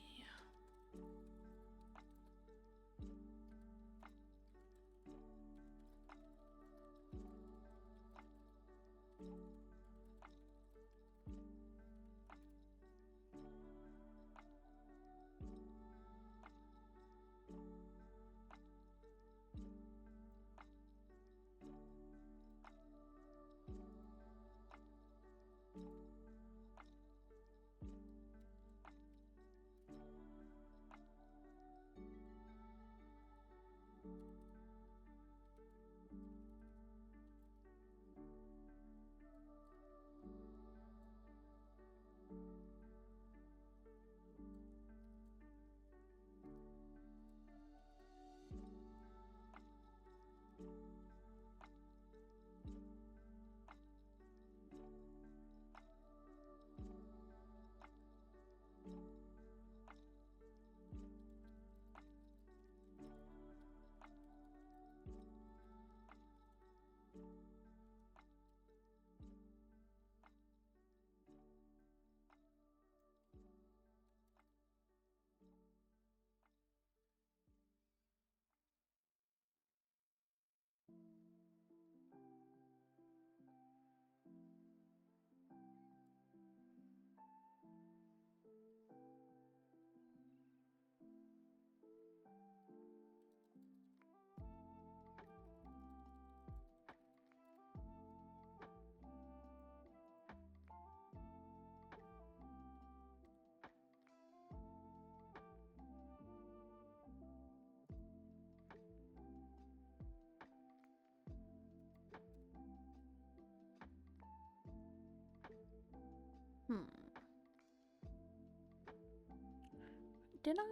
Did I?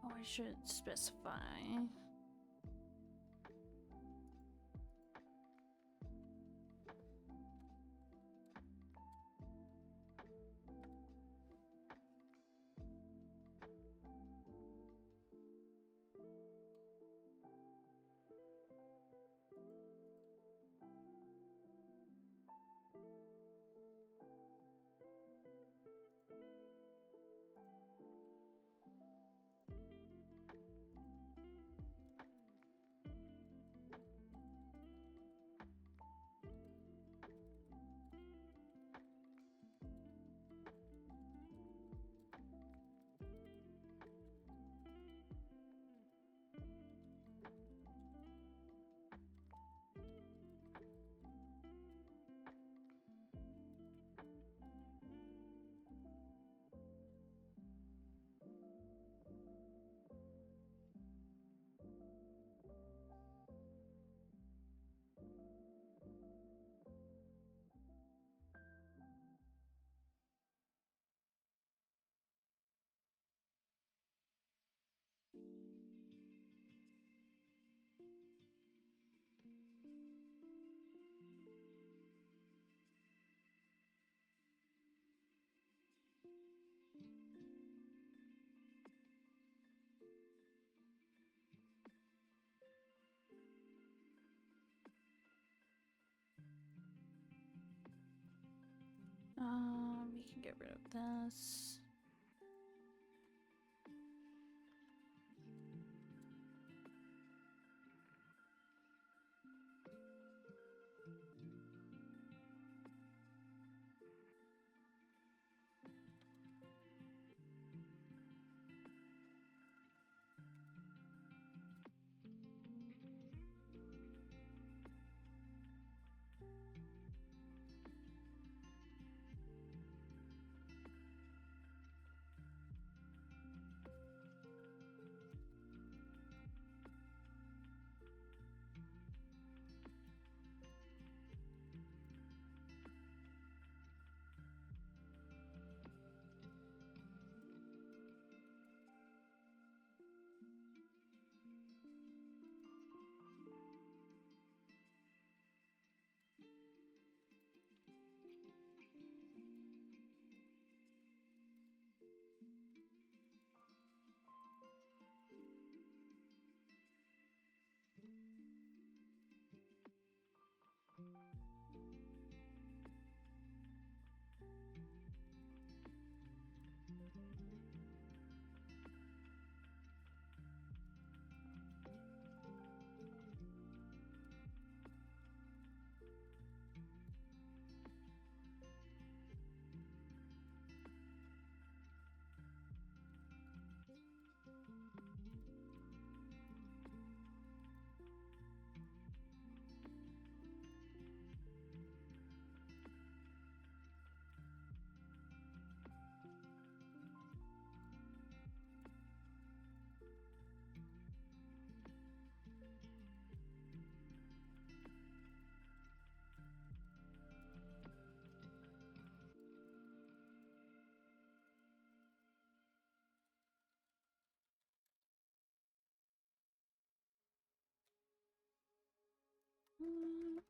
Oh, I should specify. We can get rid of this.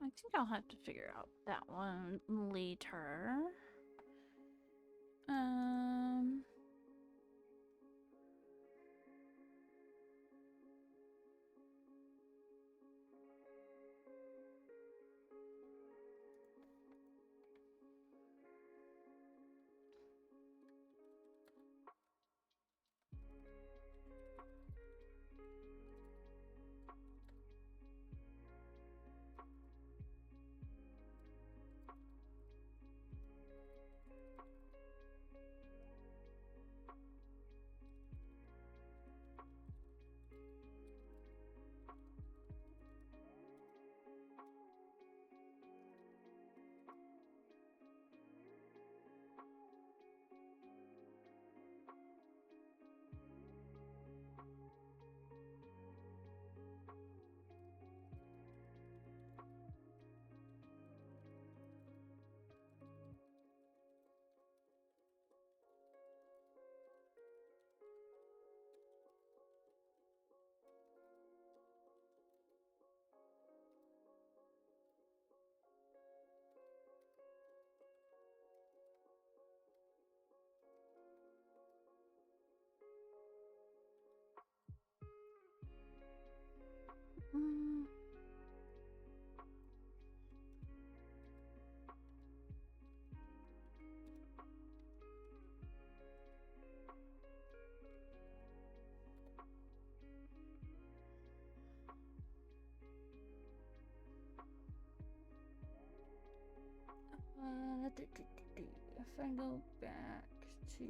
I think I'll have to figure out that one later. Um, If I go back to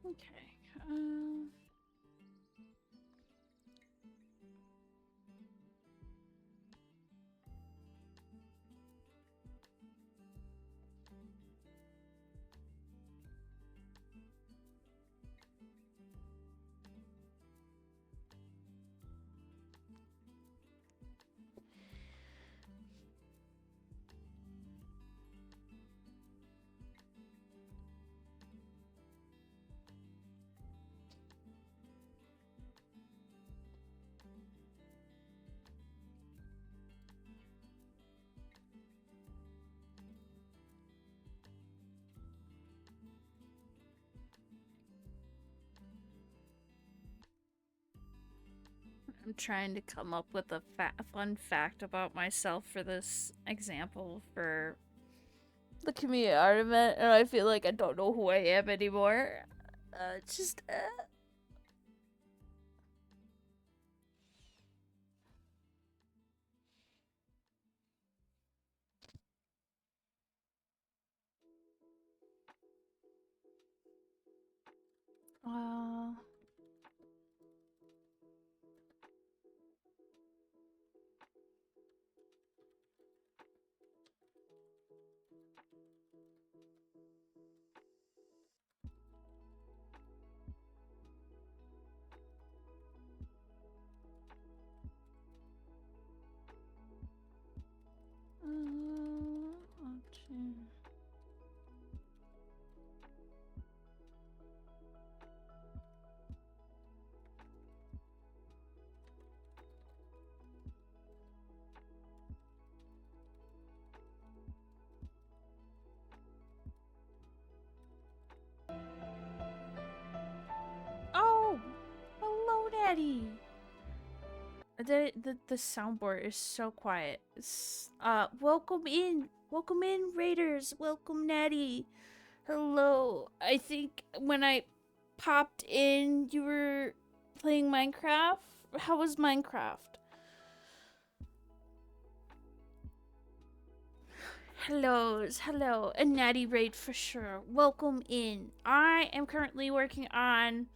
okay. I'm trying to come up with a fun fact about myself for this example for the community art event, and I feel like I don't know who I am anymore. Just option. Oh, hello, Daddy. The soundboard is so quiet. Welcome in, Raiders. Welcome, Natty. Hello. I think when I popped in, you were playing Minecraft. How was Minecraft? Hello. A Natty Raid for sure. Welcome in. I am currently working on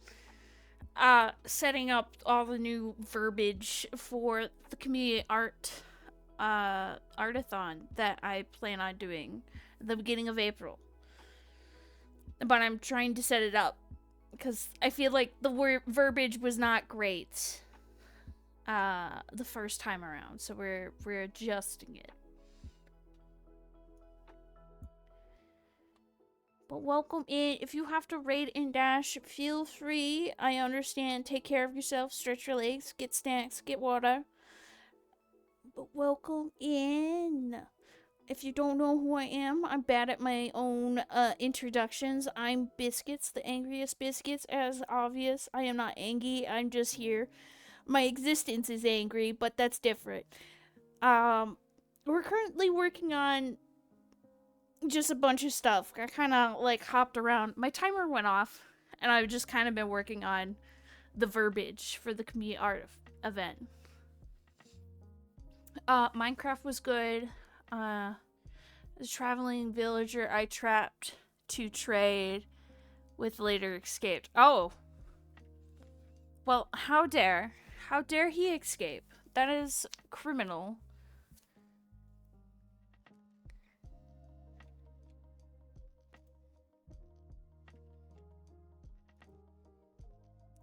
setting up all the new verbiage for the community artathon that I plan on doing at the beginning of April. But I'm trying to set it up because I feel like the verbiage was not great the first time around, so we're adjusting it. But welcome in. If you have to raid and dash, feel free. I understand. Take care of yourself. Stretch your legs. Get snacks. Get water. But welcome in. If you don't know who I am, I'm bad at my own introductions. I'm Biscuits, the angriest Biscuits, as obvious. I am not angry. I'm just here. My existence is angry, but that's different. We're currently working on just a bunch of stuff. I kind of like hopped around. My timer went off, and I've just kind of been working on the verbiage for the community art event. Minecraft was good. The traveling villager I trapped to trade with later escaped. Oh. Well, how dare he escape? That is criminal.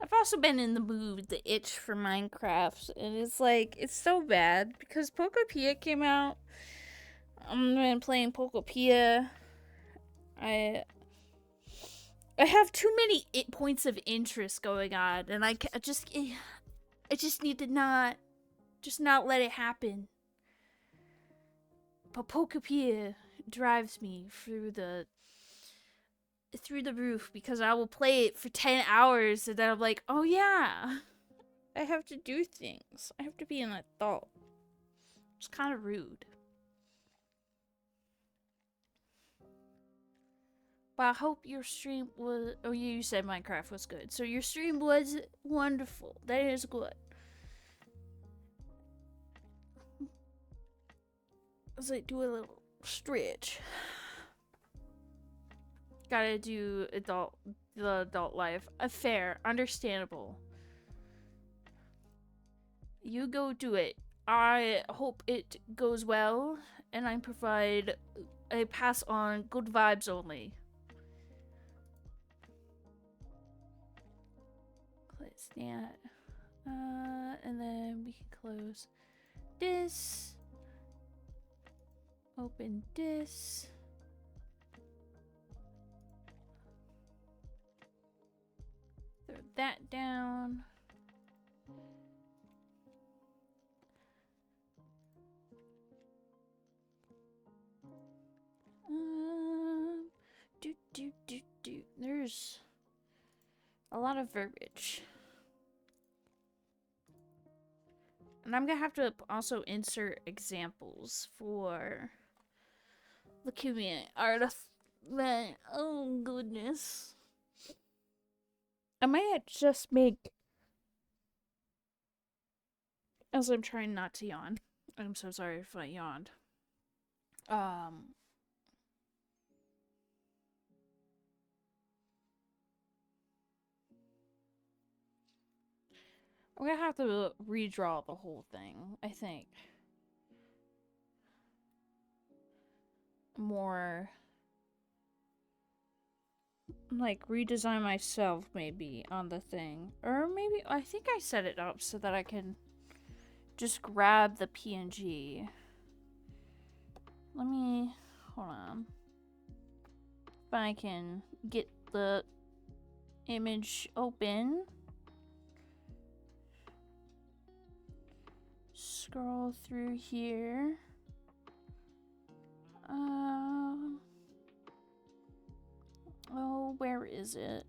I've also been in the mood, the itch for Minecraft, and it's like, it's so bad because Pokopia came out. I've been playing Pokopia. I have too many points of interest going on, and I just need to not let it happen. But Pokopia drives me through the roof because I will play it for 10 hours and then I'm like, oh yeah, I have to do things. I have to be an adult. It's kind of rude. But I hope your stream was... Oh, you said Minecraft was good. So your stream was wonderful. That is good. Let's like do a little stretch. Gotta do the adult life. Fair, understandable. You go do it. I hope it goes well, and I pass on good vibes only. Close that. And then we can close this. Open this. Throw that down. There's a lot of verbiage. And I'm gonna have to also insert examples for the community artifact. Oh goodness. I might just make, as I'm trying not to yawn. I'm so sorry if I yawned. I'm gonna have to redraw the whole thing, I think. More like redesign myself maybe on the thing. Or maybe I think I set it up so that I can just grab the PNG. Let me hold on. If I can get the image open. Scroll through here. Oh, where is it?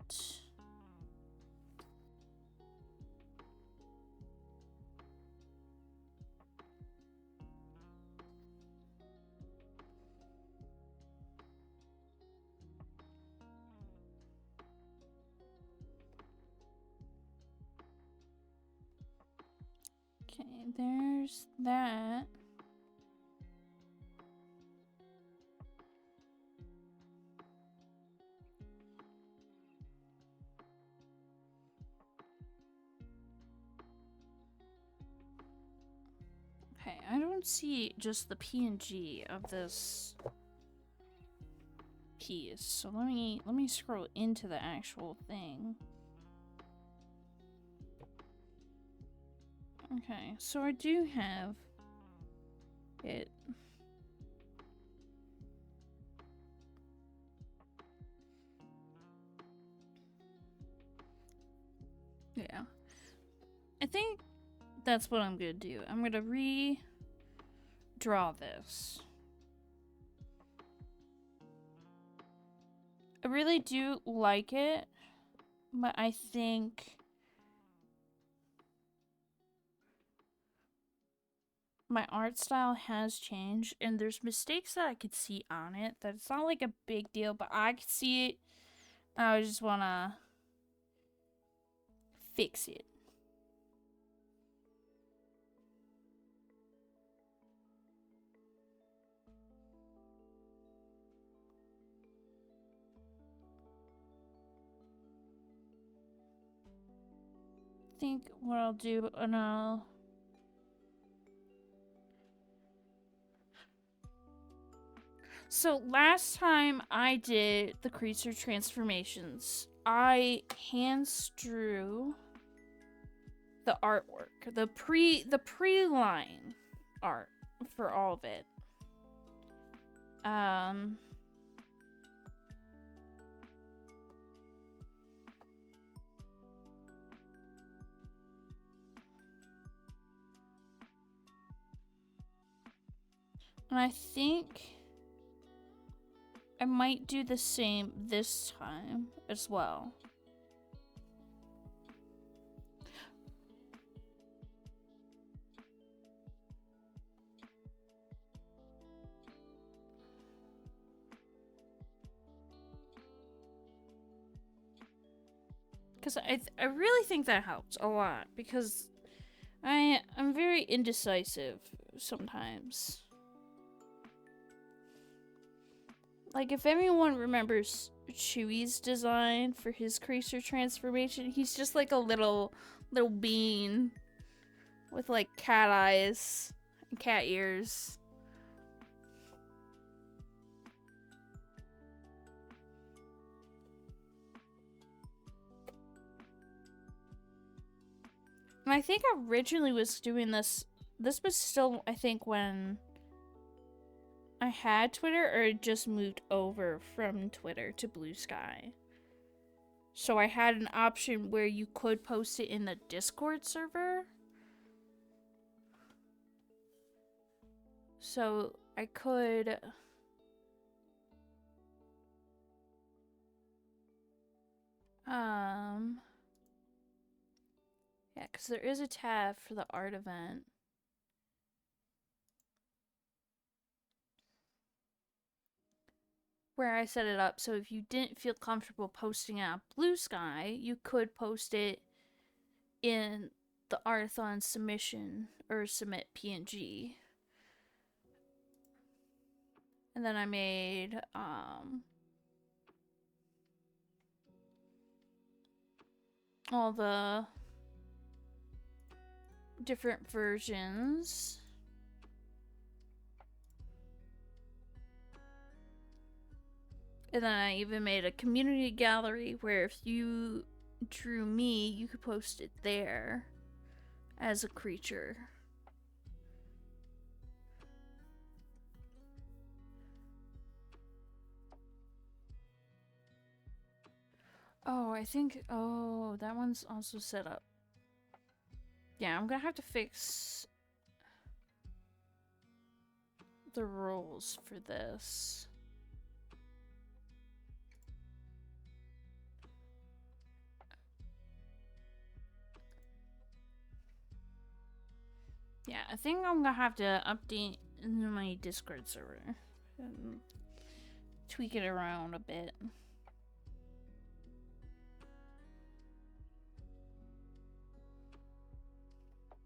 Okay, there's that. Okay, I don't see just the PNG of this piece. So let me scroll into the actual thing. Okay, so I do have it. Yeah. I think that's what I'm gonna do. I'm gonna redraw this. I really do like it, but I think my art style has changed, and there's mistakes that I could see on it. That it's not like a big deal, but I could see it. I just wanna fix it. I think what I'll do, and so last time I did the creature transformations, I hand drew the artwork, the pre-line art for all of it. And I think I might do the same this time as well. Because I really think that helps a lot, because I'm very indecisive sometimes. Like, if anyone remembers Chewie's design for his creature transformation, he's just like a little bean with like cat eyes and cat ears. And I think I originally was doing this was still, I think, when I had Twitter, or it just moved over from Twitter to Blue Sky. So I had an option where you could post it in the Discord server. So I could... Yeah, because there is a tab for the art event. Where I set it up so if you didn't feel comfortable posting it on Blue Sky, you could post it in the Artathon submission or submit PNG. And then I made all the different versions. And then I even made a community gallery where if you drew me, you could post it there as a creature. Oh, I think... Oh, that one's also set up. Yeah, I'm gonna have to fix the rules for this. Yeah, I think I'm gonna have to update my Discord server and tweak it around a bit.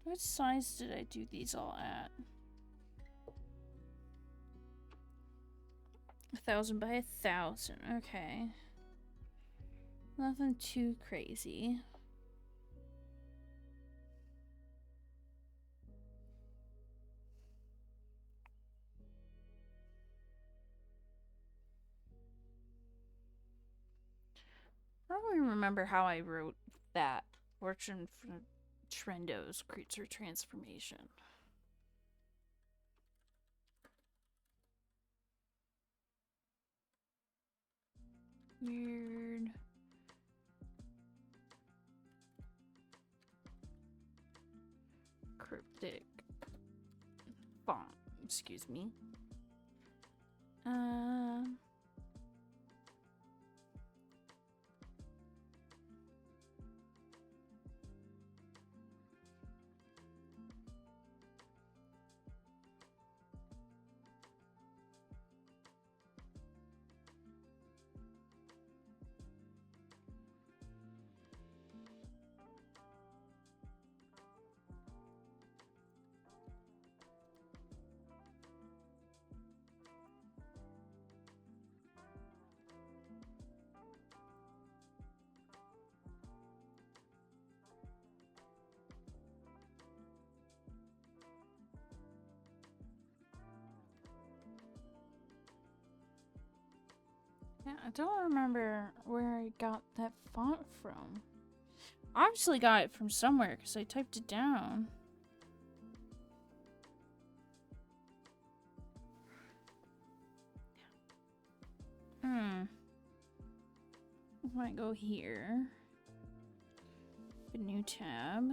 What size did I do these all at? 1,000 by 1,000. Okay. Nothing too crazy. I don't even remember how I wrote that portion for Trendo's creature transformation. Weird. Cryptic font. Excuse me. Yeah, I don't remember where I got that font from. Obviously got it from somewhere because I typed it down. Might go here. A new tab.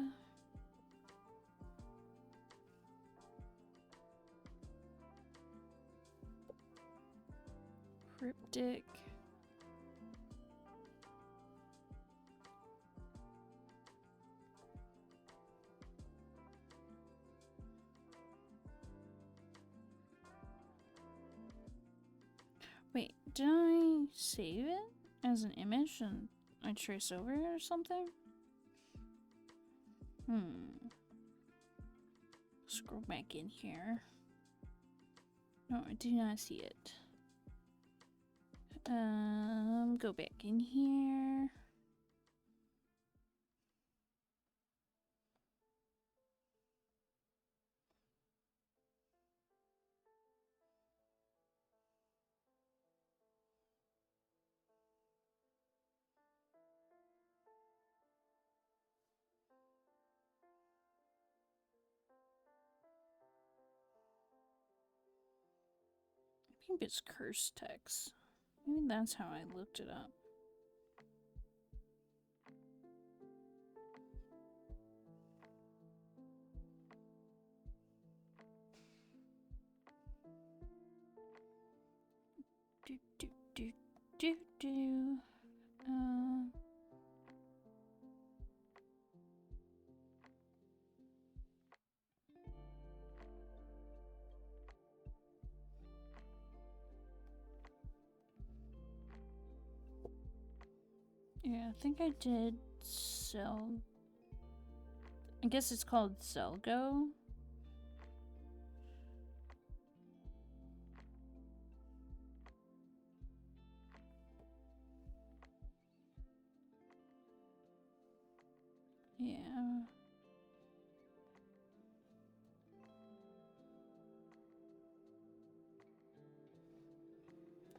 Cryptic. Wait, did I save it as an image and I trace over it or something? Scroll back in here. No, I do not see it. Go back in here. I think it's curse text. Maybe that's how I looked it up. Do. Yeah, I think I did sell. I guess it's called Selgo. Yeah.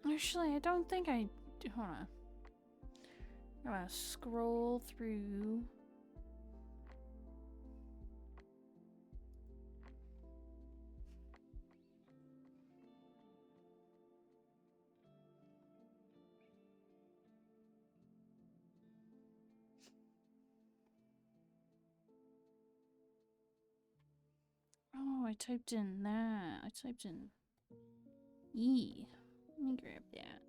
Actually, I don't think I. Hold on. I'm gonna scroll through. Oh, I typed in that. I typed in E. Let me grab that.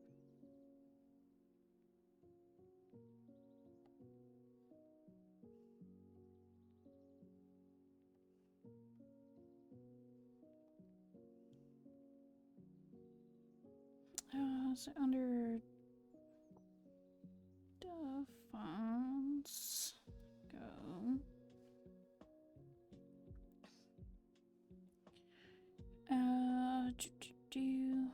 Is it under the fonts? Go. Do.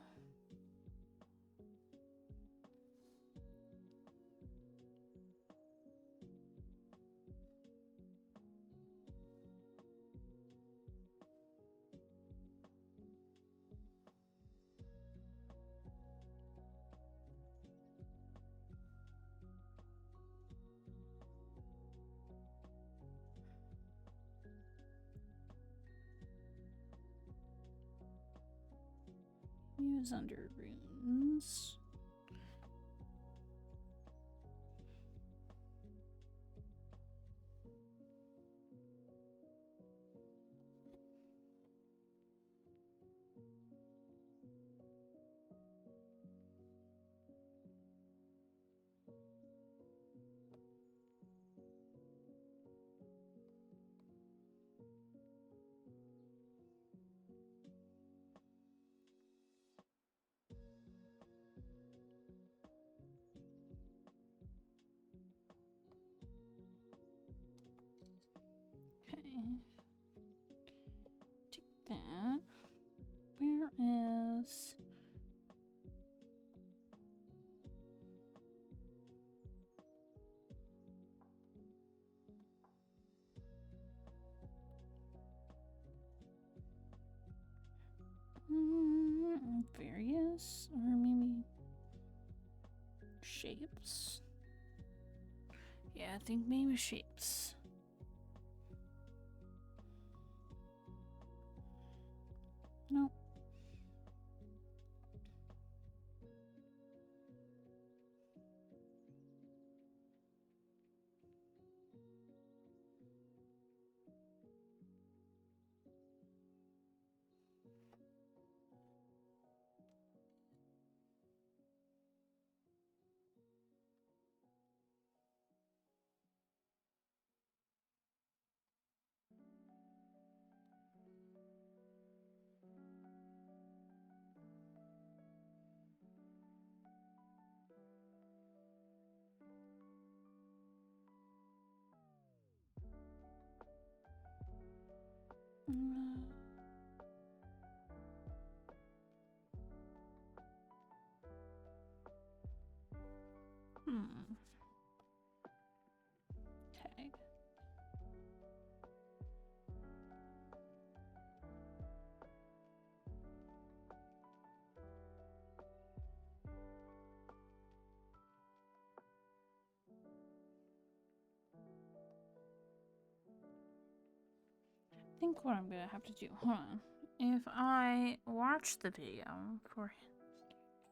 Use under runes. shapes. Yeah, I think maybe shapes. Nope. Okay. I think what I'm gonna have to do, hold on. If I watch the video for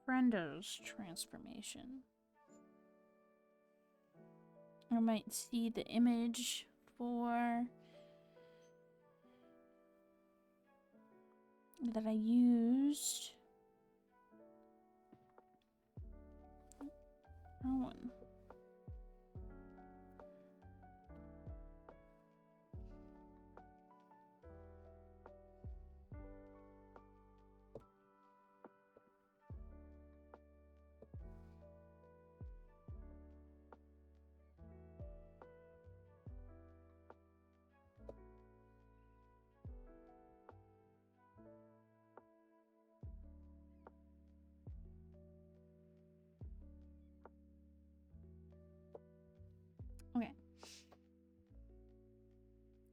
Brenda's transformation, I might see the image for that I used. Wrong one. Okay.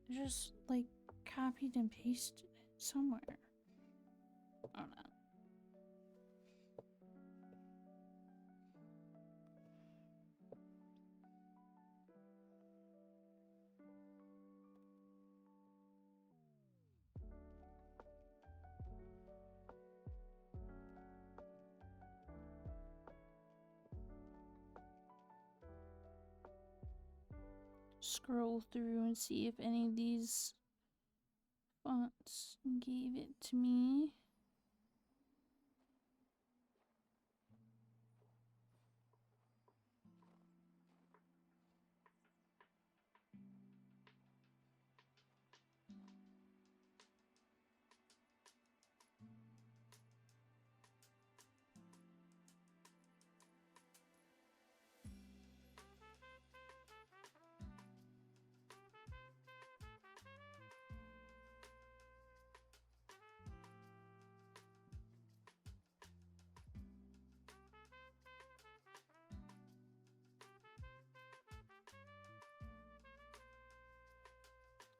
Just like copied and pasted it somewhere. Oh no. Scroll through and see if any of these fonts gave it to me.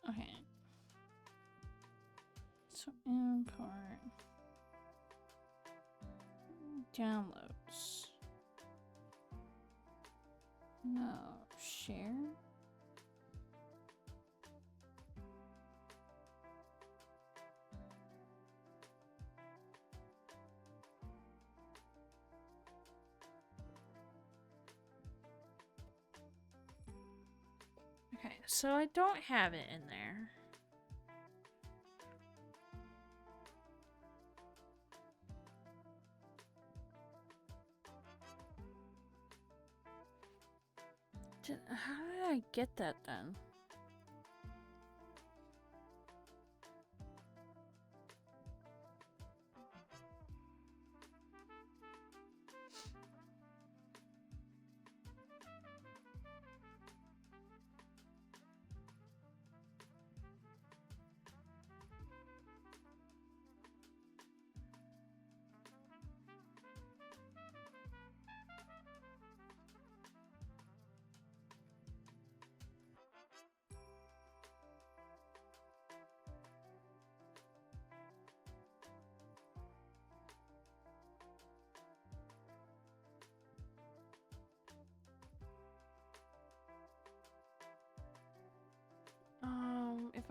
Okay. So import downloads. No, share. Okay, so I don't have it in there. How did I get that then?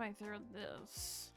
I throw this?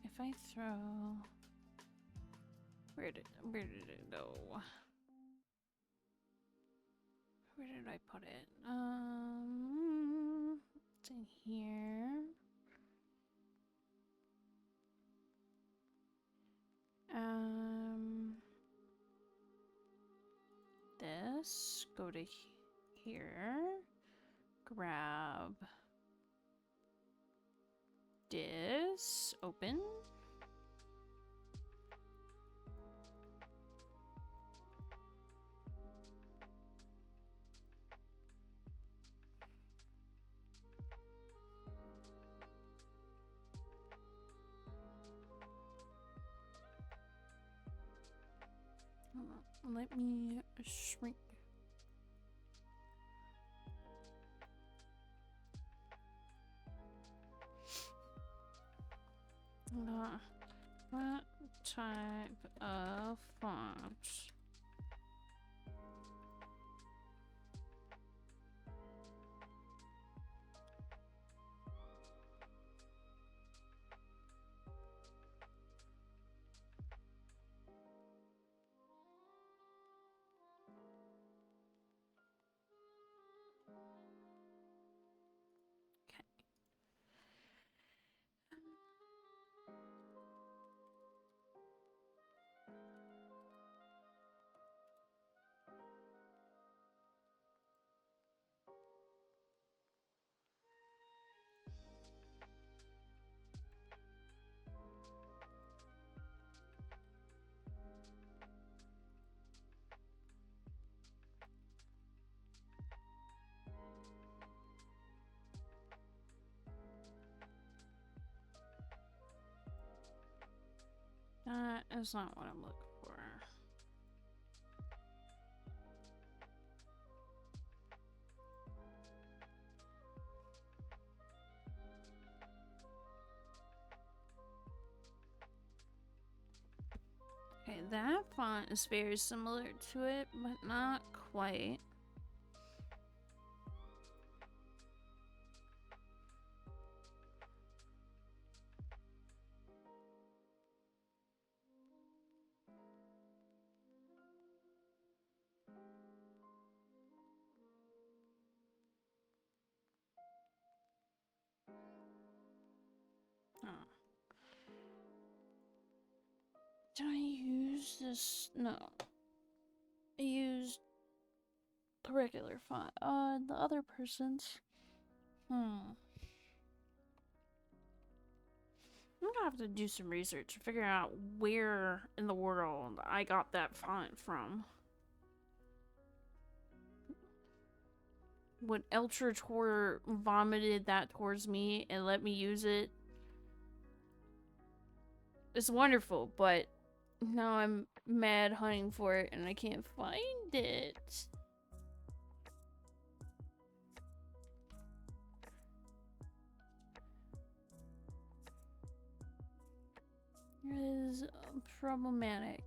If I throw, where did it go? Where did I put it? It's in here. This, go to here, grab this, open. Let me shrink. What type of font? That is not what I'm looking for. Okay, that font is very similar to it, but not quite. Did I use this? No. I used the regular font. The other person's. I'm gonna have to do some research to figure out where in the world I got that font from. When Ultra Tor vomited that towards me and let me use it, it's wonderful, but now I'm mad hunting for it and I can't find it. It is problematic.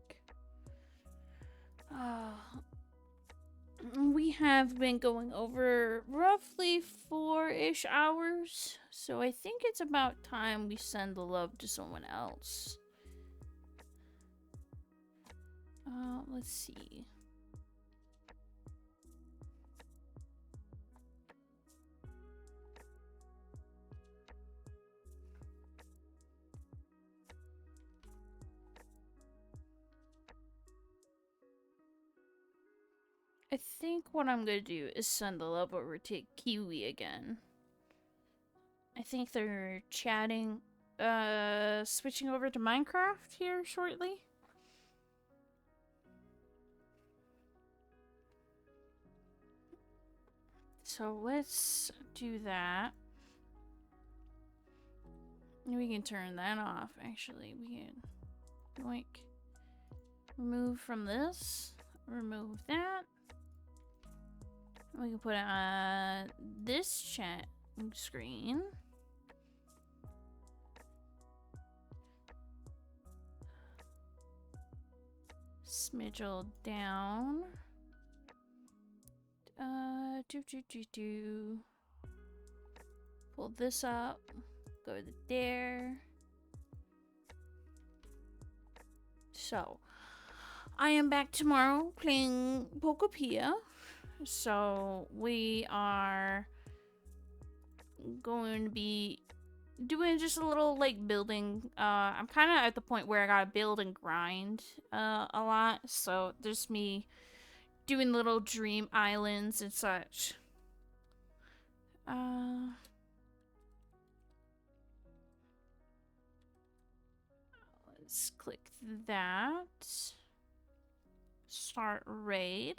We have been going over roughly 4-ish hours, so I think it's about time we send the love to someone else. Let's see. I think what I'm gonna do is send the love over to Kiwi again. I think they're chatting, switching over to Minecraft here shortly. So let's do that. We can turn that off, actually. We can, like, remove from this, remove that. We can put it on this chat screen. Smidgel down. Pull this up. Go to there. So, I am back tomorrow playing Pokopia. So, we are going to be doing just a little, like, building. I'm kind of at the point where I gotta build and grind a lot. So, there's me doing little dream islands and such. Let's click that. Start raid.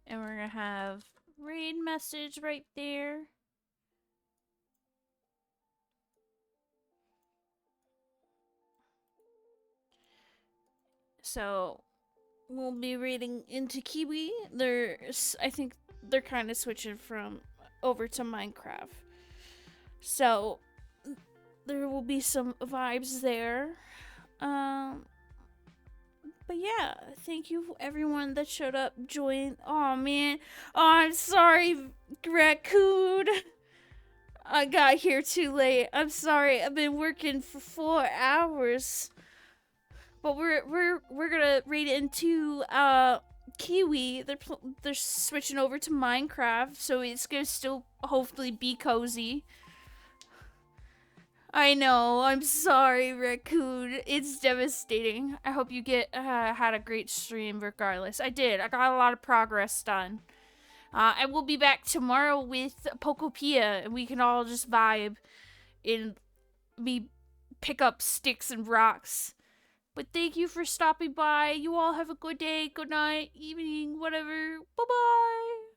And we're gonna have raid message right there. So we'll be raiding into Kiwi. I think they're kind of switching from over to Minecraft. So there will be some vibes there. But yeah, thank you everyone that showed up, joined. Oh man, I'm sorry, Raccoon. I got here too late. I'm sorry. I've been working for 4 hours. But we're gonna raid into Kiwi. They're switching over to Minecraft, so it's gonna still hopefully be cozy. I know. I'm sorry, Raccoon. It's devastating. I hope you had a great stream regardless. I did. I got a lot of progress done. I will be back tomorrow with Pokopia, and we can all just vibe and pick up sticks and rocks. But thank you for stopping by. You all have a good day, good night, evening, whatever. Bye-bye.